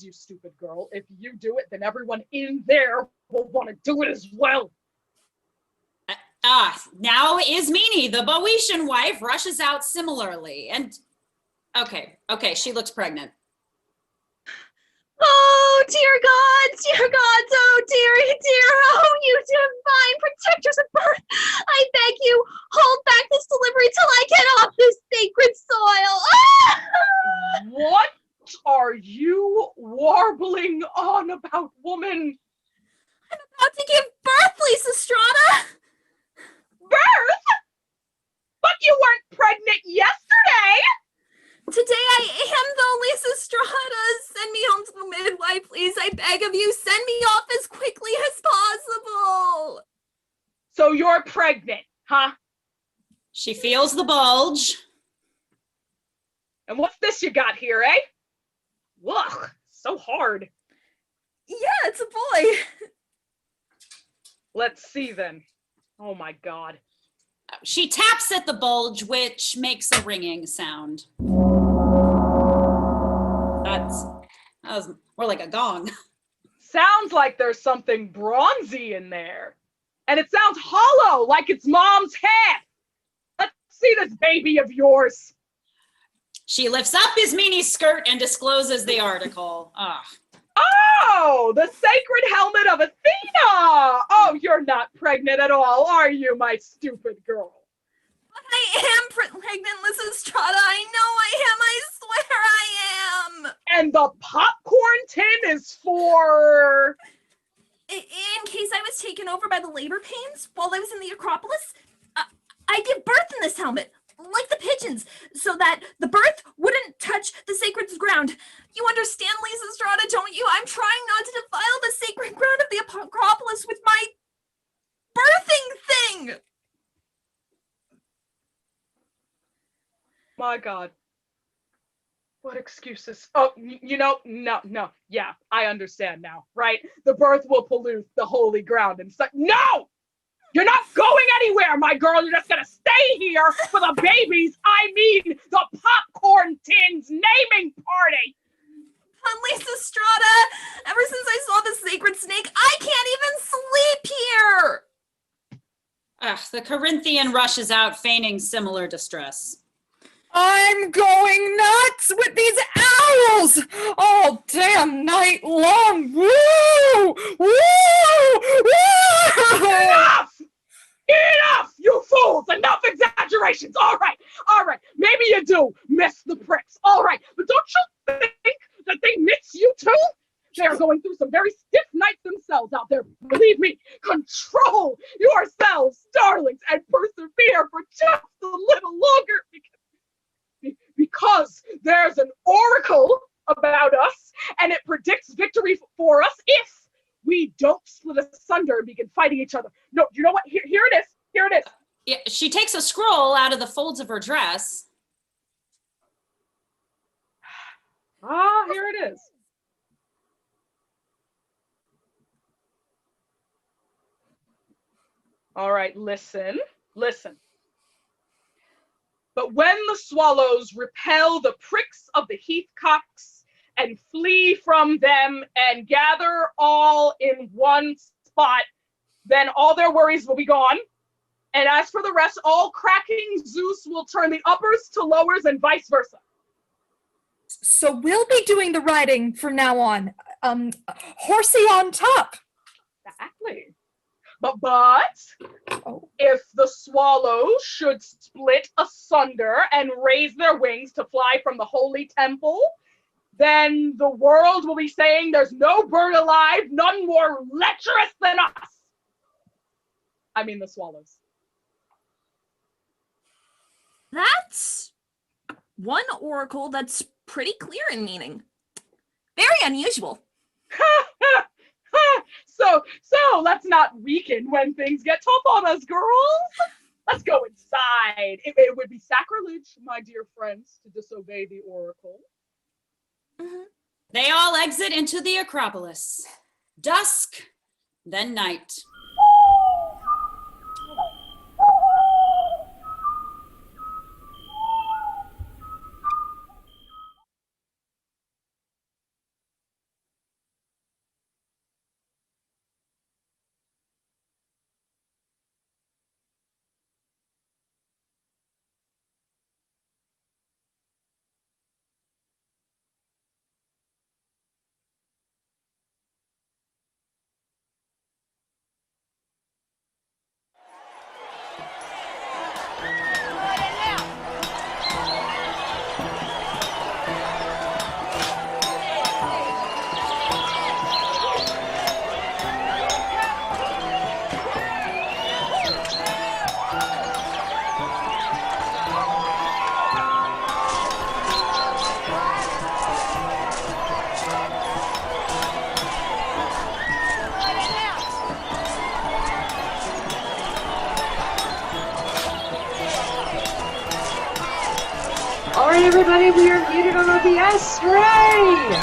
you stupid girl. If you do it, then everyone in there will want to do it as well. Now Ismene, the Boeotian wife, rushes out similarly. And okay, she looks pregnant. Oh, dear gods, oh, dear, oh, you divine protectors of birth, I beg you, hold back this delivery till I get off this sacred soil. Ah! What are you warbling on about, woman? I'm about to give birth, Lysistrata. Birth? But you weren't pregnant yesterday. Today I am, though, Lysistrata. Send me home to the midwife, please. I beg of you. Send me off as quickly as possible. So you're pregnant, huh? She feels the bulge. And what's this you got here, eh? Ugh, so hard. Yeah, it's a boy. Let's see then. Oh my God. She taps at the bulge, which makes a ringing sound. That was more like a gong. Sounds like there's something bronzy in there. And it sounds hollow, like it's mom's head. Let's see this baby of yours. She lifts up Ismene's skirt and discloses the article. Oh, the sacred helmet of Athena! Oh, you're not pregnant at all, are you, my stupid girl? But I am pregnant, Lysistrata. I know I am. I swear I am. And the popcorn tin is for... In case I was taken over by the labor pains while I was in the Acropolis, I give birth in this helmet, like the pigeons, so that the birth wouldn't touch the sacred ground. You understand, Lysistrata, don't you? I'm trying not to defile the sacred ground of the Acropolis with my birthing thing. My God. What excuses? Oh, no. Yeah, I understand now, right? The birth will pollute the holy ground and such. No! You're not going anywhere, my girl. You're just gonna stay here for the babies. I mean, the popcorn tins naming party. Lysistrata, ever since I saw the sacred snake, I can't even sleep here. The Corinthian rushes out, feigning similar distress. I'm going nuts with these owls all damn night long. Woo! Woo! Woo! Enough, you fools! Enough exaggerations! All right. Maybe you do miss the pricks. All right, but don't you think that they miss you too? They are going through some very stiff nights themselves out there. Believe me, control yourselves, darlings, and persevere for just a little longer because there's an oracle about us and it predicts victory for us if we don't split asunder and begin fighting each other. No, you know what? Here it is. Yeah, she takes a scroll out of the folds of her dress. Here it is. All right, listen. But when the swallows repel the pricks of the heathcocks and flee from them and gather all in one spot, then all their worries will be gone. And as for the rest, all cracking Zeus will turn the uppers to lowers and vice versa. So we'll be doing the riding from now on. Horsey on top. Exactly. But if the swallows should split asunder and raise their wings to fly from the holy temple, then the world will be saying there's no bird alive, none more lecherous than us. I mean the swallows. That's one oracle that's pretty clear in meaning. Very unusual. So let's not weaken when things get tough on us, girls. Let's go inside. It would be sacrilege, my dear friends, to disobey the oracle. They all exit into the Acropolis. Dusk, then night. All right, everybody, we are muted on OBS. Hooray!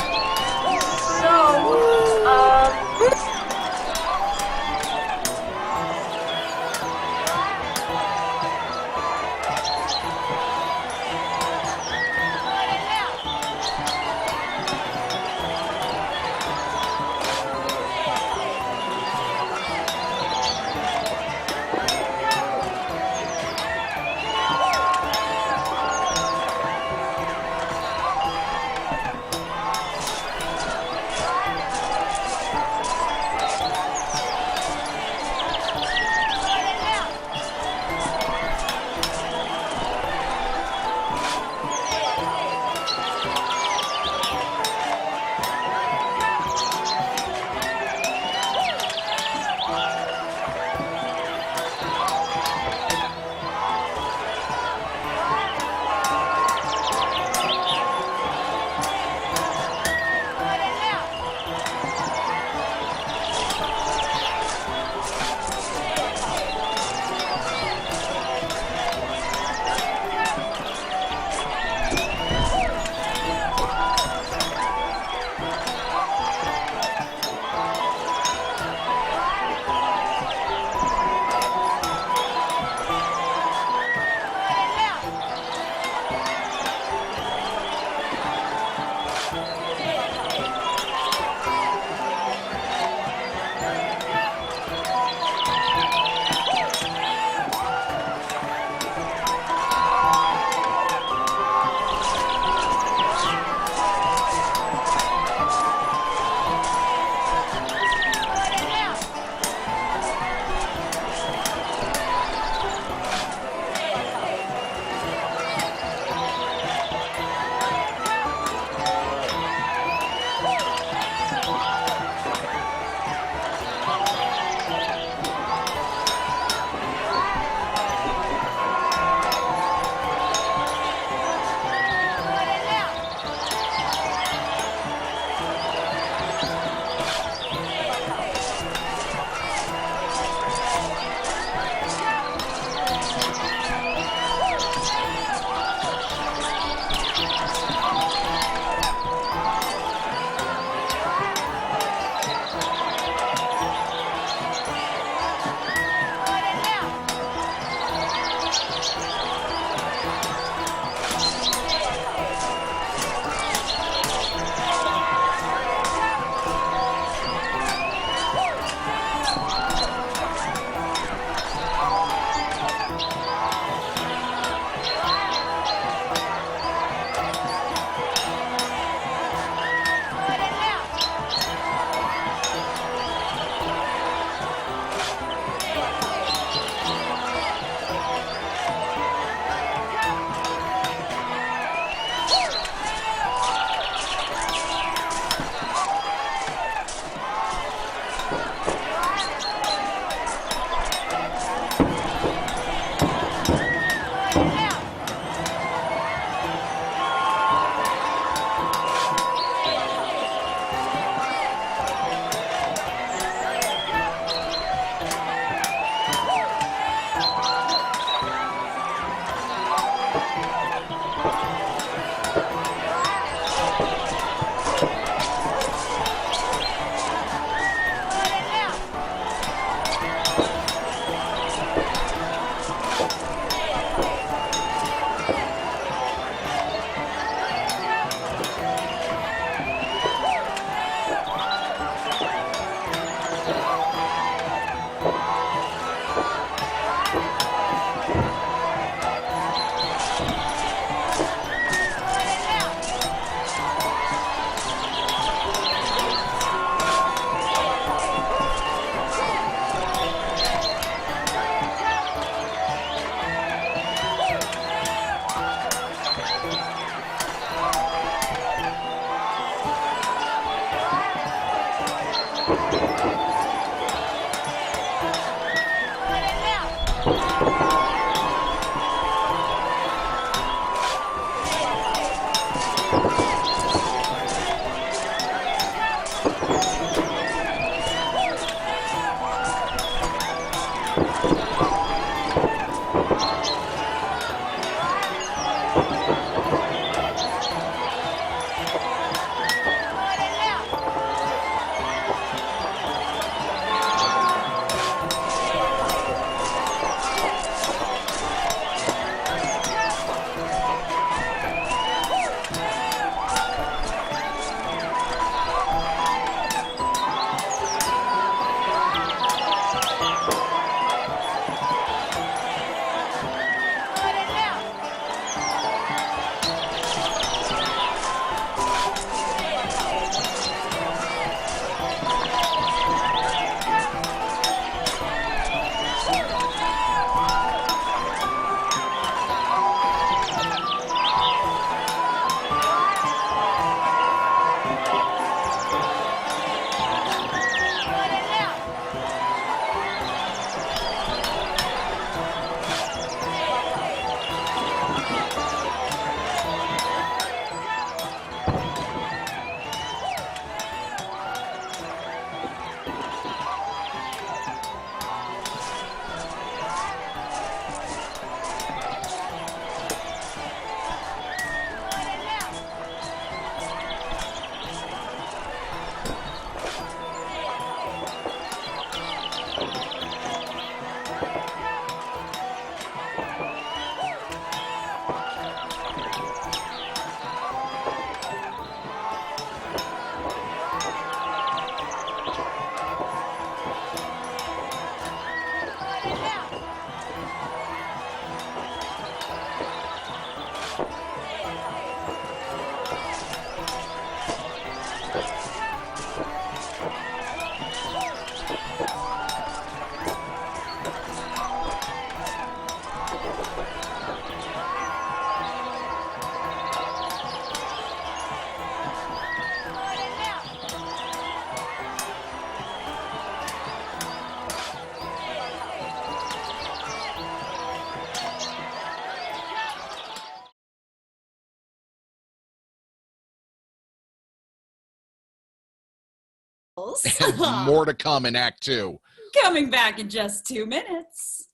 More to come in Act 2. Coming back in just 2 minutes.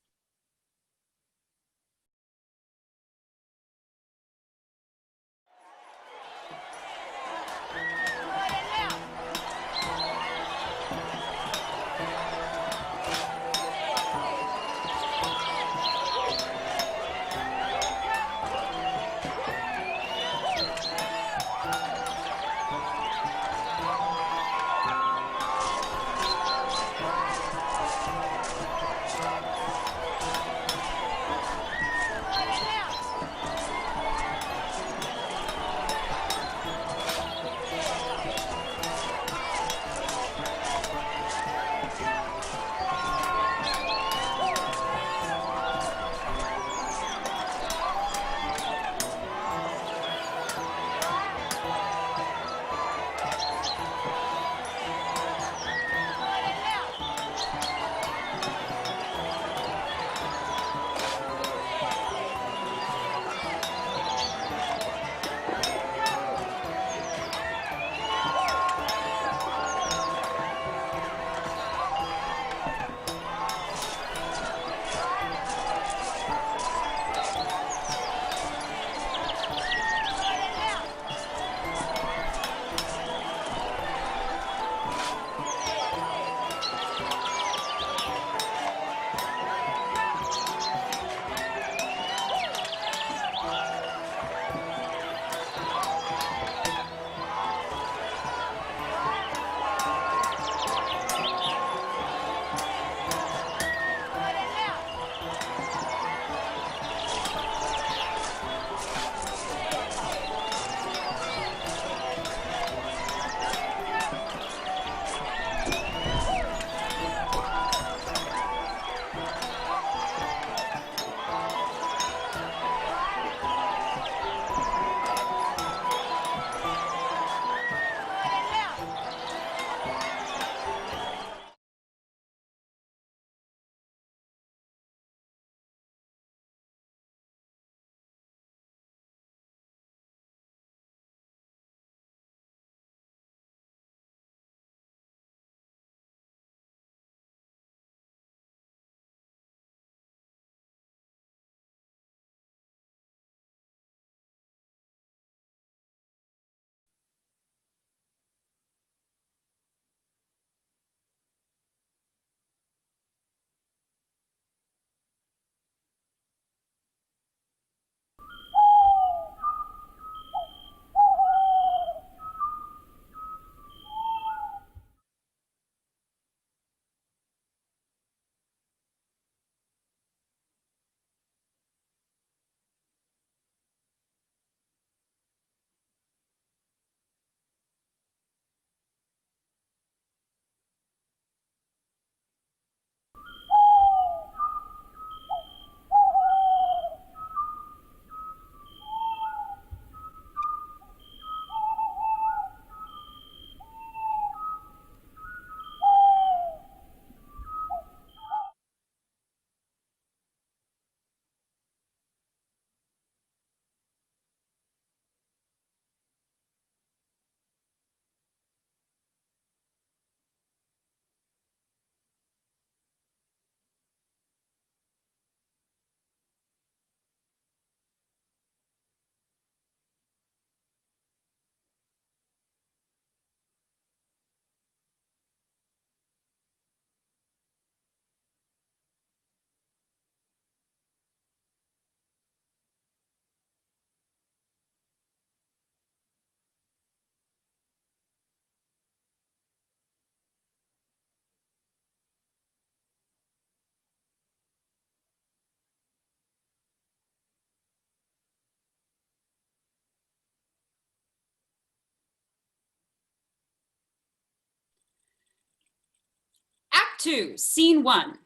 Act 2, Scene 1.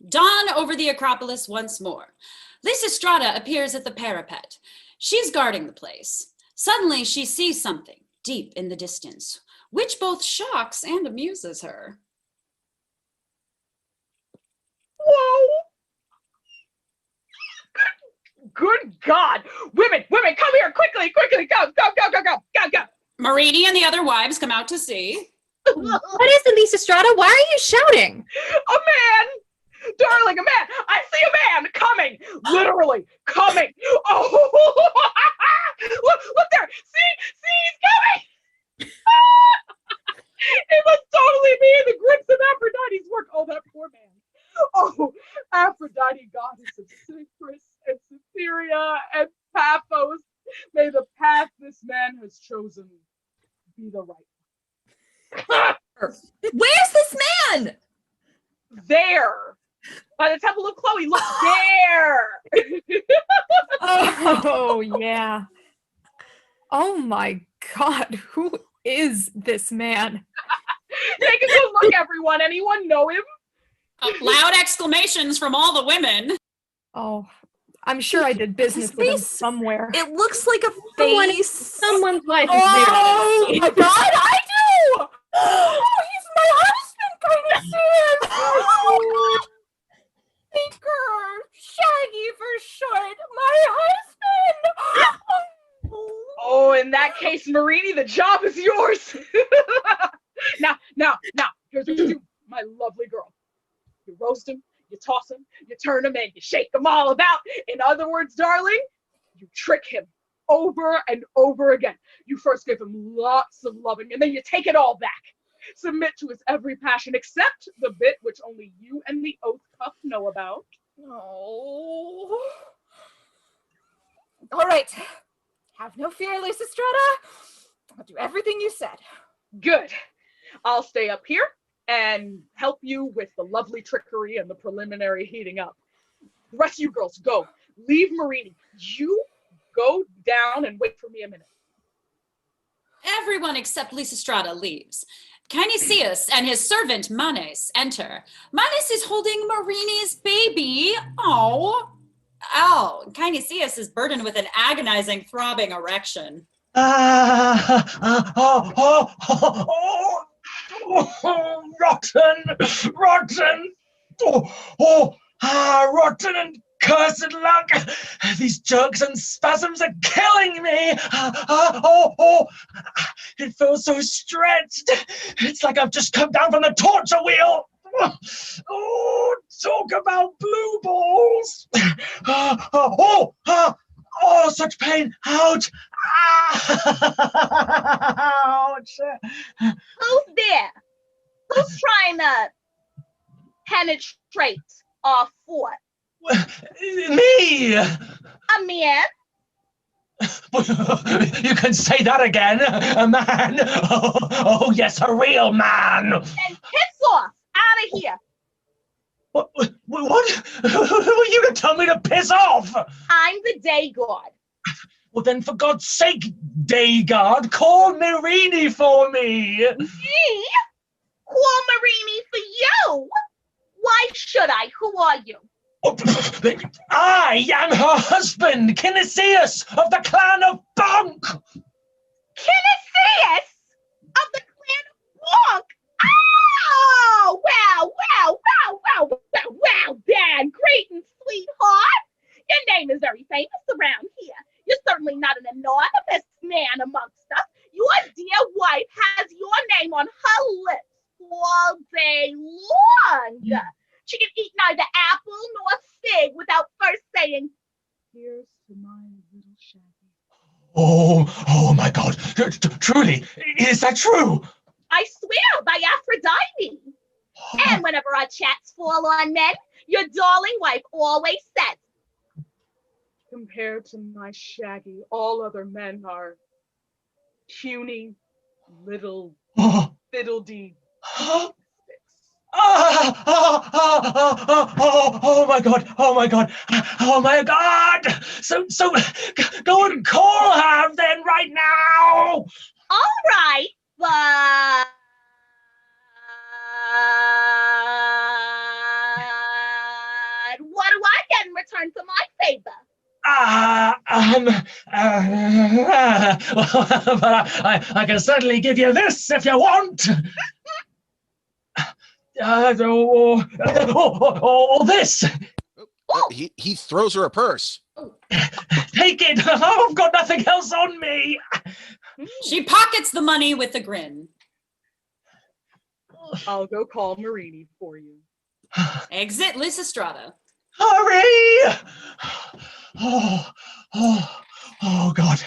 Dawn over the Acropolis once more. Lysistrata appears at the parapet. She's guarding the place. Suddenly, she sees something deep in the distance, which both shocks and amuses her. Whoa! Good God! Women, come here quickly! Go! Marini and the other wives come out to see. What is it, Lysistrata? Why are you shouting? A man! Darling, a man! I see a man coming! Literally coming! Oh! look there! See, he's coming! It must totally be in the grips of Aphrodite's work. Oh, that poor man. Oh, Aphrodite, goddess of Cyprus and Cytherea and Paphos. May the path this man has chosen be the right one. Where's this man? There. By the Temple of Chloe. Look there. Oh, yeah. Oh my God, who is this man? Take a good look, everyone. Anyone know him? Loud exclamations from all the women. Oh, I'm sure I did business with him somewhere. It looks like a face. Someone's life is Oh there. my God, I do! Oh, he's my husband, kind of serious. Baker, Shaggy for short, my husband. Oh, in that case, Marini, the job is yours. Now, here's what you do, my lovely girl. You roast him, you toss him, you turn him, and you shake him all about. In other words, darling, you trick him over and over again. You first give him lots of loving, and then you take it all back. Submit to his every passion, except the bit which only you and the oath cup know about. Oh. All right. Have no fear, Lysistrata. I'll do everything you said. Good. I'll stay up here and help you with the lovely trickery and the preliminary heating up. The rest of you girls, go. Leave Marini. You go down and wait for me a minute. Everyone except Lysistrata leaves. Kinesius and his servant Manes enter. Manes is holding Marini's baby. Oh. Kinesius is burdened with an agonizing, throbbing erection. Rotten, rotten and cursed luck. These jerks and spasms are killing me. It feels so stretched. It's like I've just come down from the torture wheel. Oh, talk about blue balls. Oh, such pain. Ouch. Ouch. Who's there? Who's trying to penetrate our fort? Me. A man? You can say that again. A man. Oh, yes, a real man. Then piss off. Out of here. What? You can tell me to piss off. I'm the day guard. Well, then, for God's sake, day guard, call Marini for me. Me? Call Marini for you? Why should I? Who are you? I am her husband, Kinesius of the clan of Bonk. Kinesius of the clan of Bonk? Oh, wow, Dad, greetings, sweetheart. Your name is very famous around here. You're certainly not an anonymous man amongst us. Your dear wife has your name on her lips all day long. She can eat neither apple nor fig without first saying, "Here's to my little Shaggy." Oh my God. Truly, is that true? I swear by Aphrodite. And whenever our chats fall on men, your darling wife always says, "Compared to my Shaggy, all other men are puny, little, fiddle-dee." Oh my God. So go and call her then right now. All right, but I can certainly give you this if you want. Or this. He throws her a purse. Take it. I've got nothing else on me. She pockets the money with a grin. I'll go call Marini for you. Exit Lysistrata. Hurry! Oh, God.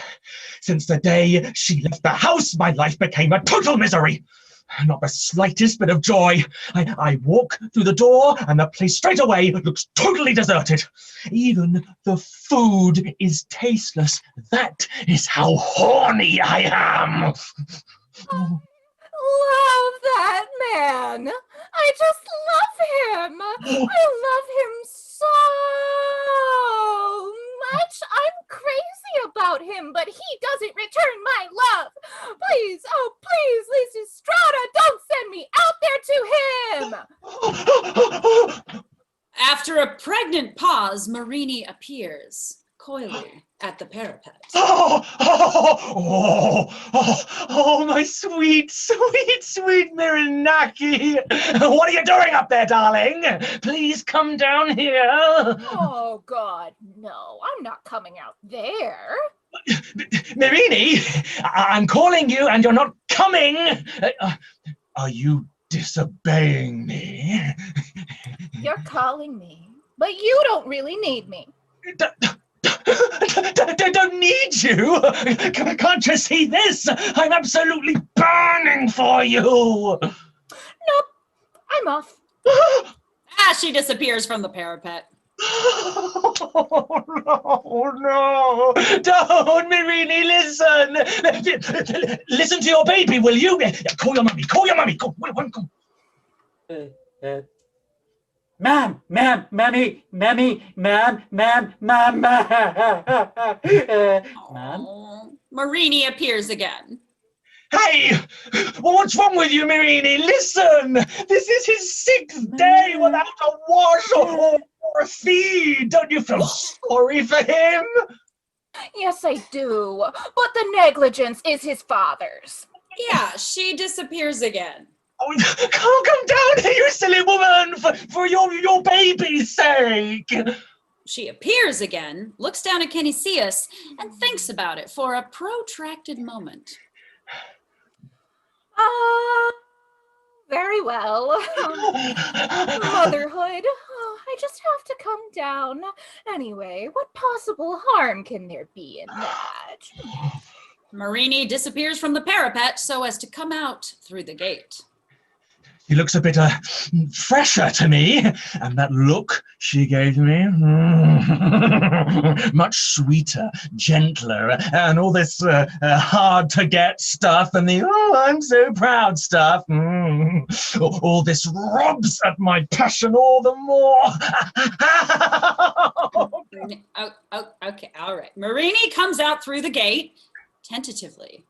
Since the day she left the house, my life became a total misery. Not the slightest bit of joy. I walk through the door and the place straight away looks totally deserted. Even the food is tasteless. That is how horny I am. Love that man. I just love him. I love him so much. I'm crazy about him, but he doesn't return my love. Please, oh please, Lysistrata, don't send me out there to him. After a pregnant pause, Marini appears, coyly, at the parapet. Oh, my sweet Mirinaki. What are you doing up there, darling? Please come down here. Oh, God, no, I'm not coming out there. Marini, I'm calling you and you're not coming. Are you disobeying me? You're calling me, but you don't really need me. I don't need you. Can't you see this? I'm absolutely burning for you. Nope, I'm off. As she disappears from the parapet. Oh, no. Don't, Marini, listen. Listen to your baby, will you? Call your mummy. Go. Ma'am, mammy, ma'am. Marini appears again. Hey, what's wrong with you, Marini? Listen, this is his 6th day without a wash or a feed. Don't you feel sorry for him? Yes, I do, but the negligence is his father's. Yeah, she disappears again. Oh, come down here, you silly woman, for your baby's sake. She appears again, looks down at Canisius, and thinks about it for a protracted moment. Very well. Motherhood. Oh, I just have to come down. Anyway, what possible harm can there be in that? Marini disappears from the parapet so as to come out through the gate. He looks a bit fresher to me, and that look she gave me, much sweeter, gentler, and all this hard to get stuff, and the I'm so proud stuff. All this robs at my passion all the more. Okay, all right. Marini comes out through the gate, tentatively,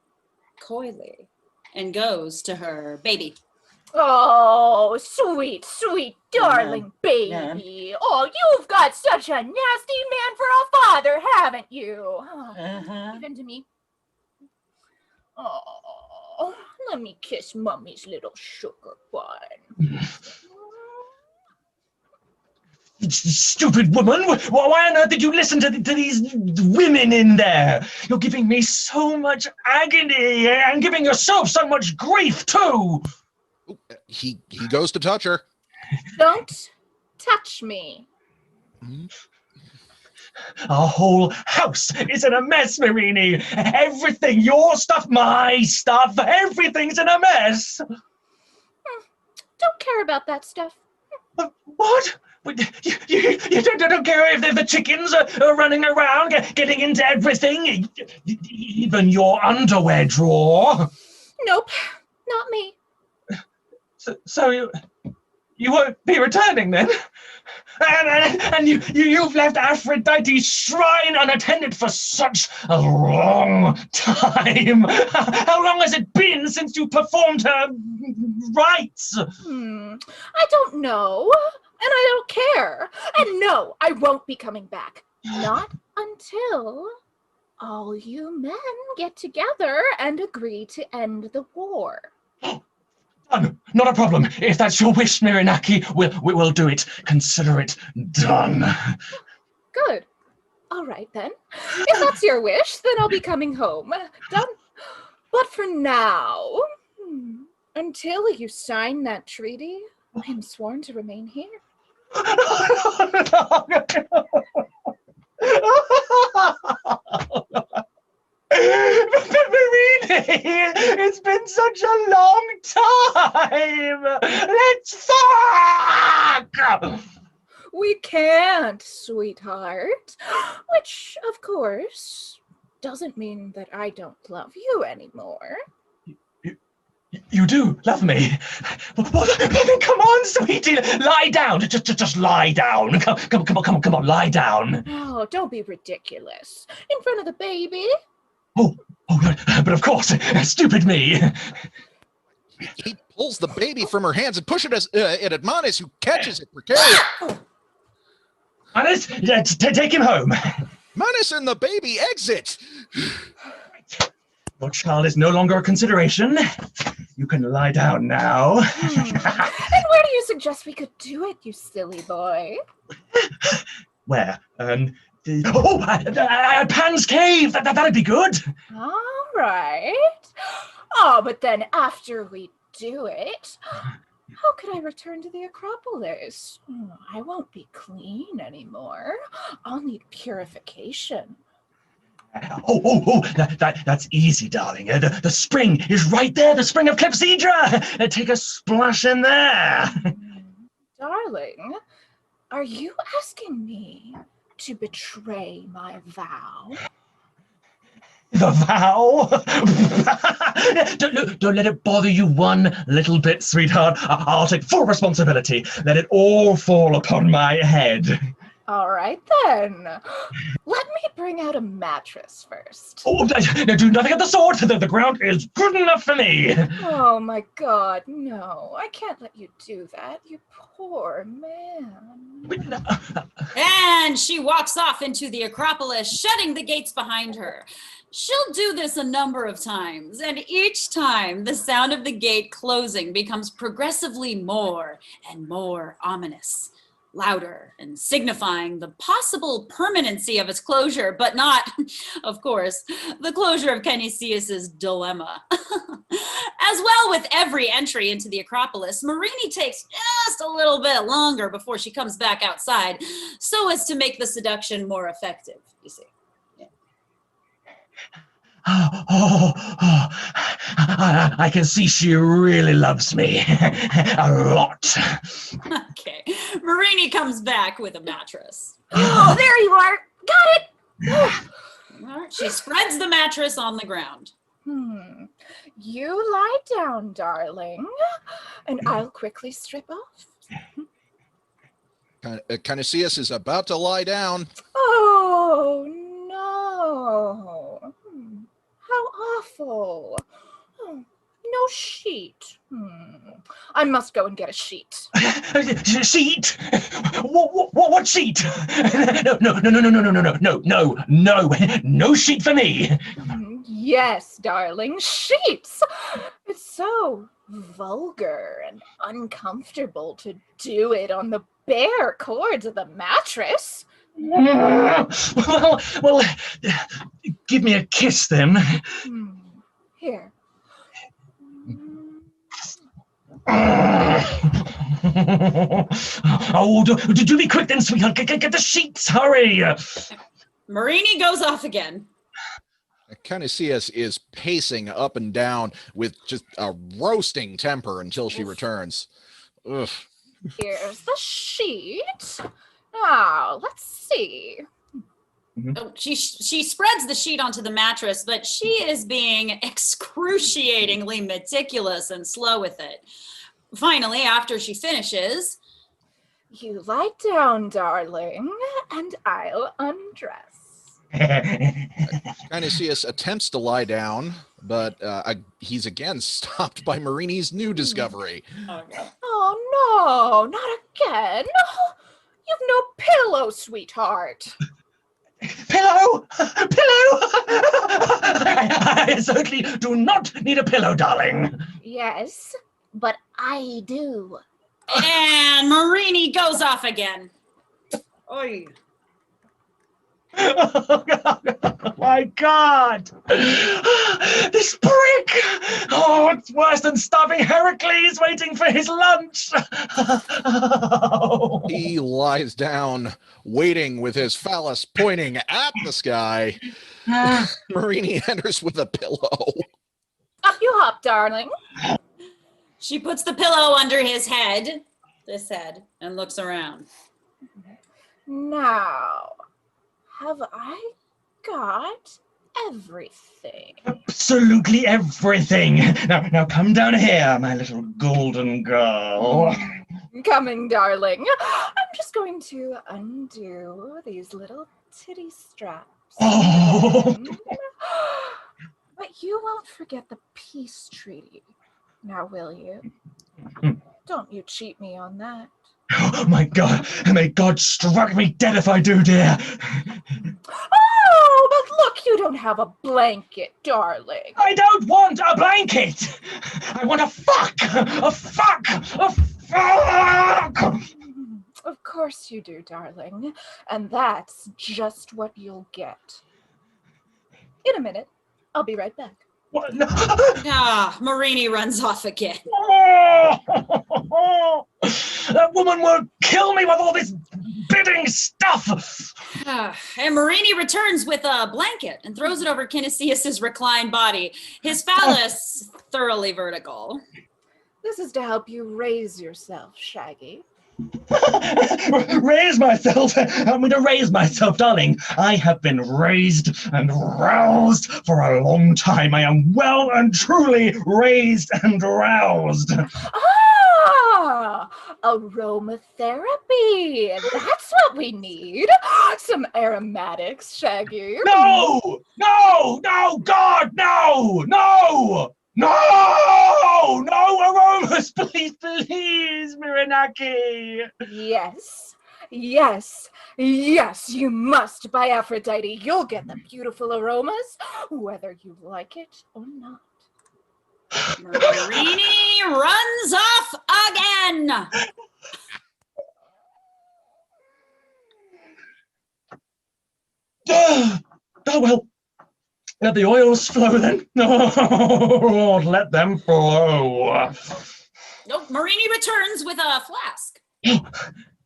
coyly, and goes to her baby. Oh, sweet, darling baby. Oh, you've got such a nasty man for a father, haven't you? Even to me. Oh, let me kiss Mummy's little sugar bun. Stupid woman! Why on earth did you listen to these women in there? You're giving me so much agony and giving yourself so much grief, too! He goes to touch her. Don't touch me. Our whole house is in a mess, Marini. Everything, your stuff, my stuff, everything's in a mess. Don't care about that stuff. What? You don't care if the chickens are running around, getting into everything? Even your underwear drawer? Nope, not me. So you won't be returning then? And you've left Aphrodite's shrine unattended for such a long time. How long has it been since you performed her rites? I don't know, and I don't care. And no, I won't be coming back. Not Until all you men get together and agree to end the war. Done. Not a problem. If that's your wish, Mirinaki, we'll do it. Consider it done. Good. All right, then. If that's your wish, then I'll be coming home. Done. But for now, until you sign that treaty, I'm sworn to remain here. Renée, it's been such a long time. Let's fuck. We can't, sweetheart. Which, of course, doesn't mean that I don't love you anymore. You do love me. Well, then come on, sweetie. Lie down. Just lie down. Come on, lie down. Oh, don't be ridiculous. In front of the baby. Oh, but of course, stupid me. He pulls the baby from her hands and pushes it at Manis, who catches it precariously. Manis, take him home. Manis and the baby exit. Your child is no longer a consideration. You can lie down now. And where do you suggest we could do it, you silly boy? Where? Pan's cave. That'd be good. All right. Oh, but then after we do it, how could I return to the Acropolis? I won't be clean anymore. I'll need purification. That's easy, darling. The spring is right there, the spring of Clepsydra. Take a splash in there. Darling, are you asking me to betray my vow? The vow? Don't let it bother you one little bit, sweetheart. I'll take full responsibility. Let it all fall upon my head. All right, then. Let me bring out a mattress first. Oh, no, do nothing of the sort. The ground is good enough for me. Oh, my God, no. I can't let you do that, you poor man. And she walks off into the Acropolis, shutting the gates behind her. She'll do this a number of times, and each time the sound of the gate closing becomes progressively more and more ominous. Louder and signifying the possible permanency of its closure, but not, of course, the closure of Canisius's dilemma. As well with every entry into the Acropolis, Marini takes just a little bit longer before she comes back outside, so as to make the seduction more effective, you see. I can see she really loves me. A lot. Okay. Marini comes back with a mattress. Oh, there you are. Got it. All right. She spreads the mattress on the ground. You lie down, darling, and I'll quickly strip off. Canisius is about to lie down. Oh, no. How awful. No sheet. I must go and get a sheet. Sheet? What sheet? No sheet for me. Yes, darling, sheets. It's so vulgar and uncomfortable to do it on the bare cords of the mattress. Well, give me a kiss then. Here. Oh, do be quick then, sweetheart. Get the sheets, hurry. Marini goes off again. Canisius is pacing up and down with just a roasting temper until she returns. Ugh. Here's the sheet. Now, let's see. Oh, she spreads the sheet onto the mattress, but she is being excruciatingly meticulous and slow with it. Finally, after she finishes, you lie down, darling, and I'll undress. Canisius attempts to lie down, but he's again stopped by Marini's new discovery. Oh, no, not again. You've no pillow, sweetheart. Pillow! Pillow! I certainly do not need a pillow, darling. Yes, but I do. And Marini goes off again. Oy. Oh my God! This prick! Oh, it's worse than starving Heracles waiting for his lunch! He lies down, waiting with his phallus pointing at the sky. Marini enters with a pillow. Up you hop, darling. She puts the pillow under his head, and looks around. Now, have I got everything? Absolutely everything. Now come down here, my little golden girl. Coming, darling. I'm just going to undo these little titty straps. Oh. But you won't forget the peace treaty, now will you? Don't you cheat me on that. Oh my God, may God strike me dead if I do, dear. Oh, but look, you don't have a blanket, darling. I don't want a blanket. I want a fuck. A fuck. A fuck. Of course you do, darling. And that's just what you'll get. In a minute. I'll be right back. What? No. Marini runs off again. That woman will kill me with all this bidding stuff. And Marini returns with a blanket and throws it over Kinesius's reclined body, his phallus thoroughly vertical. This is to help you raise yourself, Shaggy. Raise myself? Help me to raise myself, darling. I have been raised and roused for a long time. I am well and truly raised and roused. Ah, aromatherapy. That's what we need. Some aromatics, Shaggy. No! No! No! God, no! No! No! No aromas, please, please, Miranaki. Yes, yes, yes, you must, by Aphrodite. You'll get the beautiful aromas, whether you like it or not. Marini runs off again. Oh, well. Let the oils flow then. Oh, let them flow. Nope, Marini returns with a flask.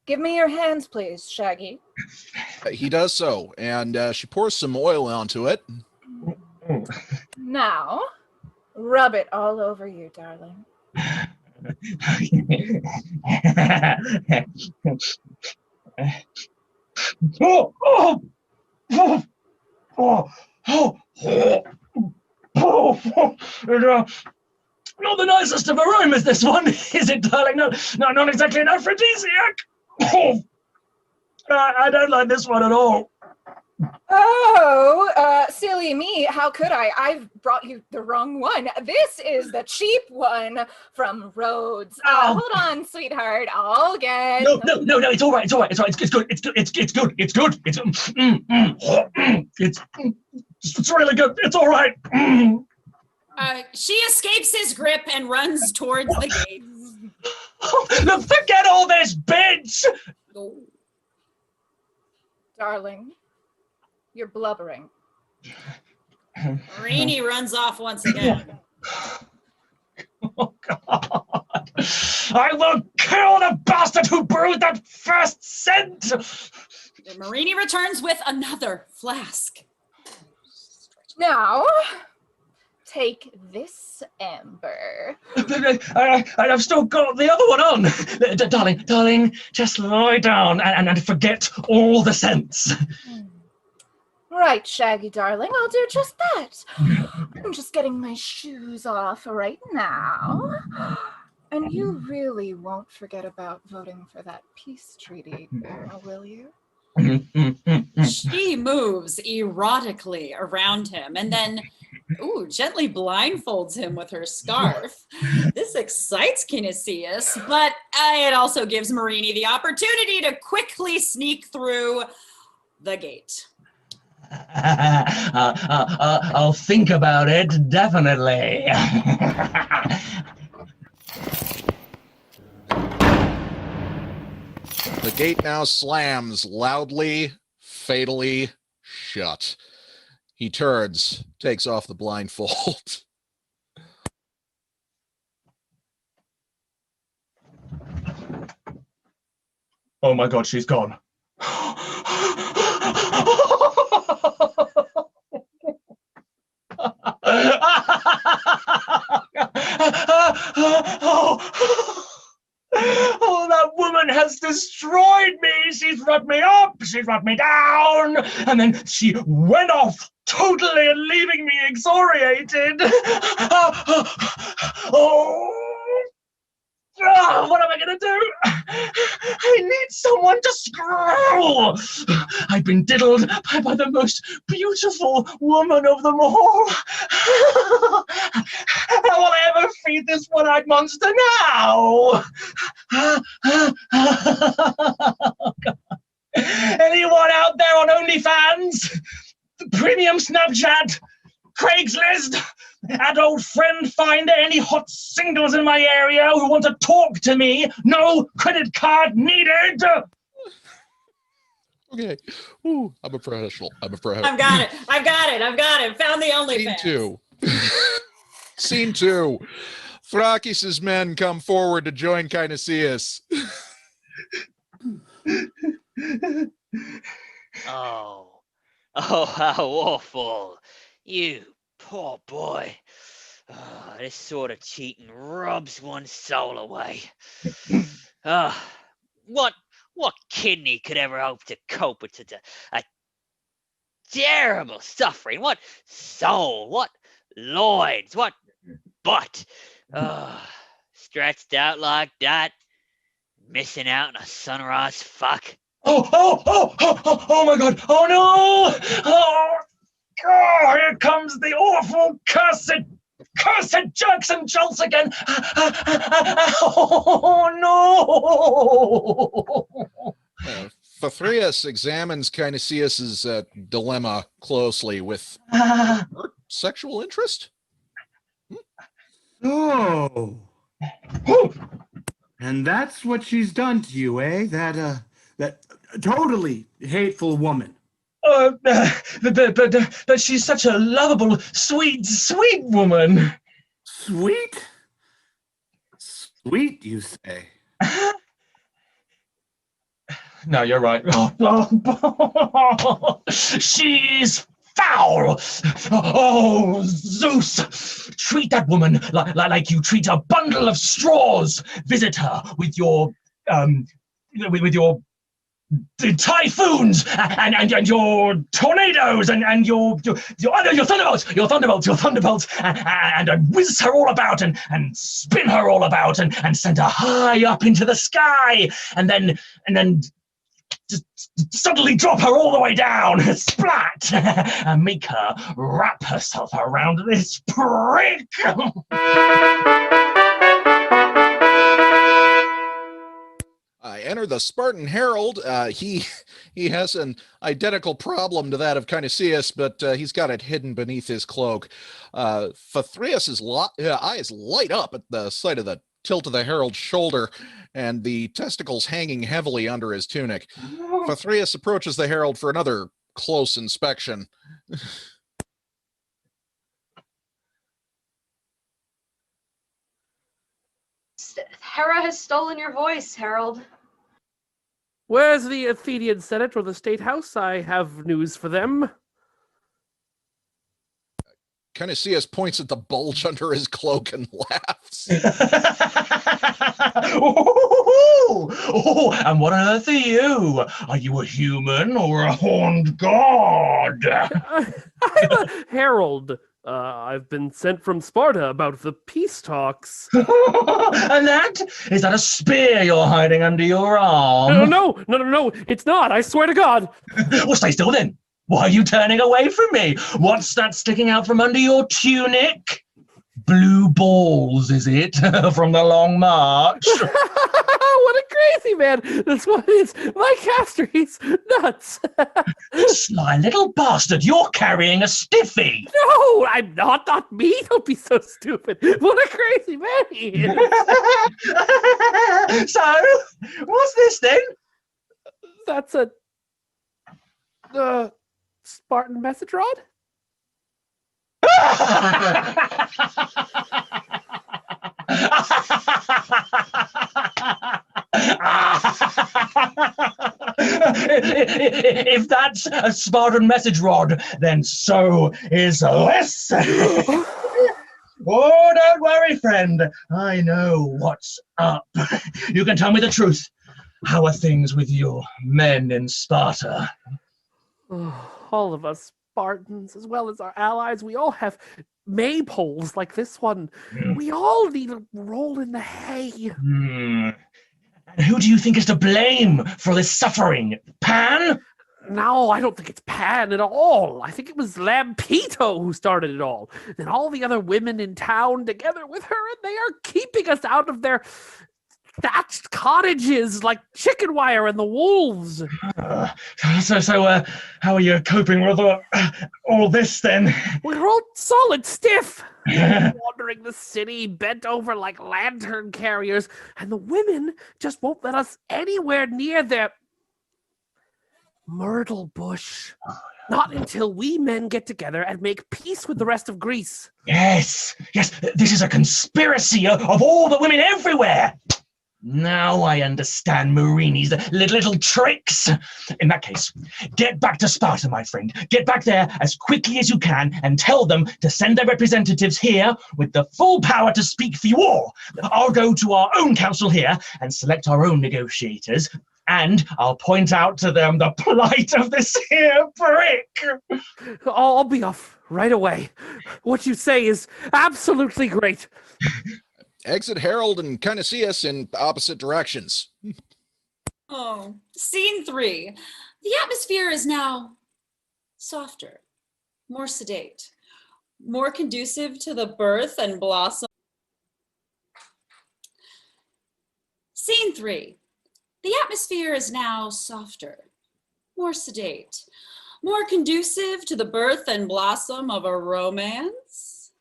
Give me your hands, please, Shaggy. He does so, and she pours some oil onto it. Now, rub it all over you, darling. Oh, oh, oh, oh, oh. Not the nicest of aromas, this one, is it, darling? No, not exactly an aphrodisiac. Oh, I don't like this one at all. Oh, silly me, how could I? I've brought you the wrong one. This is the cheap one from Rhodes. Hold on, sweetheart, I'll get... No, it's all right, it's good, it's really good, it's all right. She escapes his grip and runs towards the gate. Look, forget all this, bitch! Darling, you're blubbering. Marini runs off once again. Oh, God. I will kill the bastard who brewed that first scent! Marini returns with another flask. Now, take this amber. I've still got the other one on. Darling, just lie down and forget all the scents. Right, Shaggy, darling, I'll do just that. I'm just getting my shoes off right now. And you really won't forget about voting for that peace treaty, will you? She moves erotically around him and then gently blindfolds him with her scarf. This excites Kinesius, but it also gives Marini the opportunity to quickly sneak through the gate. I'll think about it, definitely. The gate now slams loudly, fatally shut. He turns, takes off the blindfold. Oh my God, she's gone. Oh, that woman has destroyed me. She's rubbed me up, she's rubbed me down, and then she went off totally and leaving me excoriated. What am I gonna do? I need someone to screw. I've been diddled by the most beautiful woman of them all. How will I ever feed this one-eyed monster now? Anyone out there on OnlyFans? Premium Snapchat? Craigslist? Adult friend finder? Any hot singles in my area who want to talk to me? No credit card needed. Okay. Ooh, I'm a professional. I've got it. Found the OnlyFans. Scene 2. Scene 2. Thrakis' men come forward to join Kinesias. Oh, how awful. You poor boy. Oh, this sort of cheating rubs one's soul away. What kidney could ever hope to cope with such a terrible suffering? What soul? What loins? What butt? Stretched out like that, missing out on a sunrise fuck. Oh my God. Oh no. Oh, here comes the awful cursed jerks and jolts again. Oh no. Fathrius examines Kinesias' dilemma closely with sexual interest. Oh. And that's what she's done to you, eh? That totally hateful woman. But she's such a lovable, sweet woman. Sweet? Sweet, you say? No, you're right. She's foul. Oh, Zeus, treat that woman like you treat a bundle of straws. Visit her with your typhoons and your tornadoes and your thunderbolts and whiz her all about and spin her all about and send her high up into the sky and then just suddenly drop her all the way down, splat, and make her wrap herself around this prick. I enter the Spartan Herald. He has an identical problem to that of Kinesias, but he's got it hidden beneath his cloak. Fathrius' eyes light up at the sight of the tilt of the Herald's shoulder and the testicles hanging heavily under his tunic. Fathrius approaches the Herald for another close inspection. Hera has stolen your voice, Herald. Where's the Athenian Senate or the State House? I have news for them. Kinesias points at the bulge under his cloak and laughs. Oh, and what on earth are you? Are you a human or a horned god? I'm a herald. I've been sent from Sparta about the peace talks. And is that a spear you're hiding under your arm? No, it's not. I swear to God. Well, stay still then. Why are you turning away from me? What's that sticking out from under your tunic? Blue balls, is it? From the long march? What a crazy man! That's what it is. My caster, he's nuts. You sly little bastard, you're carrying a stiffy. No, I'm not. Not me. Don't be so stupid. What a crazy man he is. So, what's this then? That's a Spartan message rod. If that's a Spartan message rod, then so is this. Oh, don't worry, friend. I know what's up. You can tell me the truth. How are things with your men in Sparta? All of us Spartans, as well as our allies, we all have maypoles like this one. We all need a roll in the hay. And who do you think is to blame for this suffering? Pan? No, I don't think it's Pan at all. I think it was Lampito who started it all. And all the other women in town together with her, and they are keeping us out of their thatched cottages like chicken wire and the wolves. So, how are you coping with all this then? We're all solid stiff. Wandering the city, bent over like lantern carriers, and the women just won't let us anywhere near their myrtle bush. Not until we men get together and make peace with the rest of Greece. Yes, this is a conspiracy of all the women everywhere. Now I understand Marini's little tricks. In that case, get back to Sparta, my friend. Get back there as quickly as you can and tell them to send their representatives here with the full power to speak for you all. I'll go to our own council here and select our own negotiators, and I'll point out to them the plight of this here brick. I'll be off right away. What you say is absolutely great. Exit Herald and kind of see us in opposite directions. Oh, scene 3. The atmosphere is now softer, more sedate, more conducive to the birth and blossom. Scene 3. The atmosphere is now softer, more sedate, more conducive to the birth and blossom of a romance.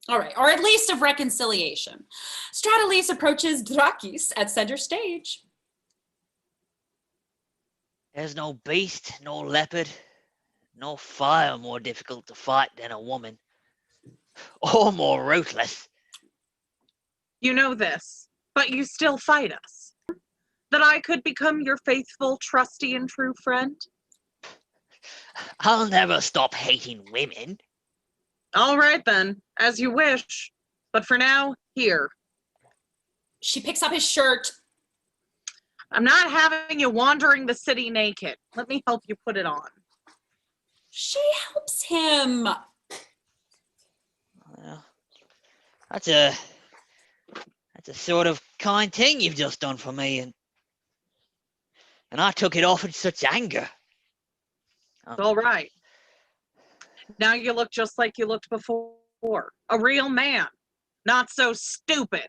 All right, or at least of reconciliation. Stratolise approaches Drakis at center stage. There's no beast, no leopard, no fire more difficult to fight than a woman. Or more ruthless. You know this, but you still fight us. That I could become your faithful, trusty, and true friend? I'll never stop hating women. All right then, as you wish. But for now, here. She picks up his shirt. I'm not having you wandering the city naked. Let me help you put it on. She helps him. Well, that's a sort of kind thing you've just done for me, and I took it off in such anger. It's all right. Now you look just like you looked before. A real man. Not so stupid.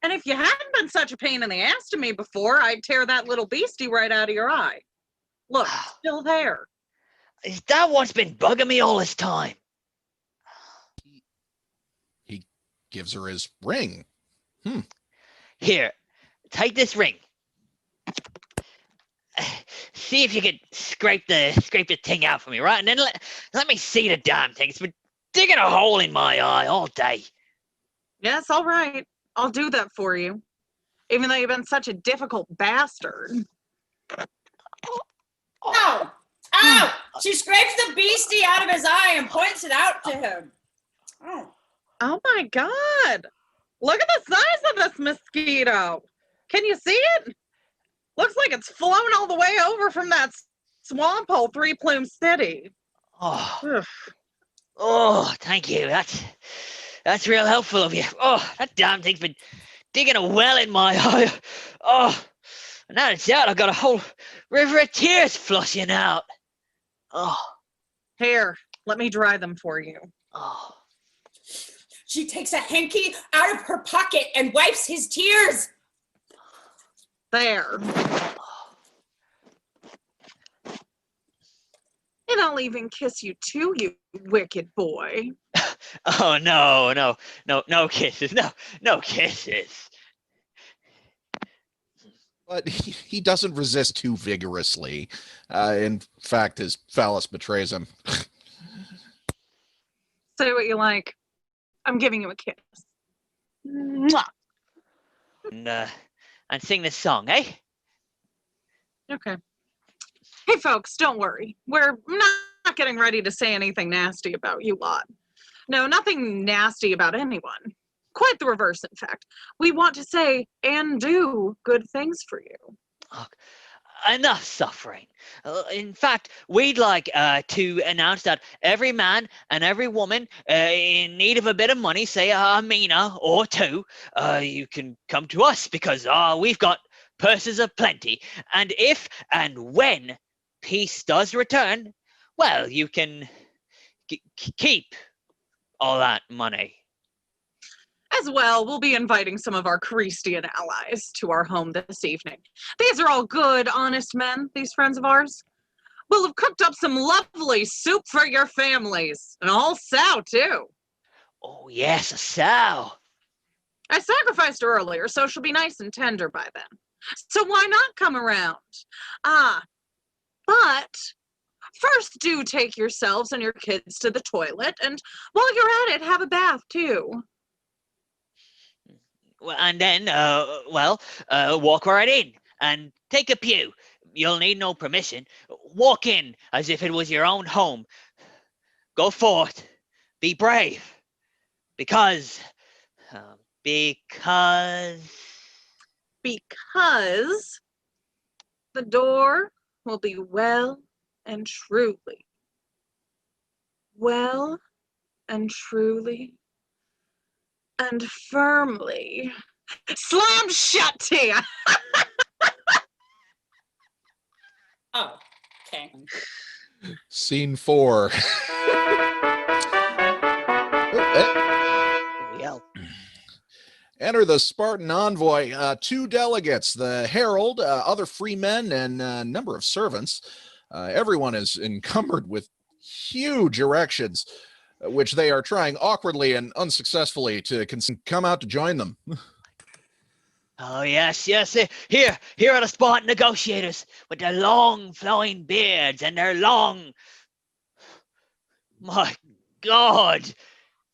And if you hadn't been such a pain in the ass to me before, I'd tear that little beastie right out of your eye. Look, still there. Is that what's been bugging me all this time? He gives her his ring. Here, take this ring. See if you could scrape the thing out for me, right? And then let me see the damn thing. It's been digging a hole in my eye all day. Yes, all right. I'll do that for you. Even though you've been such a difficult bastard. Oh! Oh! She scrapes the beastie out of his eye and points it out to him. Oh my God! Look at the size of this mosquito. Can you see it? Looks like it's flown all the way over from that swamp hole, Three Plume City. Oh, thank you. That's real helpful of you. Oh, that damn thing's been digging a well in my eye. Oh, and now it's out, I've got a whole river of tears flushing out. Oh. Here, let me dry them for you. Oh. She takes a hanky out of her pocket and wipes his tears. There. And I'll even kiss you too, you wicked boy. Oh, no kisses, no kisses. But he doesn't resist too vigorously. In fact, his phallus betrays him. Say what you like. I'm giving you a kiss. Mwah. And sing this song, eh? Okay. Hey, folks, don't worry. We're not getting ready to say anything nasty about you lot. No, nothing nasty about anyone. Quite the reverse, in fact. We want to say and do good things for you. Oh, enough suffering. In fact, we'd like to announce that every man and every woman in need of a bit of money, say a mina or two, you can come to us because we've got purses of plenty. And if and when peace does return, well, you can keep all that money. As well, we'll be inviting some of our Christian allies to our home this evening. These are all good, honest men, these friends of ours. We'll have cooked up some lovely soup for your families, and a whole sow, too. Oh, yes, a sow. I sacrificed her earlier, so she'll be nice and tender by then. So why not come around? But first do take yourselves and your kids to the toilet, and while you're at it, have a bath, too. Well, and then, walk right in and take a pew. You'll need no permission. Walk in as if it was your own home. Go forth. Be brave. Because the door will be well and truly and firmly slammed shut to you. Oh, okay. Scene 4. Enter the Spartan envoy, 2 delegates, the herald, other free men, and a number of servants. Everyone is encumbered with huge erections, which they are trying awkwardly and unsuccessfully to come out to join them. Oh, yes. Here are the Spartan negotiators with their long flowing beards and their long... My God!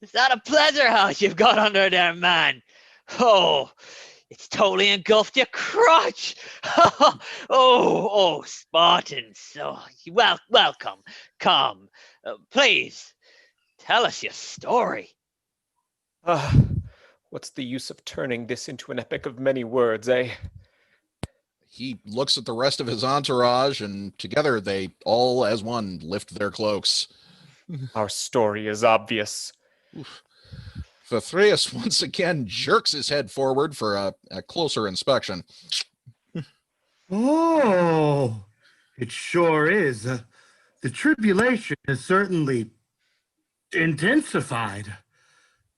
Is that a pleasure house you've got under there, man? Oh, it's totally engulfed your crotch. oh, Spartans. Oh, welcome. Come. Please, tell us your story. What's the use of turning this into an epic of many words, eh? He looks at the rest of his entourage, and together they all as one lift their cloaks. Our story is obvious. Thethreus once again jerks his head forward for a closer inspection. Oh, it sure is. The tribulation has certainly intensified.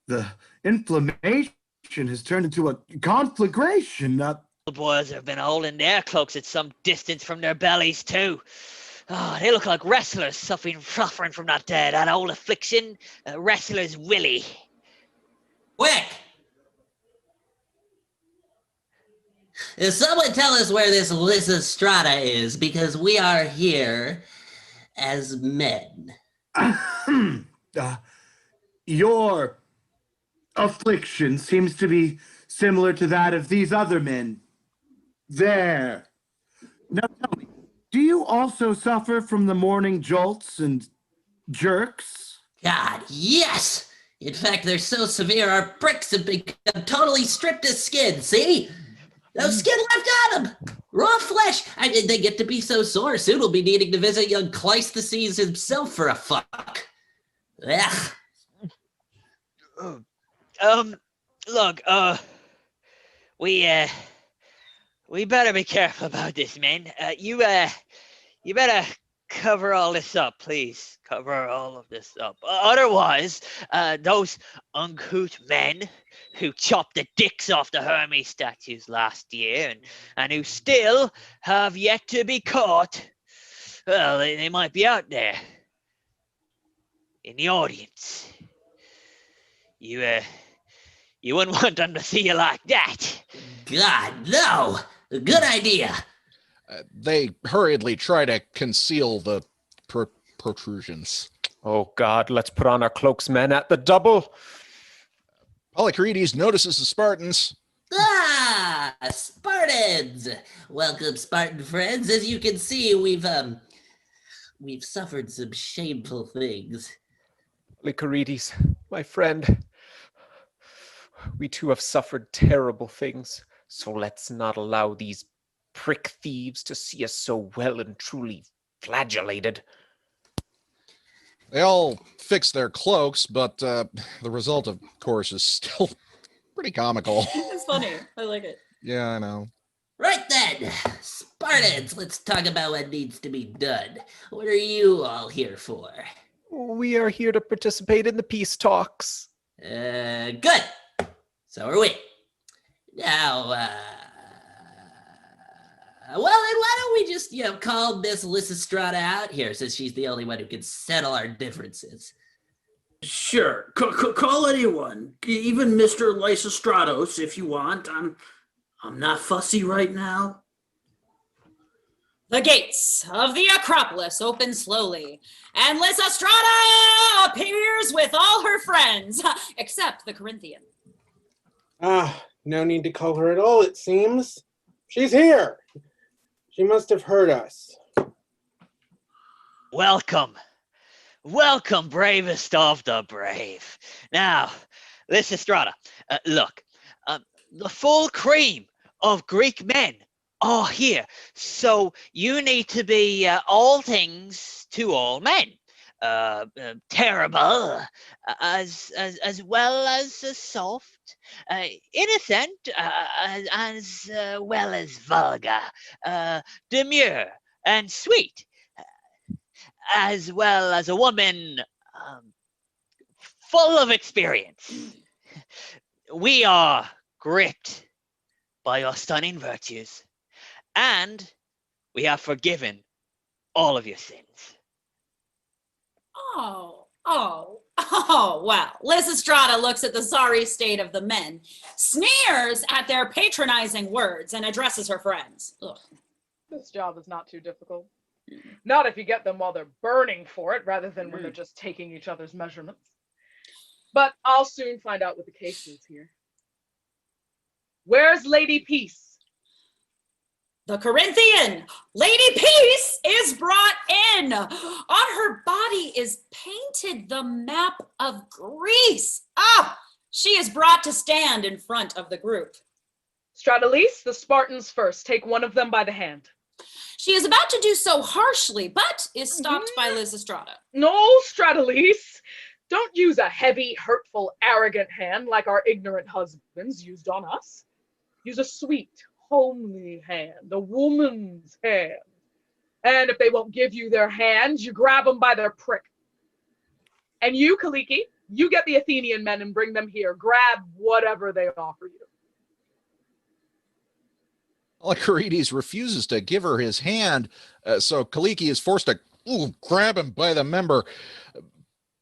The inflammation has turned into a conflagration. The boys have been holding their cloaks at some distance from their bellies, too. Oh, they look like wrestlers suffering from that old affliction, wrestler's willy. Quick! If someone tell us where this Lysistrata is, because we are here as men. Your affliction seems to be similar to that of these other men. There. Now tell me, do you also suffer from the morning jolts and jerks? God, yes! In fact, they're so severe our bricks have become totally stripped of skin, see? No skin left on them! Raw flesh! They get to be so sore, soon we'll be needing to visit young Cleisthenes himself for a fuck. Ugh. Look, we better be careful about this, men. You better cover all this up, please. Cover all of this up. Otherwise, those uncouth men who chopped the dicks off the Hermes statues last year and who still have yet to be caught, well, they might be out there in the audience. You wouldn't want them to see you like that. God, no! Good idea. They hurriedly try to conceal the protrusions. Oh God, let's put on our cloaks, men, at the double. Polycrates notices the Spartans. Ah, Spartans! Welcome, Spartan friends. As you can see, we've suffered some shameful things. Polycrates, my friend, we too have suffered terrible things, so let's not allow these prick thieves to see us so well and truly flagellated. They all fix their cloaks, but the result, of course, is still pretty comical. It's funny. I like it. Yeah, I know. Right then, Spartans, let's talk about what needs to be done. What are you all here for? We are here to participate in the peace talks. Good. So are we. Now, well, then why don't we just, call Miss Lysistrata out here, since she's the only one who can settle our differences. Sure, call anyone, even Mr. Lysistratos if you want. I'm not fussy right now. The gates of the Acropolis open slowly, and Lysistrata appears with all her friends, except the Corinthian. No need to call her at all, it seems. She's here. She must have heard us. Welcome. Welcome, bravest of the brave. Now, Lysistrata, look, the full cream of Greek men are here, so you need to be all things to all men. Terrible, as well as soft, innocent, as well as vulgar, demure and sweet, as well as a woman full of experience. We are gripped by your stunning virtues, and we have forgiven all of your sins. Oh, well, Lysistrata looks at the sorry state of the men, sneers at their patronizing words, and addresses her friends. Ugh. This job is not too difficult. Not if you get them while they're burning for it, rather than when they're just taking each other's measurements. But I'll soon find out what the case is here. Where's Lady Peace? The Corinthian, Lady Peace, is brought in. On her body is painted the map of Greece. She is brought to stand in front of the group. Stratolise, the Spartans first. Take one of them by the hand. She is about to do so harshly, but is stopped by Lysistrata. No, Stratolise. Don't use a heavy, hurtful, arrogant hand like our ignorant husbands used on us. Use a sweet, homely hand, a woman's hand. And if they won't give you their hands, you grab them by their prick. And you, Caloniki, you get the Athenian men and bring them here. Grab whatever they offer you. Polycrates refuses to give her his hand, so Caloniki is forced to grab him by the member.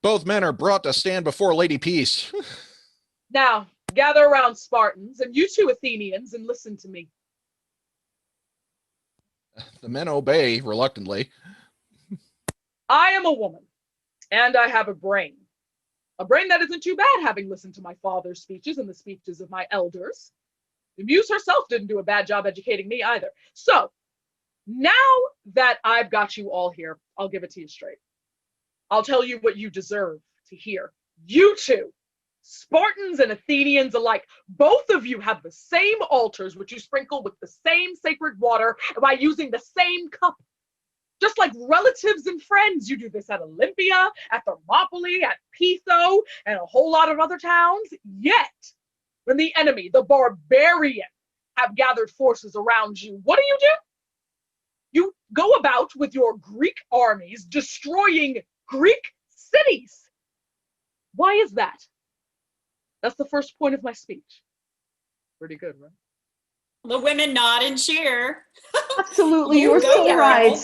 Both men are brought to stand before Lady Peace. Now, gather around, Spartans, and you two Athenians, and listen to me. The men obey reluctantly. I am a woman, and I have a brain. A brain that isn't too bad, having listened to my father's speeches and the speeches of my elders. The muse herself didn't do a bad job educating me either. So, now that I've got you all here, I'll give it to you straight. I'll tell you what you deserve to hear. You two, Spartans and Athenians alike, both of you have the same altars which you sprinkle with the same sacred water by using the same cup. Just like relatives and friends, you do this at Olympia, at Thermopylae, at Pitho, and a whole lot of other towns. Yet, when the enemy, the barbarian, have gathered forces around you, what do? You go about with your Greek armies destroying Greek cities. Why is that? That's the first point of my speech. Pretty good, right? The women nod and cheer. Absolutely, you You were go, so girl. right.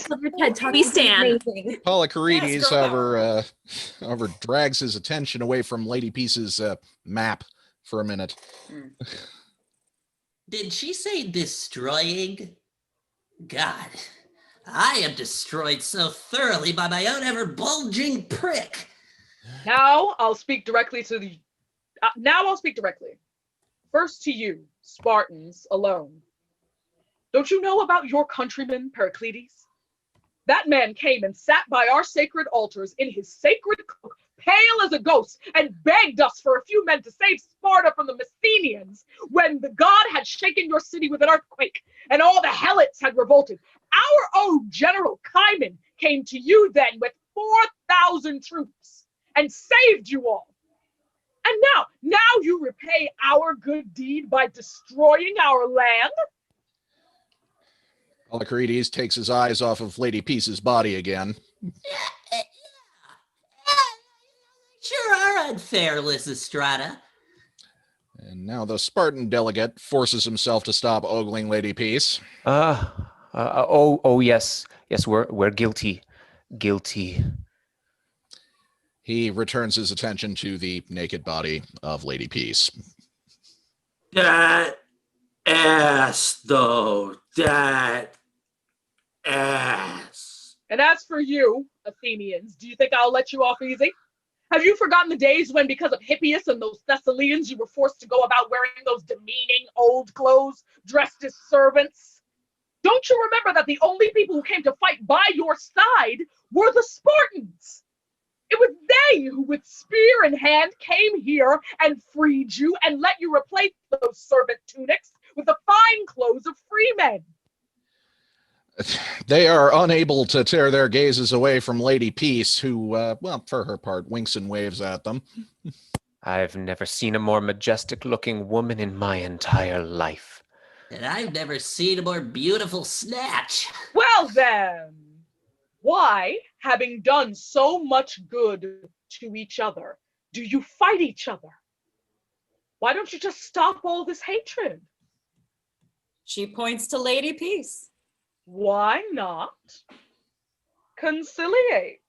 We stand. Polycarides, Yes, girl however, drags his attention away from Lady Peace's map for a minute. Did she say destroying? God, I am destroyed so thoroughly by my own ever-bulging prick. Now I'll speak directly to the. Now I'll speak directly. First to you, Spartans alone. Don't you know about your countryman Pericles? That man came and sat by our sacred altars in his sacred cloak, pale as a ghost, and begged us for a few men to save Sparta from the Messenians when the god had shaken your city with an earthquake and all the helots had revolted. Our own General Cimon came to you then with 4,000 troops and saved you all. And now you repay our good deed by destroying our land? Polycarides takes his eyes off of Lady Peace's body again. Sure are unfair, Lysistrata. And now the Spartan delegate forces himself to stop ogling Lady Peace. Yes, we're guilty. He returns his attention to the naked body of Lady Peace. That ass, though. That ass. And as for you, Athenians, do you think I'll let you off easy? Have you forgotten the days when, because of Hippias and those Thessalians, you were forced to go about wearing those demeaning old clothes, dressed as servants? Don't you remember that the only people who came to fight by your side were the Spartans? It was they who, with spear in hand, came here and freed you and let you replace those servant tunics with the fine clothes of free men. They are unable to tear their gazes away from Lady Peace, who, well, for her part, winks and waves at them. I've never seen a more majestic-looking woman in my entire life. And I've never seen a more beautiful snatch. Well then, why, having done so much good to each other, do you fight each other? Why don't you just stop all this hatred? She points to Lady Peace. Why not conciliate?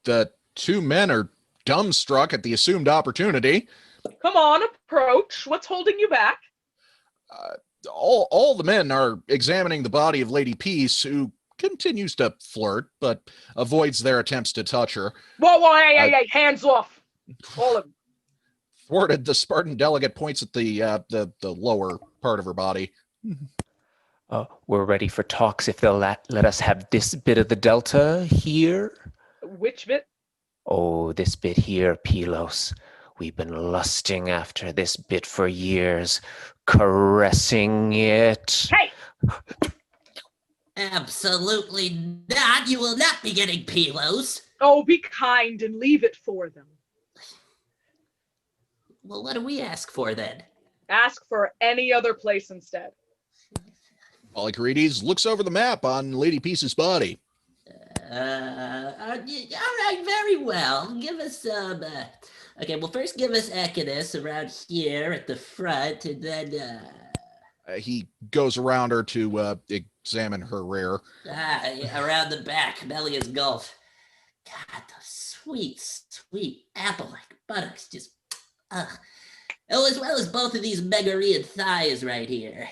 The two men are dumbstruck at the assumed opportunity. Come on, approach. What's holding you back? All the men are examining the body of Lady Peace, who continues to flirt, but avoids their attempts to touch her. Whoa, hey, hands off. All of them. Thwarted, the Spartan delegate points at the lower part of her body. We're ready for talks if they'll let us have this bit of the delta here. Which bit? Oh, this bit here, Pylos. We've been lusting after this bit for years, caressing it. Hey! Absolutely not. You will not be getting Pylos. Oh, be kind and leave it for them. Well, what do we ask for then? Ask for any other place instead. Polycarides looks over the map on Lady Peace's body. All right, very well. Give us some. Okay, well, first give us Echinus around here at the front, and then. He goes around her to examine her rear. Around the back, Melia's Gulf. God, those sweet, sweet apple-like buttocks, just. Oh, as well as both of these Megarian thighs right here.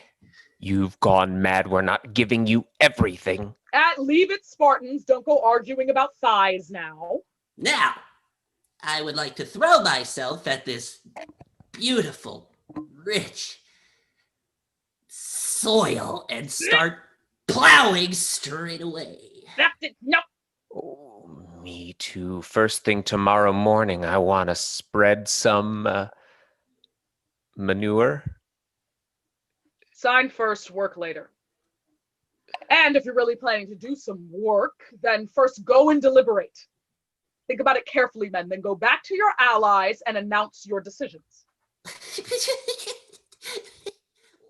You've gone mad. We're not giving you everything. Leave it, Spartans. Don't go arguing about thighs now. Now, I would like to throw myself at this beautiful, rich soil and start plowing straight away. That's it. No. Oh, me too. First thing tomorrow morning, I want to spread some manure. Sign first, work later. And if you're really planning to do some work, then first go and deliberate. Think about it carefully, men, then go back to your allies and announce your decisions.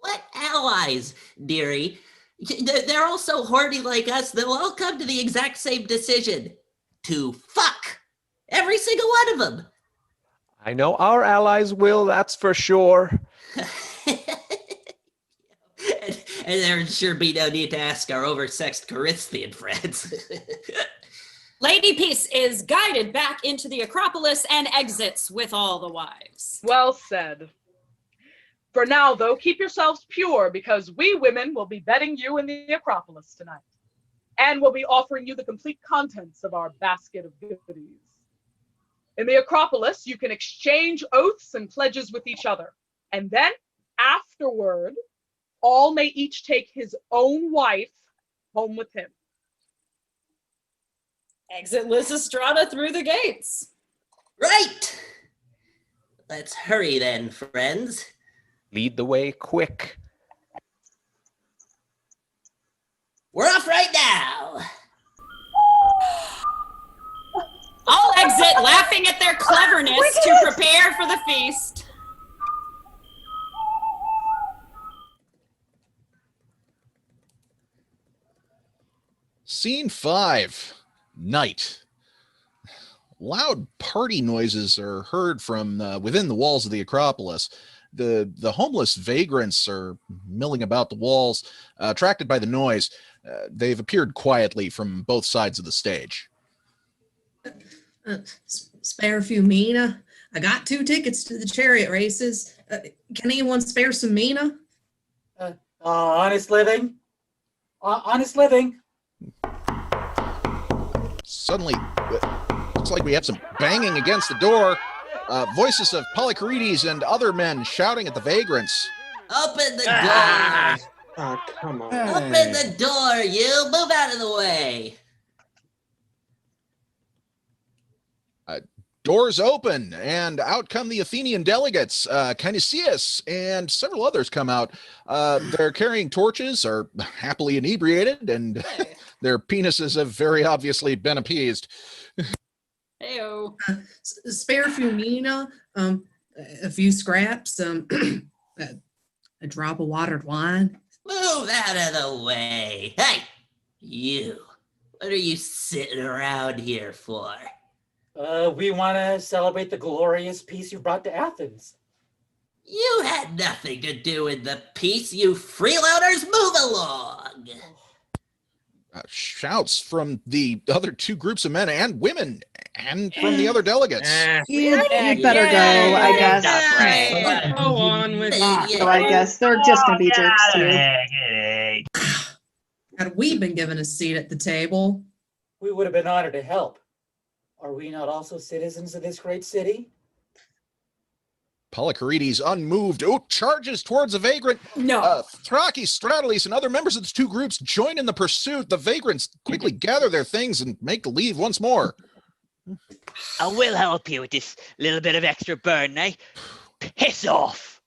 What allies, dearie? They're all so horny like us, they'll all come to the exact same decision. To fuck. Every single one of them. I know our allies will, that's for sure. And there sure be no need to ask our oversexed Corinthian friends. Lady Peace is guided back into the Acropolis and exits with all the wives. Well said. For now, though, keep yourselves pure, because we women will be bedding you in the Acropolis tonight. And we'll be offering you the complete contents of our basket of goodies. In the Acropolis, you can exchange oaths and pledges with each other. And then, afterward, all may each take his own wife home with him. Exit Lysistrata through the gates. Right! Let's hurry then, friends. Lead the way quick. We're off right now. All exit, laughing at their cleverness to prepare for the feast. Scene 5, night. Loud party noises are heard from within the walls of the Acropolis. The homeless vagrants are milling about the walls, attracted by the noise. They've appeared quietly from both sides of the stage. Spare a few mina. I got 2 tickets to the chariot races. Can anyone spare some mina? Honest living. Honest living. Suddenly, looks like we have some banging against the door. Voices of Polycorides and other men shouting at the vagrants. Open the door. Oh, come on. Open the door, you. Move out of the way. Doors open, and out come the Athenian delegates. Kinesias and several others come out. They're carrying torches, are happily inebriated, and their penises have very obviously been appeased. Heyo. Spare a few mina, a few scraps, a drop of watered wine. Move out of the way. Hey, you. What are you sitting around here for? We want to celebrate the glorious peace you brought to Athens. You had nothing to do with the peace, you freeloaders. Move along. Shouts from the other 2 groups of men and women, and from the other delegates. You'd better go, I guess. Go on with So I guess they're just going to be jerks too. Had we been given a seat at the table, We would have been honored to help. Are we not also citizens of this great city? Polycorides, unmoved, charges towards a vagrant. No. Thrakis, Stratolis, and other members of the 2 groups join in the pursuit. The vagrants quickly gather their things and make leave once more. I will help you with this little bit of extra burden, eh? Piss off!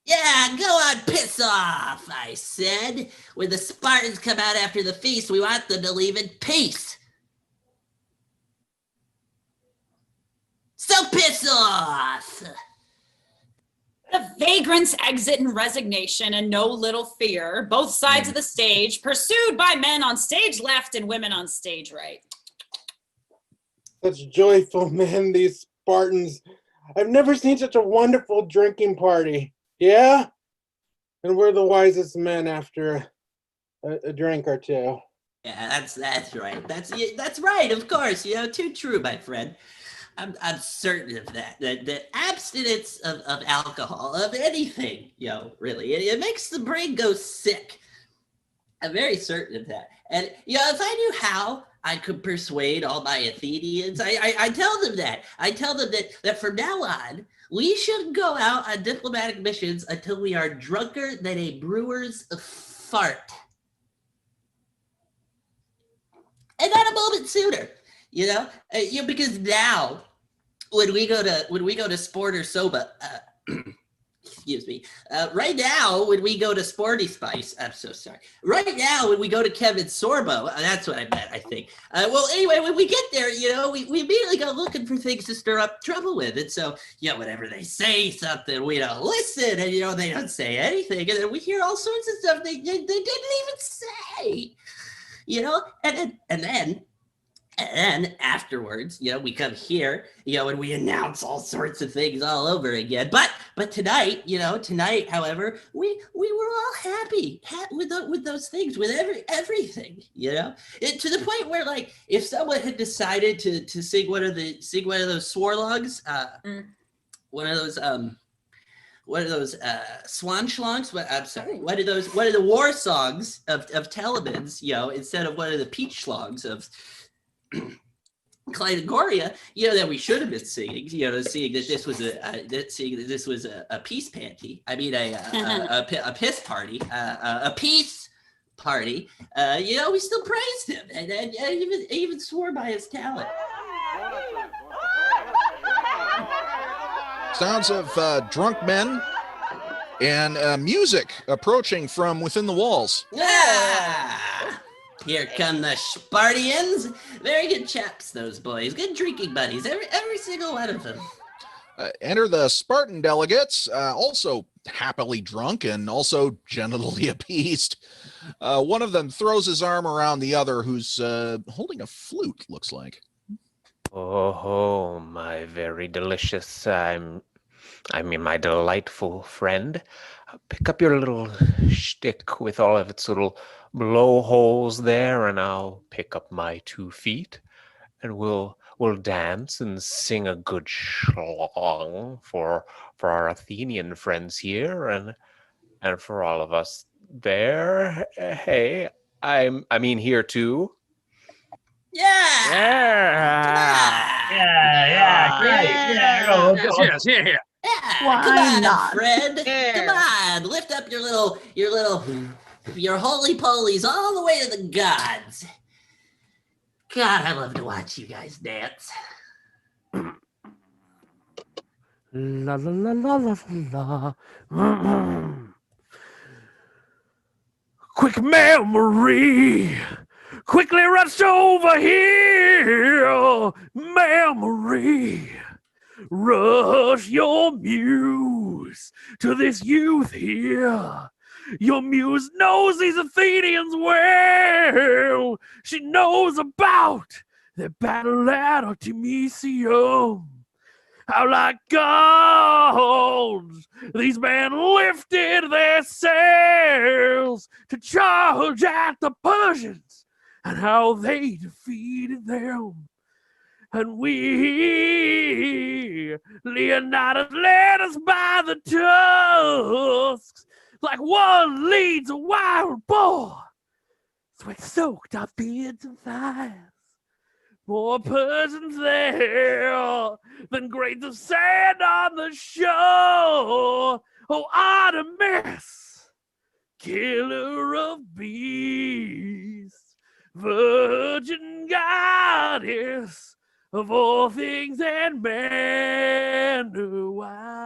Yeah, go on, piss off, I said. When the Spartans come out after the feast, we want them to leave in peace. So piss off! The vagrants exit in resignation and no little fear, both sides of the stage, pursued by men on stage left and women on stage right. Such joyful men, these Spartans. I've never seen such a wonderful drinking party. Yeah? And we're the wisest men after a drink or 2. Yeah, that's right. That's right, of course. Too true, my friend. I'm certain of that. The abstinence of alcohol, of anything, really, it makes the brain go sick. I'm very certain of that. And, if I knew how I could persuade all my Athenians, I tell them that. I tell them that from now on, we shouldn't go out on diplomatic missions until we are drunker than a brewer's fart. And not a moment sooner. Because now when we go to Sport or Soba, excuse me. Right now, when we go to Sporty Spice, I'm so sorry. Right now, when we go to Kevin Sorbo, that's what I meant, I think. Well, anyway, when we get there, we immediately go looking for things to stir up trouble with. And so, whenever they say something, we don't listen, and, they don't say anything. And then we hear all sorts of stuff they didn't even say, and then afterwards, we come here, and we announce all sorts of things all over again. But tonight, however, we were all happy with those things, with everything, to the point where, like, if someone had decided to sing one of those swarlogs, one of those swan schlongs? I'm sorry. One of the war songs of Telemans, instead of one of the peach schlongs of Clydogoria, that we should have been singing, seeing that this was a peace panty. I mean, a piss party, a peace party. We still praised him and even swore by his talent. Sounds of drunk men and music approaching from within the walls. Here come the Spartians. Very good chaps, those boys. Good drinking buddies, every single one of them. Enter the Spartan delegates, also happily drunk and also genitally appeased. One of them throws his arm around the other, who's holding a flute, looks like. Oh, my very delicious, I mean, my delightful friend. Pick up your little shtick with all of its little blowholes there, and I'll pick up my 2 feet, and we'll dance and sing a good schlong for our Athenian friends here, and for all of us there. Hey, I mean here too. Yes. Why Come on, not? Fred. Come on, lift up your holy polies all the way to the gods. God, I love to watch you guys dance. La la la la la la. Quick memory, quickly rush over here. Memory, rush your muse to this youth here. Your muse knows these Athenians well. She knows about their battle at Artemisium. How like gods these men lifted their sails to charge at the Persians, and how they defeated them. And we, Leonidas, led us by the tusks, like one leads a wild boar. Sweat soaked our beards and thighs. More Persians there than grains of sand on the shore. Oh, Artemis, killer of beasts, virgin goddess of all things and man wild.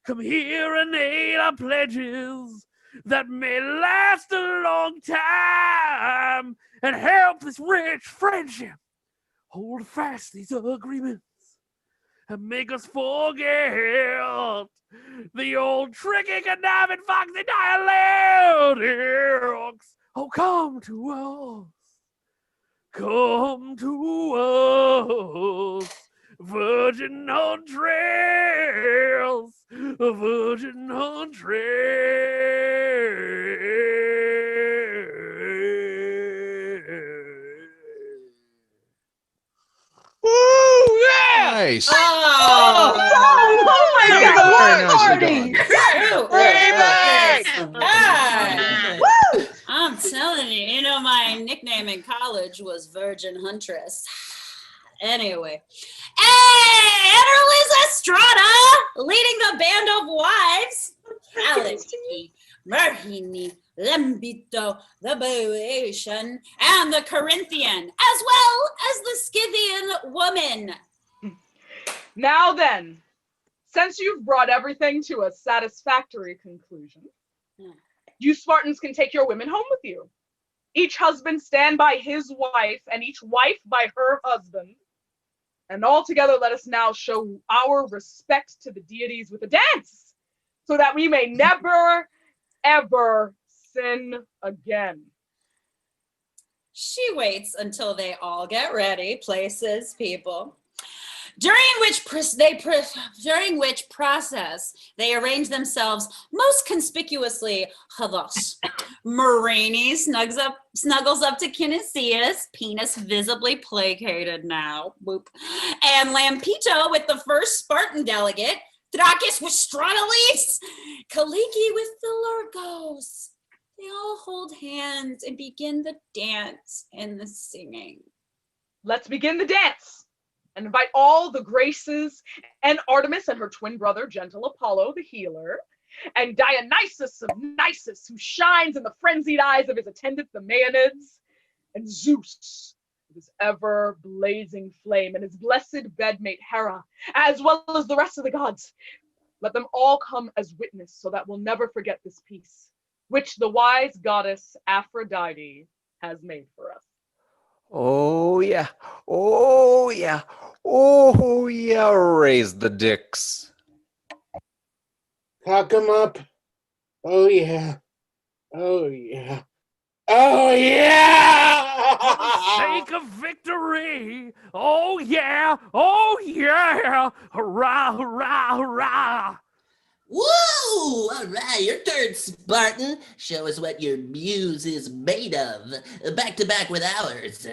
Come here and aid our pledges that may last a long time, and help this rich friendship hold fast these agreements, and make us forget the old tricky, conniving, foxy dialectics. Oh, come to us, virgin on trails, a virgin on trails. Woo! Yeah! Nice. Oh my God! Woo! I'm telling you, my nickname in college was Virgin Huntress. Anyway. Hey, enter Lysistrata, leading the band of wives. Caloniki, Merhini, Lembito, the Boeotian, and the Corinthian, as well as the Scythian woman. Now then, Since you've brought everything to a satisfactory conclusion, you Spartans can take your women home with you. Each husband stand by his wife, and each wife by her husband. And all together let us now show our respect to the deities with a dance, so that we may never, ever sin again. She waits until they all get ready, places, people. During which process they arrange themselves most conspicuously thus. Renée snuggles up to Kinesias, penis visibly placated now, boop. And Lampito with the first Spartan delegate, Thrakis with Stratolis, Caloniki with the Lurgos. They all hold hands and begin the dance and the singing. Let's begin the dance. And invite all the Graces and Artemis and her twin brother, gentle Apollo, the healer, and Dionysus of Nisus, who shines in the frenzied eyes of his attendant, the Maeonids, and Zeus, with his ever blazing flame, and his blessed bedmate Hera, as well as the rest of the gods. Let them all come as witness, so that we'll never forget this peace, which the wise goddess Aphrodite has made for us. Oh yeah. Oh yeah. Oh yeah. Raise the dicks. Cock 'em up. Oh yeah. Oh yeah. Oh yeah! For the sake of victory! Oh yeah! Oh yeah! Hurrah! Hurrah! Hurrah! Woo! All right, your turn, Spartan. Show us what your muse is made of. Back to back with ours.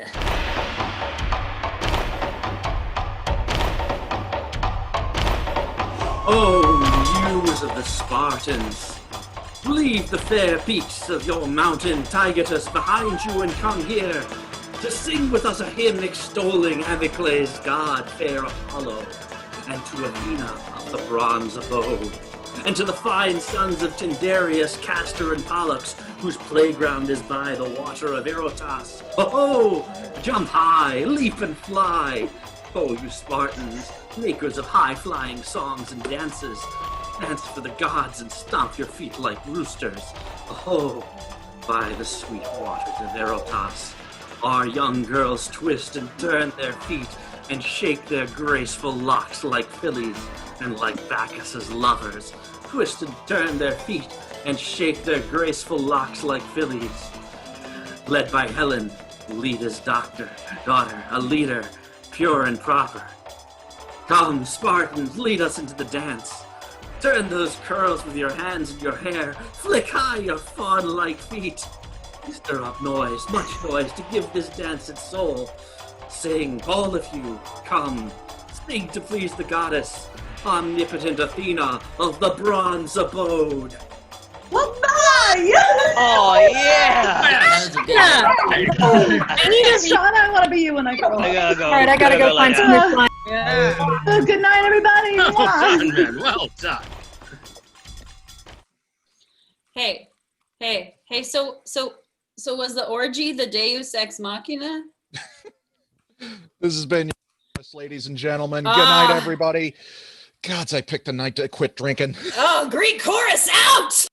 Oh, muse of the Spartans. Leave the fair peaks of your mountain Tigetus behind you and come here to sing with us a hymn extolling Amycle's god, fair Apollo, and to Athena of the bronze abode, and to the fine sons of Tyndareus, Castor, and Pollux, whose playground is by the water of Erotas. Oh, jump high, leap and fly. Oh, you Spartans, makers of high-flying songs and dances, dance for the gods and stomp your feet like roosters. Oh, by the sweet waters of Erotas, our young girls twist and turn their feet and shake their graceful locks like fillies, and like Bacchus's lovers, twist and turn their feet and shake their graceful locks like fillies. Led by Helen, Leda's daughter, a leader, pure and proper. Come, Spartans, lead us into the dance. Turn those curls with your hands and your hair, flick high your fawn-like feet. Stir up noise, much noise, to give this dance its soul. Sing, all of you, come, sing to please the goddess, omnipotent Athena of the bronze abode. Oh yeah! I need a Sean, I want to be you when I grow up. I gotta go. All right, I gotta go find some new fun. Yeah. Good night, everybody. Well Mwah. done, man. Well done. Hey, so was the orgy the Deus Ex Machina? This has been, ladies and gentlemen. Good night, everybody. Gods, I picked a night to quit drinking. Oh, Greek chorus out!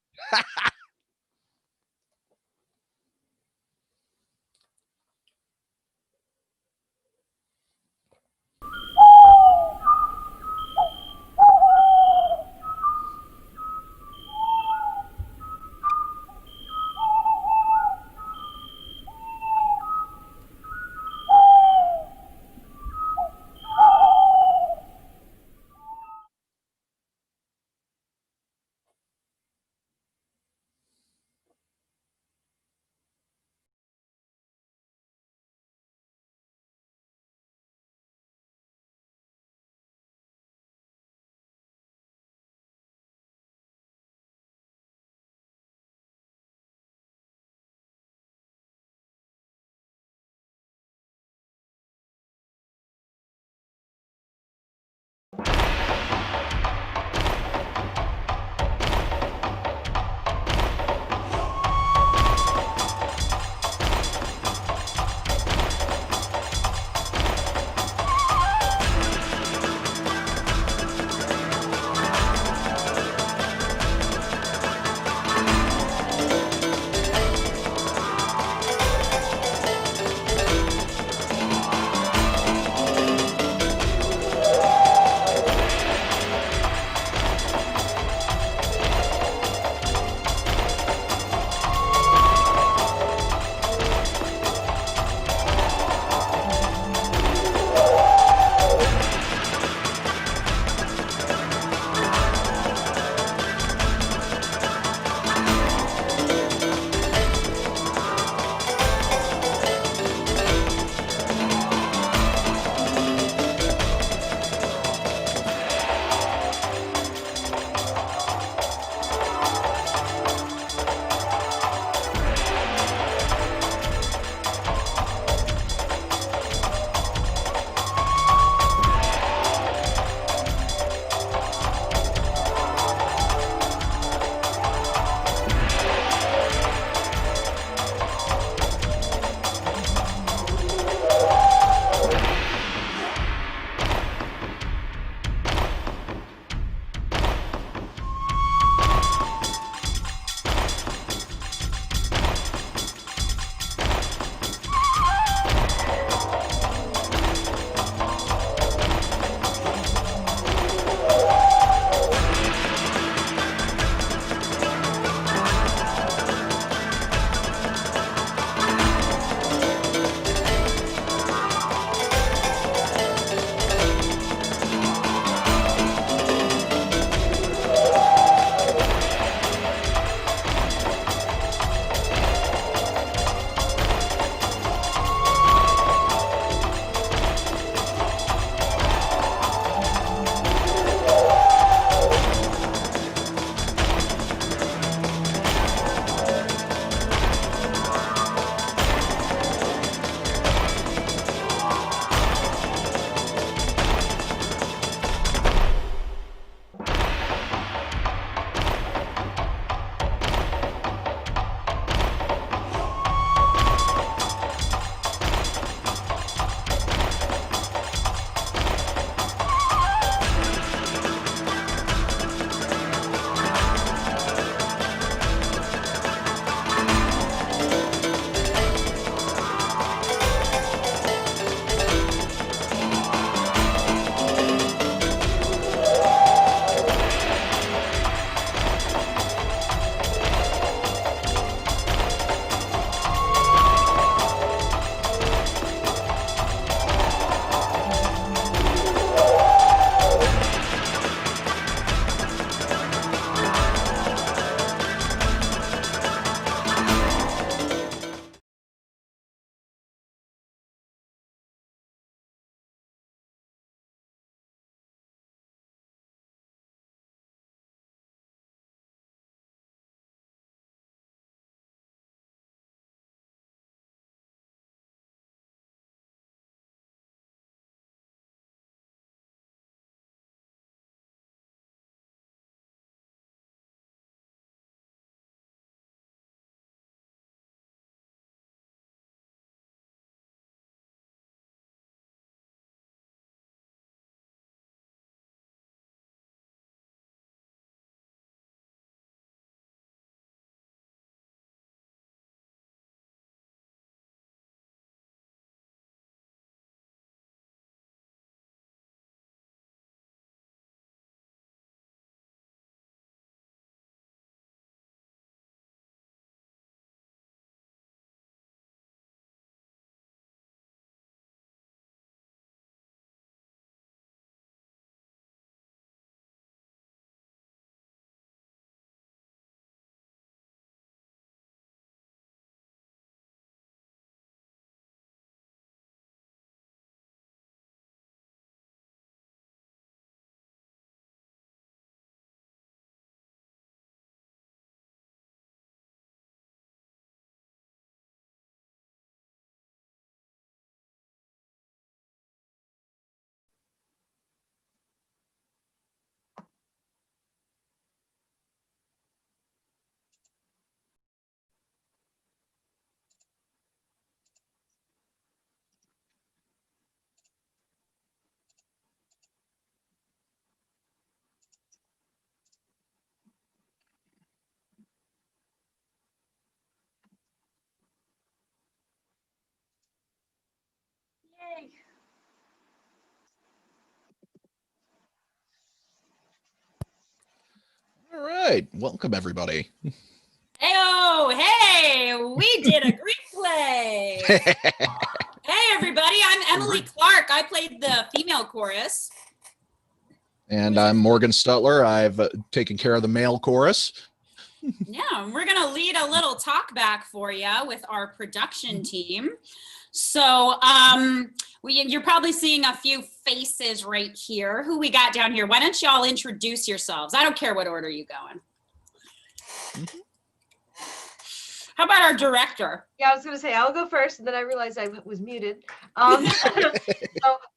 right, welcome everybody. Hey, we did a Greek play. Hey, everybody, I'm Emily Clark. I played the female chorus. And I'm Morgan Stutler. I've taken care of the male chorus. Yeah, we're going to lead a little talk back for you with our production team. So you're probably seeing a few faces right here. Who we got down here? Why don't y'all introduce yourselves? I don't care what order you go in. How about our director? Yeah, I was going to say, I'll go first, and then I realized I was muted. So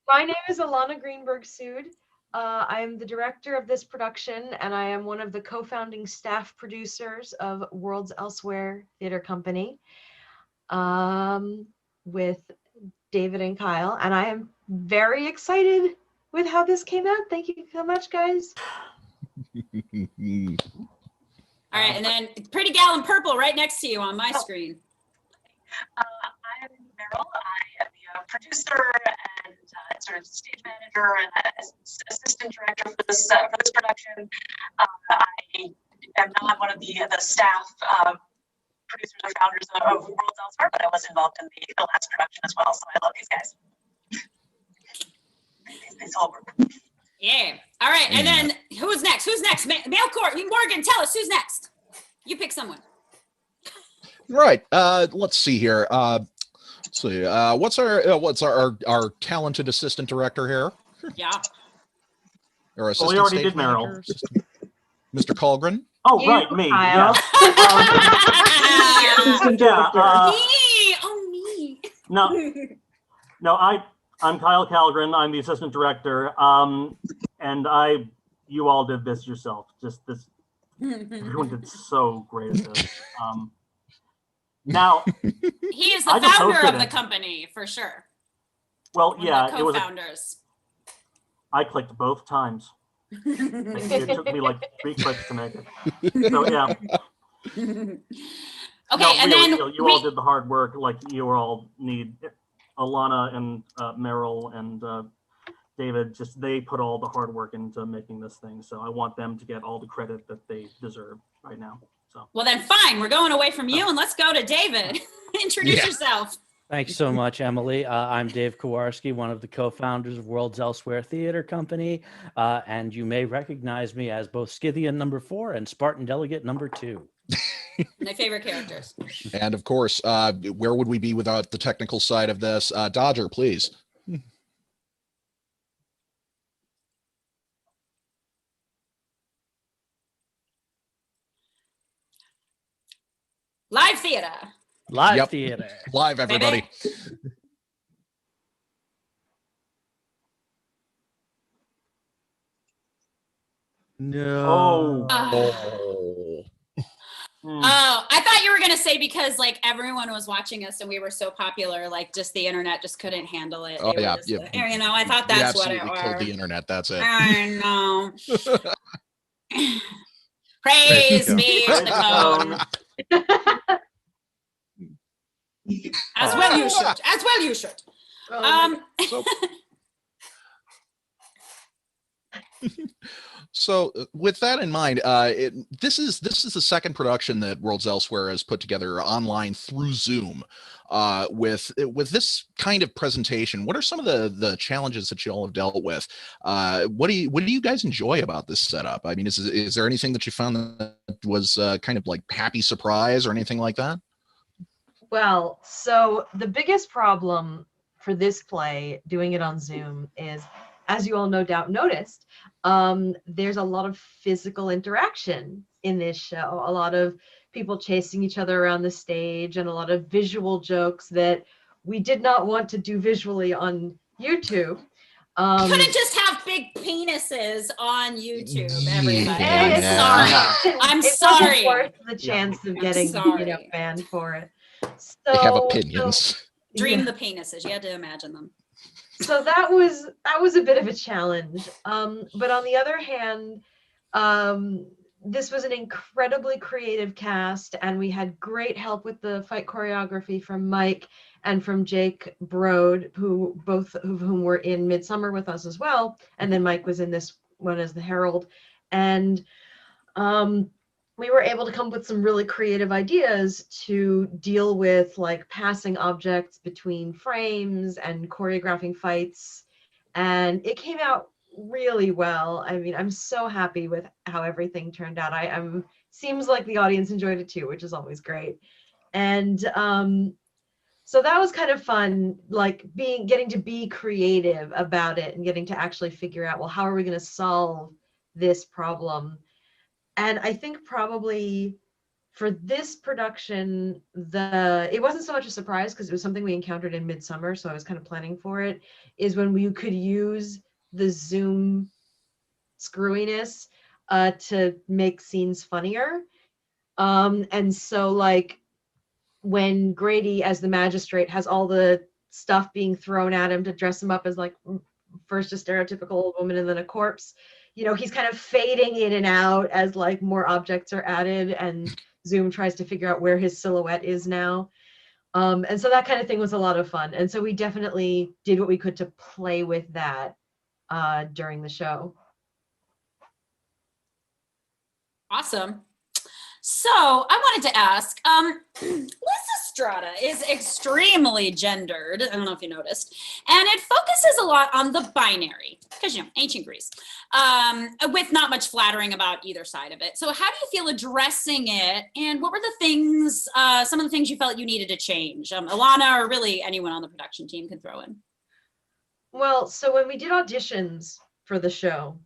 my name is Ilana Greenberg-Sud. I am the director of this production, and I am one of the co-founding staff producers of Worlds Elsewhere Theater Company with David and Kyle, and I am very excited with how this came out. Thank you so much, guys. All right, and then pretty gal in purple right next to you on my screen. I'm Meryl. I am the producer and sort of stage manager and assistant director for this production. I am not one of the staff producers or founders of Worlds Elsewhere, but I was involved in the last production as well. So I love these guys. These all work. Yeah. All right, and then who's next? Who's next? Male court. Morgan, tell us who's next. You pick someone. Right. Let's see here. Let's see. What's our talented assistant director here? Yeah. Or Well, assistant we already stage did Meryl. manager? Mr. Colgren. Oh, right, me. Yeah. Me. Oh, me. No, I'm Kyle Calgren. I'm the assistant director. And you all did this yourself. Just this, everyone did so great at this. Now, he is the I just founder hosted of the it. company for sure. Well, One yeah, of the it was. co-founders. I clicked both times. It took me like 3 clicks to make it. So yeah. Okay, and then you all did the hard work. Like you all need Ilana and Meryl and David. Just they put all the hard work into making this thing. So I want them to get all the credit that they deserve right now. So well, then fine. We're going away from you, and let's go to David. Introduce yourself. Thanks so much, Emily. I'm Dave Kowarski, one of the co-founders of Worlds Elsewhere Theater Company, and you may recognize me as both Scythian #4 and Spartan Delegate #2. My favorite characters. And of course, where would we be without the technical side of this? Dodger, please. Live theater. Live theater. Live, everybody. No. Oh. Oh, I thought you were gonna say because like everyone was watching us and we were so popular, like just the internet just couldn't handle it. Oh, yeah, You know, I thought that's what it absolutely was. killed the internet. That's it. I know. Praise be to the cone. As well you should. As well you should. So with that in mind, this is the second production that Worlds Elsewhere has put together online through Zoom. With this kind of presentation, what are some of the challenges that you all have dealt with? What do you guys enjoy about this setup? I mean, is there anything that you found that was kind of like happy surprise or anything like that? Well, so the biggest problem for this play, doing it on Zoom, is, as you all no doubt noticed, there's a lot of physical interaction in this show, a lot of people chasing each other around the stage, and a lot of visual jokes that we did not want to do visually on YouTube. Couldn't just have big penises on YouTube, everybody. Yeah. I'm It sorry. wasn't worth the chance of getting banned for it. So, They have opinions. Dream the penises. You had to imagine them. So that was a bit of a challenge. But on the other hand, this was an incredibly creative cast, and we had great help with the fight choreography from Mike and from Jake Brode, who both of whom were in Midsummer with us as well. And then Mike was in this one as the Herald. And we were able to come up with some really creative ideas to deal with like passing objects between frames and choreographing fights. And it came out really well. I mean, I'm so happy with how everything turned out. I'm seems like the audience enjoyed it too, which is always great. And so that was kind of fun, like getting to be creative about it and getting to actually figure out, well, how are we going to solve this problem? And I think probably for this production, it wasn't so much a surprise because it was something we encountered in Midsummer, so I was kind of planning for it, is when we could use the Zoom screwiness to make scenes funnier. And so like when Grady as the magistrate has all the stuff being thrown at him to dress him up as like first a stereotypical old woman and then a corpse, you know, he's kind of fading in and out as like more objects are added and Zoom tries to figure out where his silhouette is now. And so that kind of thing was a lot of fun. And so we definitely did what we could to play with that during the show. Awesome. So I wanted to ask, Lysistrata is extremely gendered. I don't know if you noticed, and it focuses a lot on the binary because, you know, ancient Greece, with not much flattering about either side of it. So how do you feel addressing it, and what were the things, some of the things you felt you needed to change? Ilana, or really anyone on the production team can throw in. Well, so when we did auditions for the show,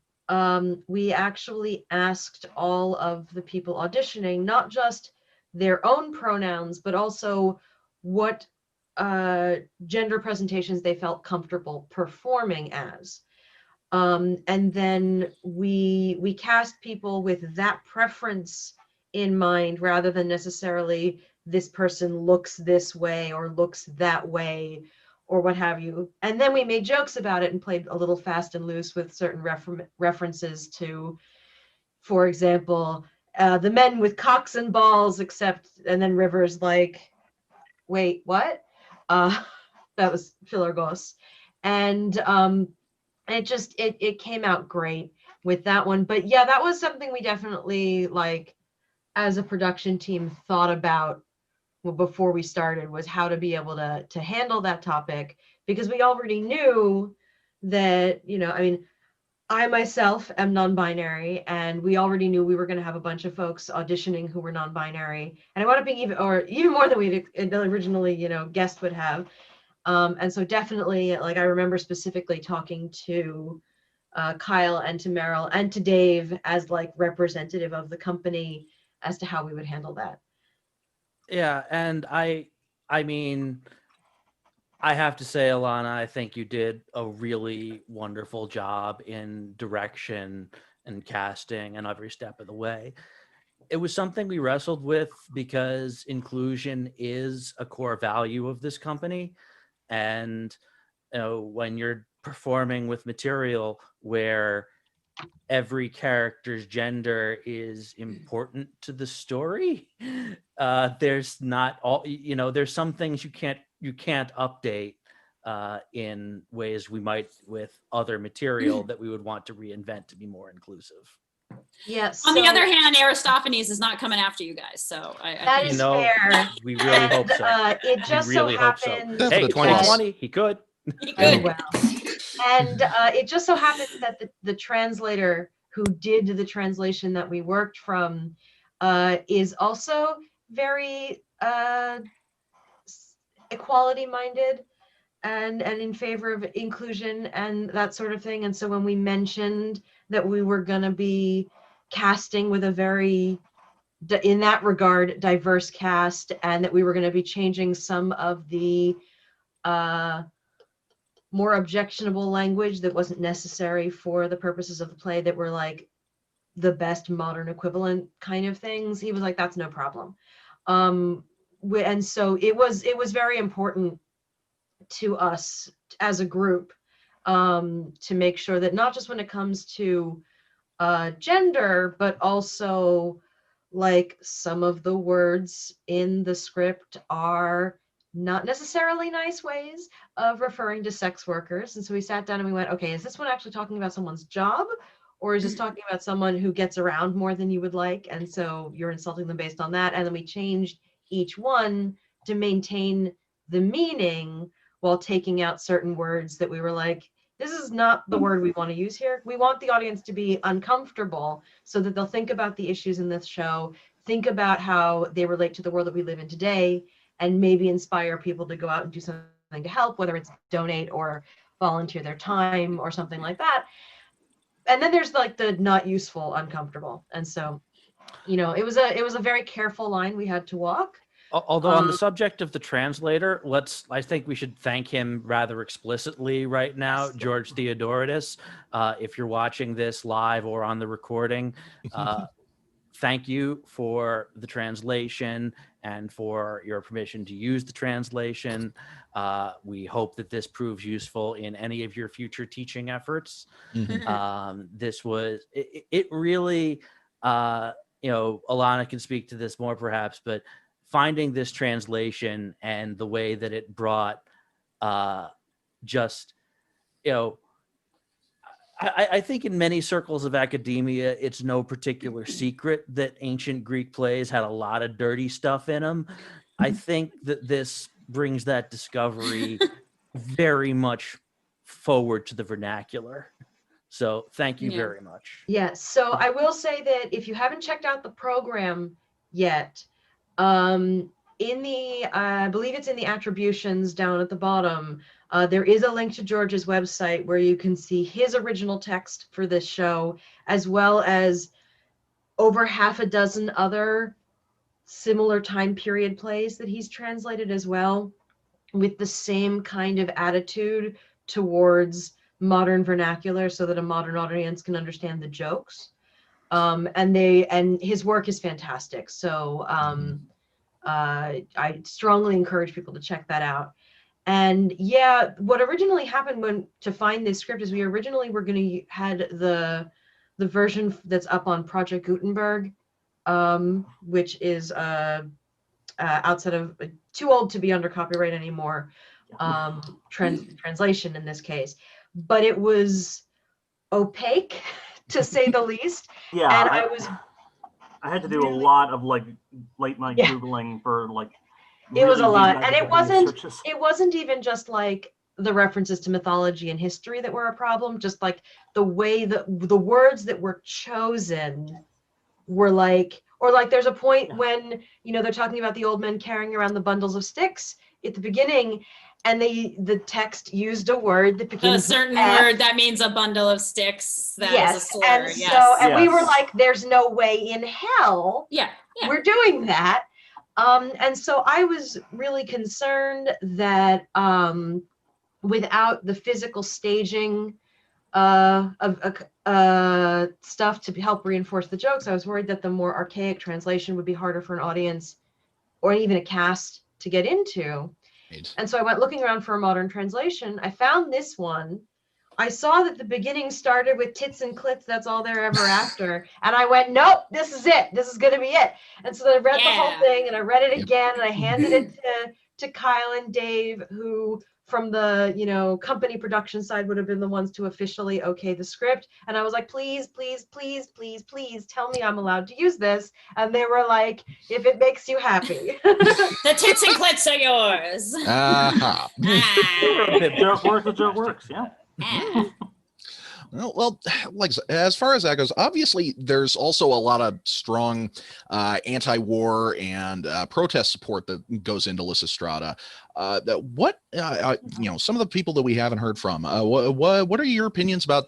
we actually asked all of the people auditioning, not just their own pronouns, but also what gender presentations they felt comfortable performing as. And then we cast people with that preference in mind, rather than necessarily this person looks this way or looks that way, or what have you. And then we made jokes about it and played a little fast and loose with certain references to, for example, the men with cocks and balls, except, and then River's like, wait, what? That was Philorgos. And it came out great with that one. But yeah, that was something we definitely, like, as a production team thought about before we started, was how to be able to handle that topic, because we already knew that, you know, I mean, I myself am non-binary, and we already knew we were going to have a bunch of folks auditioning who were non-binary, and I wound up being even more than we originally, you know, guessed would have. And so definitely, like, I remember specifically talking to Kyle and to Meryl and to Dave as like representative of the company as to how we would handle that. Yeah, and I mean, I have to say, Ilana, I think you did a really wonderful job in direction and casting and every step of the way. It was something we wrestled with because inclusion is a core value of this company. And you know, when you're performing with material where every character's gender is important to the story, there's not all, you know, there's some things you can't update in ways we might with other material that we would want to reinvent to be more inclusive. Yes. On the other hand, Aristophanes is not coming after you guys, so that is fair. We really hope so. It just really so hope so. happened. Hey, 2020, he could. Oh, well. And it just so happened that the translator who did the translation that we worked from is also very equality minded and in favor of inclusion and that sort of thing. And so when we mentioned that we were going to be casting with a very, in that regard, diverse cast, and that we were going to be changing some of the more objectionable language that wasn't necessary for the purposes of the play, that were like the best modern equivalent kind of things, he was like, that's no problem. And so it was very important to us as a group to make sure that not just when it comes to gender, but also like some of the words in the script are not necessarily nice ways of referring to sex workers. And so we sat down and we went, okay, is this one actually talking about someone's job, or is this talking about someone who gets around more than you would like, and so you're insulting them based on that? And then we changed each one to maintain the meaning while taking out certain words that we were like, this is not the word we want to use here. We want the audience to be uncomfortable so that they'll think about the issues in this show, think about how they relate to the world that we live in today, and maybe inspire people to go out and do something to help, whether it's donate or volunteer their time or something like that. And then there's like the not useful, uncomfortable. And so, it was a very careful line we had to walk. Although on the subject of the translator, I think we should thank him rather explicitly right now, George Theodoridis. If you're watching this live or on the recording, thank you for the translation and for your permission to use the translation. We hope that this proves useful in any of your future teaching efforts. This was, it really, Ilana can speak to this more perhaps, but finding this translation and the way that it brought I think in many circles of academia, it's no particular secret that ancient Greek plays had a lot of dirty stuff in them. I think that this brings that discovery very much forward to the vernacular. So thank you very much. Yes. So I will say that if you haven't checked out the program yet, in the, I believe it's in the attributions down at the bottom, there is a link to George's website where you can see his original text for this show, as well as over half a dozen other similar time period plays that he's translated as well, with the same kind of attitude towards modern vernacular so that a modern audience can understand the jokes. And his work is fantastic. So I strongly encourage people to check that out. And yeah, what originally happened to find this script is we originally were going to had the version that's up on Project Gutenberg, which is outside of, too old to be under copyright anymore, translation in this case, but it was opaque to say the least. Yeah, And I had to do a lot of late night Googling for it was a lot, and it wasn't even just like the references to mythology and history that were a problem, just like the way the words that were chosen were there's a point when they're talking about the old men carrying around the bundles of sticks at the beginning, and the text used a word that begins a certain with F. word that means a bundle of sticks. That is a slur. And so we were like, there's no way in hell we're doing that. And so I was really concerned that without the physical staging of stuff to help reinforce the jokes, I was worried that the more archaic translation would be harder for an audience or even a cast to get into. And so I went looking around for a modern translation. I found this one. I saw that the beginning started with tits and clits, that's all they're ever after. And I went, nope, this is it. This is going to be it. And so I read the whole thing, and I read it again, and I handed it to Kyle and Dave, who from the company production side would have been the ones to officially okay the script. And I was like, please, please, please, please, please tell me I'm allowed to use this. And they were like, if it makes you happy. The tits and clits are yours. The joke works, yeah. Well, as far as that goes, obviously there's also a lot of strong anti-war and protest support that goes into Lysistrata. Some of the people that we haven't heard from, what are your opinions about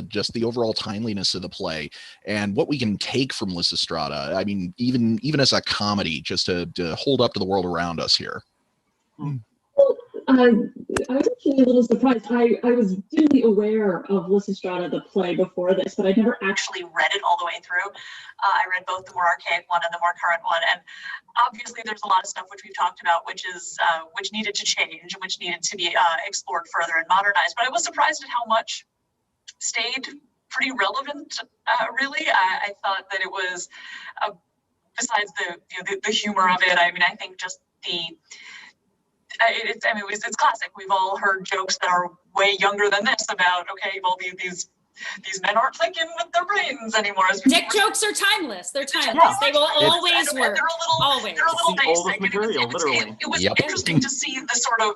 just the overall timeliness of the play and what we can take from Lysistrata? I mean, even as a comedy, just to hold up to the world around us here. I was actually a little surprised. I was duly aware of Lysistrata, the play, before this, but I'd never actually read it all the way through. I read both the more archaic one and the more current one, and obviously there's a lot of stuff which we've talked about, which needed to change, which needed to be explored further and modernized. But I was surprised at how much stayed pretty relevant. Really, I thought that it was, besides the humor of it. I mean, I think just it's classic. We've all heard jokes that are way younger than this about, okay, well, these these men aren't thinking with their brains anymore. Dick jokes are timeless. They're timeless. Yeah. They will always And work. They're a little the oldest basic. material, literally. It was interesting to see the sort of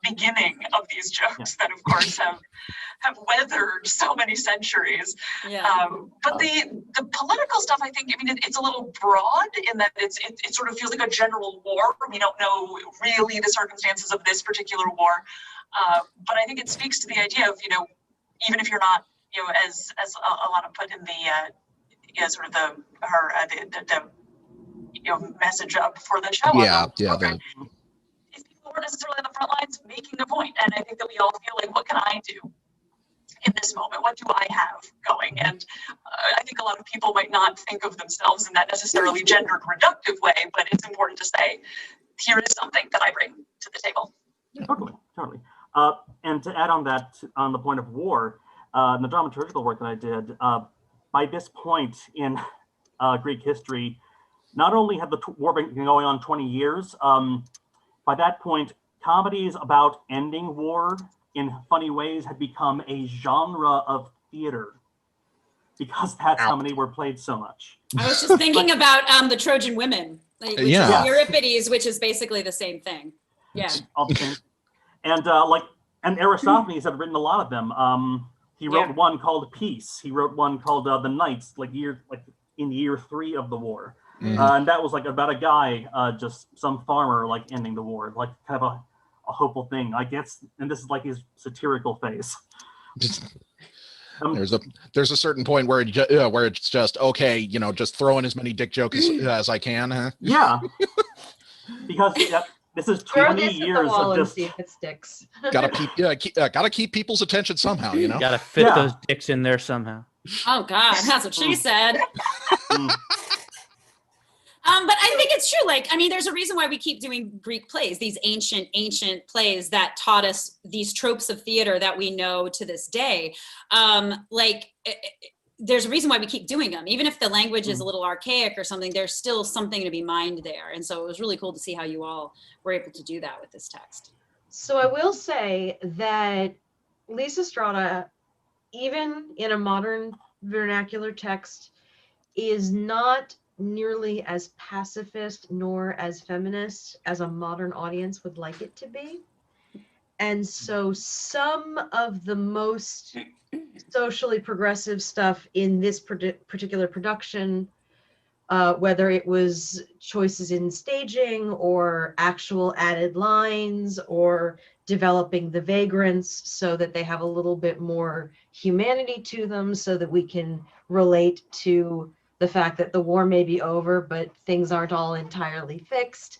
beginning of these jokes that, of course, have weathered so many centuries. But the political stuff, I think, it's a little broad in that it sort of feels like a general war. We don't know really the circumstances of this particular war. But I think it speaks to the idea of, even if you're not, as Ilana put in the sort of the message up for the show. These people weren't necessarily on the front lines making a point, and I think that we all feel like, what can I do in this moment? What do I have going? And I think a lot of people might not think of themselves in that necessarily gendered reductive way, but it's important to say, here is something that I bring to the table. Totally. And to add on that, on the point of war, in the dramaturgical work that I did, by this point in Greek history, not only had the war been going on 20 years, by that point, comedies about ending war in funny ways had become a genre of theater because that's how many were played so much. I was just thinking about the Trojan Women, which is Euripides, which is basically the same thing. Yeah. All the same. And Aristophanes had written a lot of them. He wrote one called Peace. He wrote one called The Knights, in year 3 of the war. And that was about a guy, just some farmer ending the war, kind of a hopeful thing, I guess. And this is his satirical phase. There's a certain point where it's just okay, just throw in as many dick jokes as I can. Huh? Yeah, because this is 20 years of just. See if it sticks. gotta keep people's attention somehow. Gotta fit those dicks in there somehow. Oh God, that's what she said. But I think it's true. There's a reason why we keep doing Greek plays, these ancient plays that taught us these tropes of theater that we know to this day. There's a reason why we keep doing them. Even if the language is a little archaic or something, there's still something to be mined there. And so it was really cool to see how you all were able to do that with this text. So I will say that Lysistrata, even in a modern vernacular text, is not nearly as pacifist nor as feminist as a modern audience would like it to be. And so some of the most socially progressive stuff in this particular production, whether it was choices in staging or actual added lines or developing the vagrants so that they have a little bit more humanity to them so that we can relate to the fact that the war may be over, but things aren't all entirely fixed.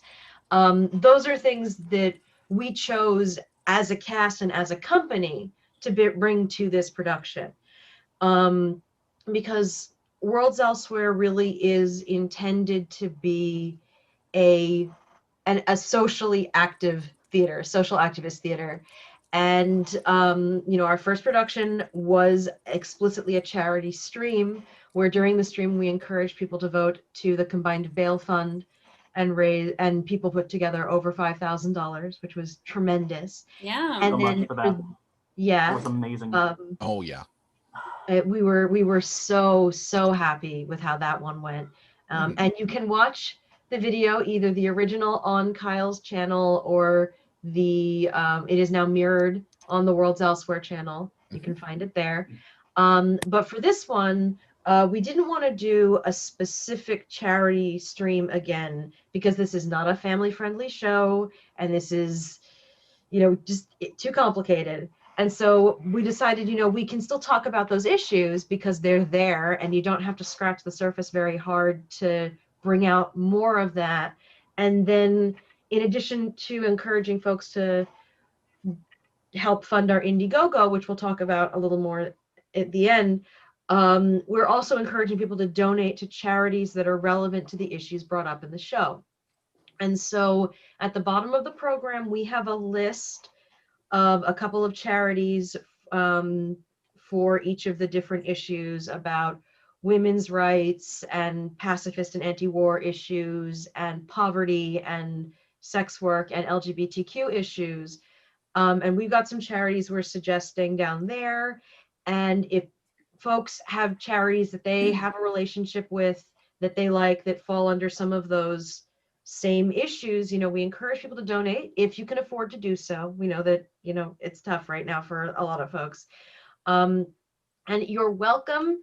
Those are things that we chose as a cast and as a company to bring to this production. Because Worlds Elsewhere really is intended to be a socially active theater, social activist theater. And, our first production was explicitly a charity stream, where during the stream we encouraged people to vote to the combined bail fund and people put together over $5,000, which was tremendous. Yeah. And so then, much for that. That was amazing. Oh yeah. We were so happy with how that one went. And you can watch the video, either the original on Kyle's channel or it is now mirrored on the Worlds Elsewhere channel. You can find it there. But for this one, we didn't want to do a specific charity stream again, because this is not a family-friendly show, and this is, just too complicated. And so we decided, we can still talk about those issues because they're there, and you don't have to scratch the surface very hard to bring out more of that. And then, in addition to encouraging folks to help fund our Indiegogo, which we'll talk about a little more at the end, we're also encouraging people to donate to charities that are relevant to the issues brought up in the show. And so at the bottom of the program, we have a list of a couple of charities for each of the different issues about women's rights and pacifist and anti-war issues and poverty and sex work and LGBTQ issues. And we've got some charities we're suggesting down there. And if folks have charities that they have a relationship with, that they like, that fall under some of those same issues, we encourage people to donate if you can afford to do so. We know that, it's tough right now for a lot of folks. And you're welcome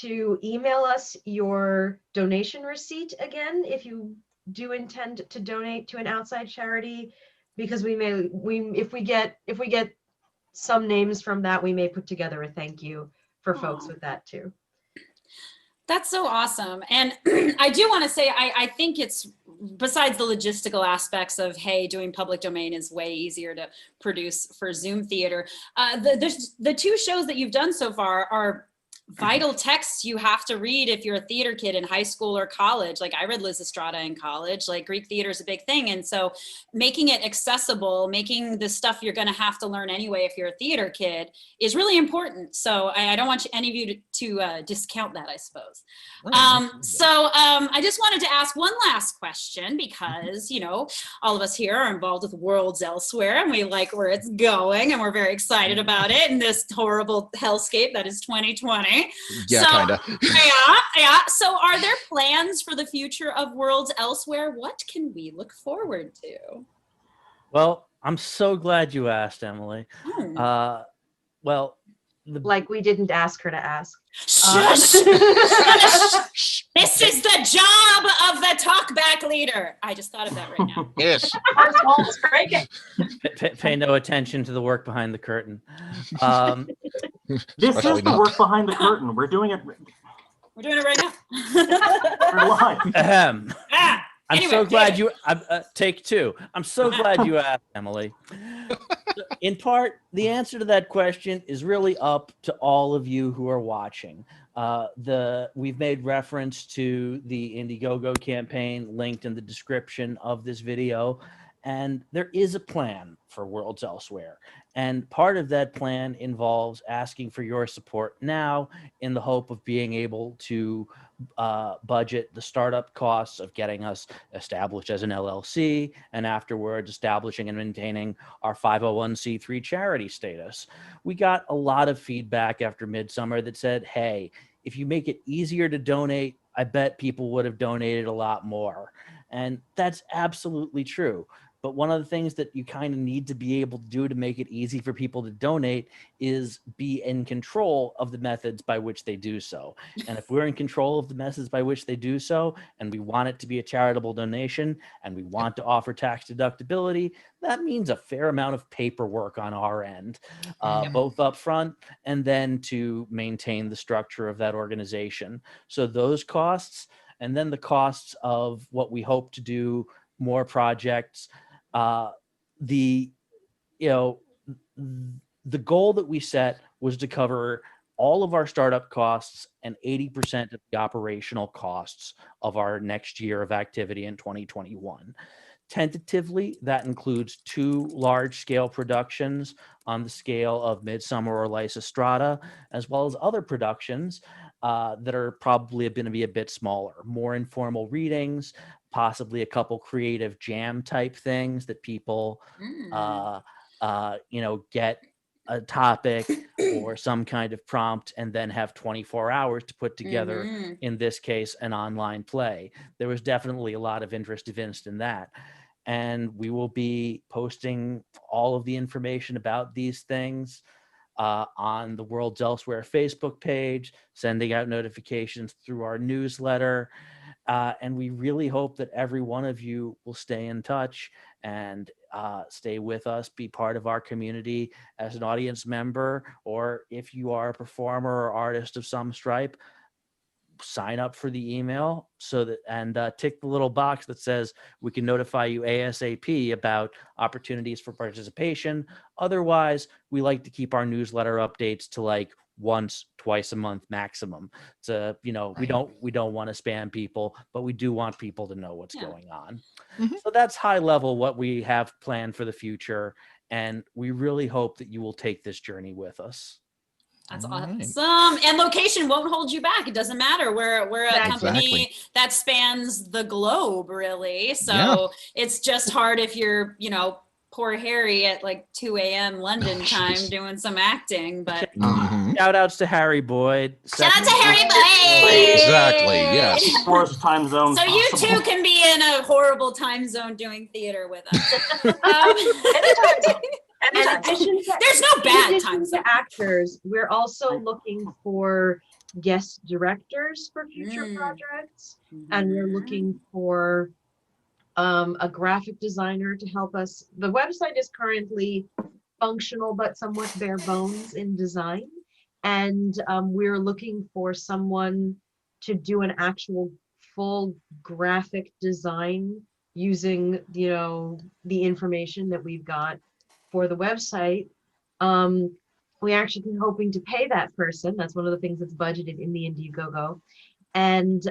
to email us your donation receipt again if you do intend to donate to an outside charity, because if we get some names from that, we may put together a thank you for folks with that too. That's so awesome. And I do want to say, I think it's, besides the logistical aspects of, hey, doing public domain is way easier to produce for Zoom theater. The two shows that you've done so far are vital texts you have to read if you're a theater kid in high school or college. Like I read Lysistrata in college, like Greek theater is a big thing. And so making it accessible, making the stuff you're going to have to learn anyway if you're a theater kid is really important. So I don't want any of you to discount that, I suppose. I just wanted to ask one last question because, all of us here are involved with Worlds Elsewhere and we like where it's going and we're very excited about it in this horrible hellscape that is 2020. Yeah, kind of. Yeah. So are there plans for the future of Worlds Elsewhere? What can we look forward to? Well, I'm so glad you asked, Emily. Like we didn't ask her to ask. Shush! This is the job of the talkback leader. I just thought of that right now. Yes. Pay no attention to the work behind the curtain. This is the work behind the curtain. We're doing it. We're doing it right now. We're live. I'm so glad you take two. I'm so glad you asked, Emily. In part, the answer to that question is really up to all of you who are watching. We've made reference to the Indiegogo campaign linked in the description of this video, and there is a plan for Worlds Elsewhere. And part of that plan involves asking for your support now in the hope of being able to budget the startup costs of getting us established as an LLC and afterwards establishing and maintaining our 501c3 charity status. We got a lot of feedback after Midsummer that said, hey, if you make it easier to donate, I bet people would have donated a lot more. And that's absolutely true. But one of the things that you kind of need to be able to do to make it easy for people to donate is be in control of the methods by which they do so. And if we're in control of the methods by which they do so, and we want it to be a charitable donation, and we want to offer tax deductibility, that means a fair amount of paperwork on our end, both up front and then to maintain the structure of that organization. So those costs, and then the costs of what we hope to do, more projects, the goal that we set was to cover all of our startup costs and 80% of the operational costs of our next year of activity in 2021. Tentatively, that includes 2 large-scale productions on the scale of Midsummer or Lysistrata, as well as other productions that are probably going to be a bit smaller, more informal readings, possibly a couple creative jam type things that people, get a topic or some kind of prompt and then have 24 hours to put together, in this case, an online play. There was definitely a lot of interest evinced in that. And we will be posting all of the information about these things on the Worlds Elsewhere Facebook page, sending out notifications through our newsletter. And we really hope that every one of you will stay in touch and stay with us, be part of our community as an audience member, or if you are a performer or artist of some stripe, sign up for the email and tick the little box that says we can notify you ASAP about opportunities for participation. Otherwise, we like to keep our newsletter updates to like once, twice a month maximum. So, we don't want to spam people, but we do want people to know what's going on. So that's high level what we have planned for the future. And we really hope that you will take this journey with us. That's awesome. And location won't hold you back. It doesn't matter. We're a company that spans the globe, really. So it's just hard if you're, poor Harry at like 2 a.m. London time doing some acting, but Shout outs to Harry Boyd. shout out to Harry Boyd. Exactly. Yes. Worst time zone. So you possible. too can be in a horrible time zone doing theater with us. In addition to, There's no bad time to zone. actors, we're also looking for guest directors for future projects, and we're looking for a graphic designer to help us. The website is currently functional but somewhat bare bones in design, and we're looking for someone to do an actual full graphic design using, you know, the information that we've got for the website. We actually been hoping to pay that person. That's one of the things that's budgeted in the Indiegogo. And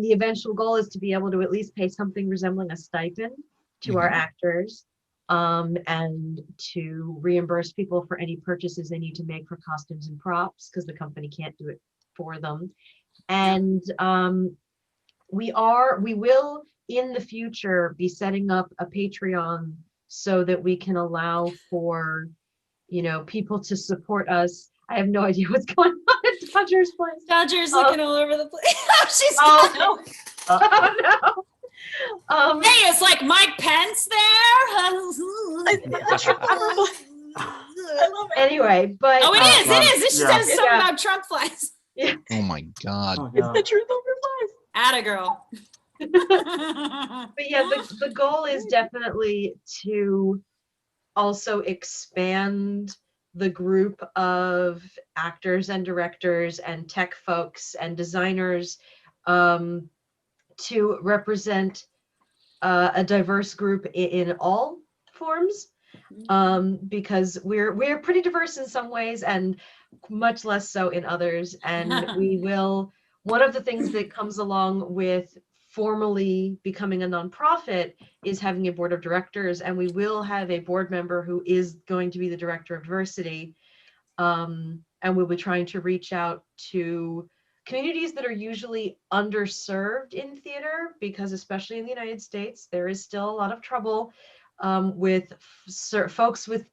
the eventual goal is to be able to at least pay something resembling a stipend to our actors, and to reimburse people for any purchases they need to make for costumes and props, because the company can't do it for them. And we will in the future be setting up a Patreon so that we can allow for, you know, people to support us. I have no idea what's going on at Dodger's place. Dodger's looking all over the place. She's oh no. Hey, it's like Mike Pence there. Anyway, but oh, it is. This says something Yeah. about Trump flies. Yeah. Oh my God. It's the truth over lies. Atta girl. But yeah, the goal is definitely to also expand the group of actors and directors and tech folks and designers to represent a diverse group in all forms, because we're pretty diverse in some ways and much less so in others. And we will, one of the things that comes along with formally becoming a nonprofit is having a board of directors, and we will have a board member who is going to be the director of diversity, and we'll be trying to reach out to communities that are usually underserved in theater, because especially in the United States, there is still a lot of trouble with folks with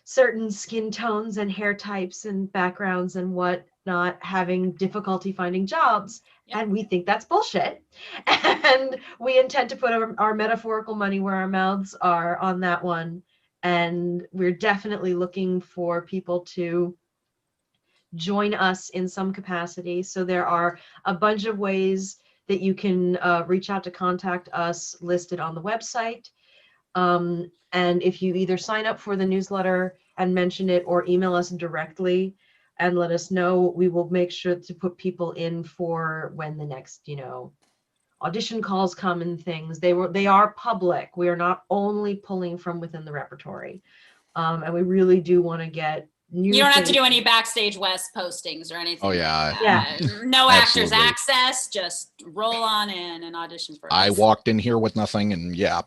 certain skin tones and hair types and backgrounds and whatnot having difficulty finding jobs. And we think that's bullshit. And we intend to put our metaphorical money where our mouths are on that one. And we're definitely looking for people to join us in some capacity. So there are a bunch of ways that you can reach out to contact us listed on the website. And if you either sign up for the newsletter and mention it, or email us directly and let us know, we will make sure to put people in for when the next, you know, audition calls come and things. They are public. We are not only pulling from within the repertory. And we really do want to get new You don't have to things. do any Backstage West postings or anything. Oh yeah. No actors Absolutely. access. Just roll on in and audition for I us. walked in here with nothing, and yeah.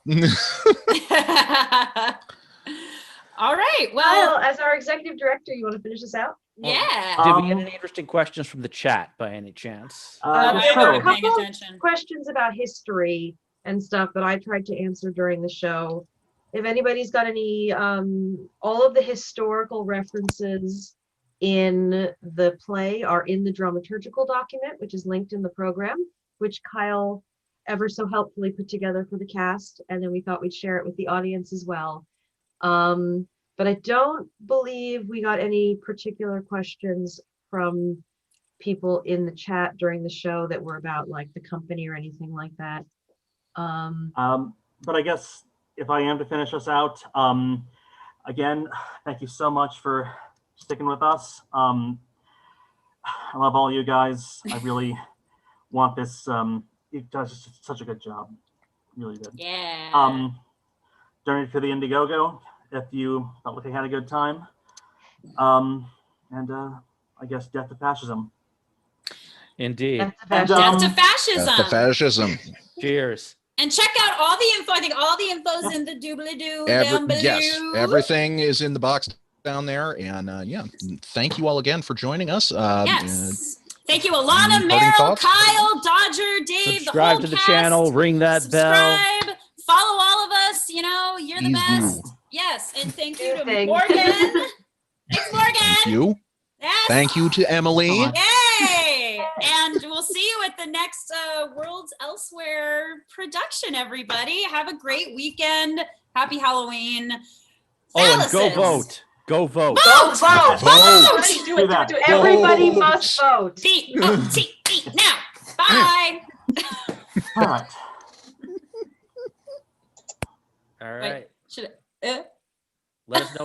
All right. Well, Kyle, as our executive director, you want to finish this out? Yeah. Did we get any interesting questions from the chat by any chance? There were a paying couple attention. questions about history and stuff that I tried to answer during the show. If anybody's got any, all of the historical references in the play are in the dramaturgical document, which is linked in the program, which Kyle ever so helpfully put together for the cast. And then we thought we'd share it with the audience as well. But I don't believe we got any particular questions from people in the chat during the show that were about like the company or anything like that. But I guess if I am to finish us out, again, thank you so much for sticking with us. I love all you guys. I really want this. You guys did such a good job. Really good. Yeah. Donate to the Indiegogo if you felt like you had a good time. And I guess death to fascism. Indeed. Death to fascism. Death to fascism. Cheers. And check out all the info. I think all the info's in the doobly-doo down below. Yes, everything is in the box down there. And yeah, thank you all again for joining us. Yes. Thank you, Ilana, parting Meryl, thoughts? Kyle, Dodger, Dave, Subscribe the to the whole cast. channel, ring that bell. Subscribe, follow all of us, You know, you're the Easy. best. Yes, and thank you to Thing. Morgan. Thanks, Morgan. Thank you. Yes. Thank you to Emily. Yay! And we'll see you at the next Worlds Elsewhere production, everybody. Have a great weekend. Happy Halloween. Oh, and go Phalluses. vote. Go vote. Go vote. Vote. Do it. Everybody must vote. VOTE now. Bye. All right. All right. Should Let us know.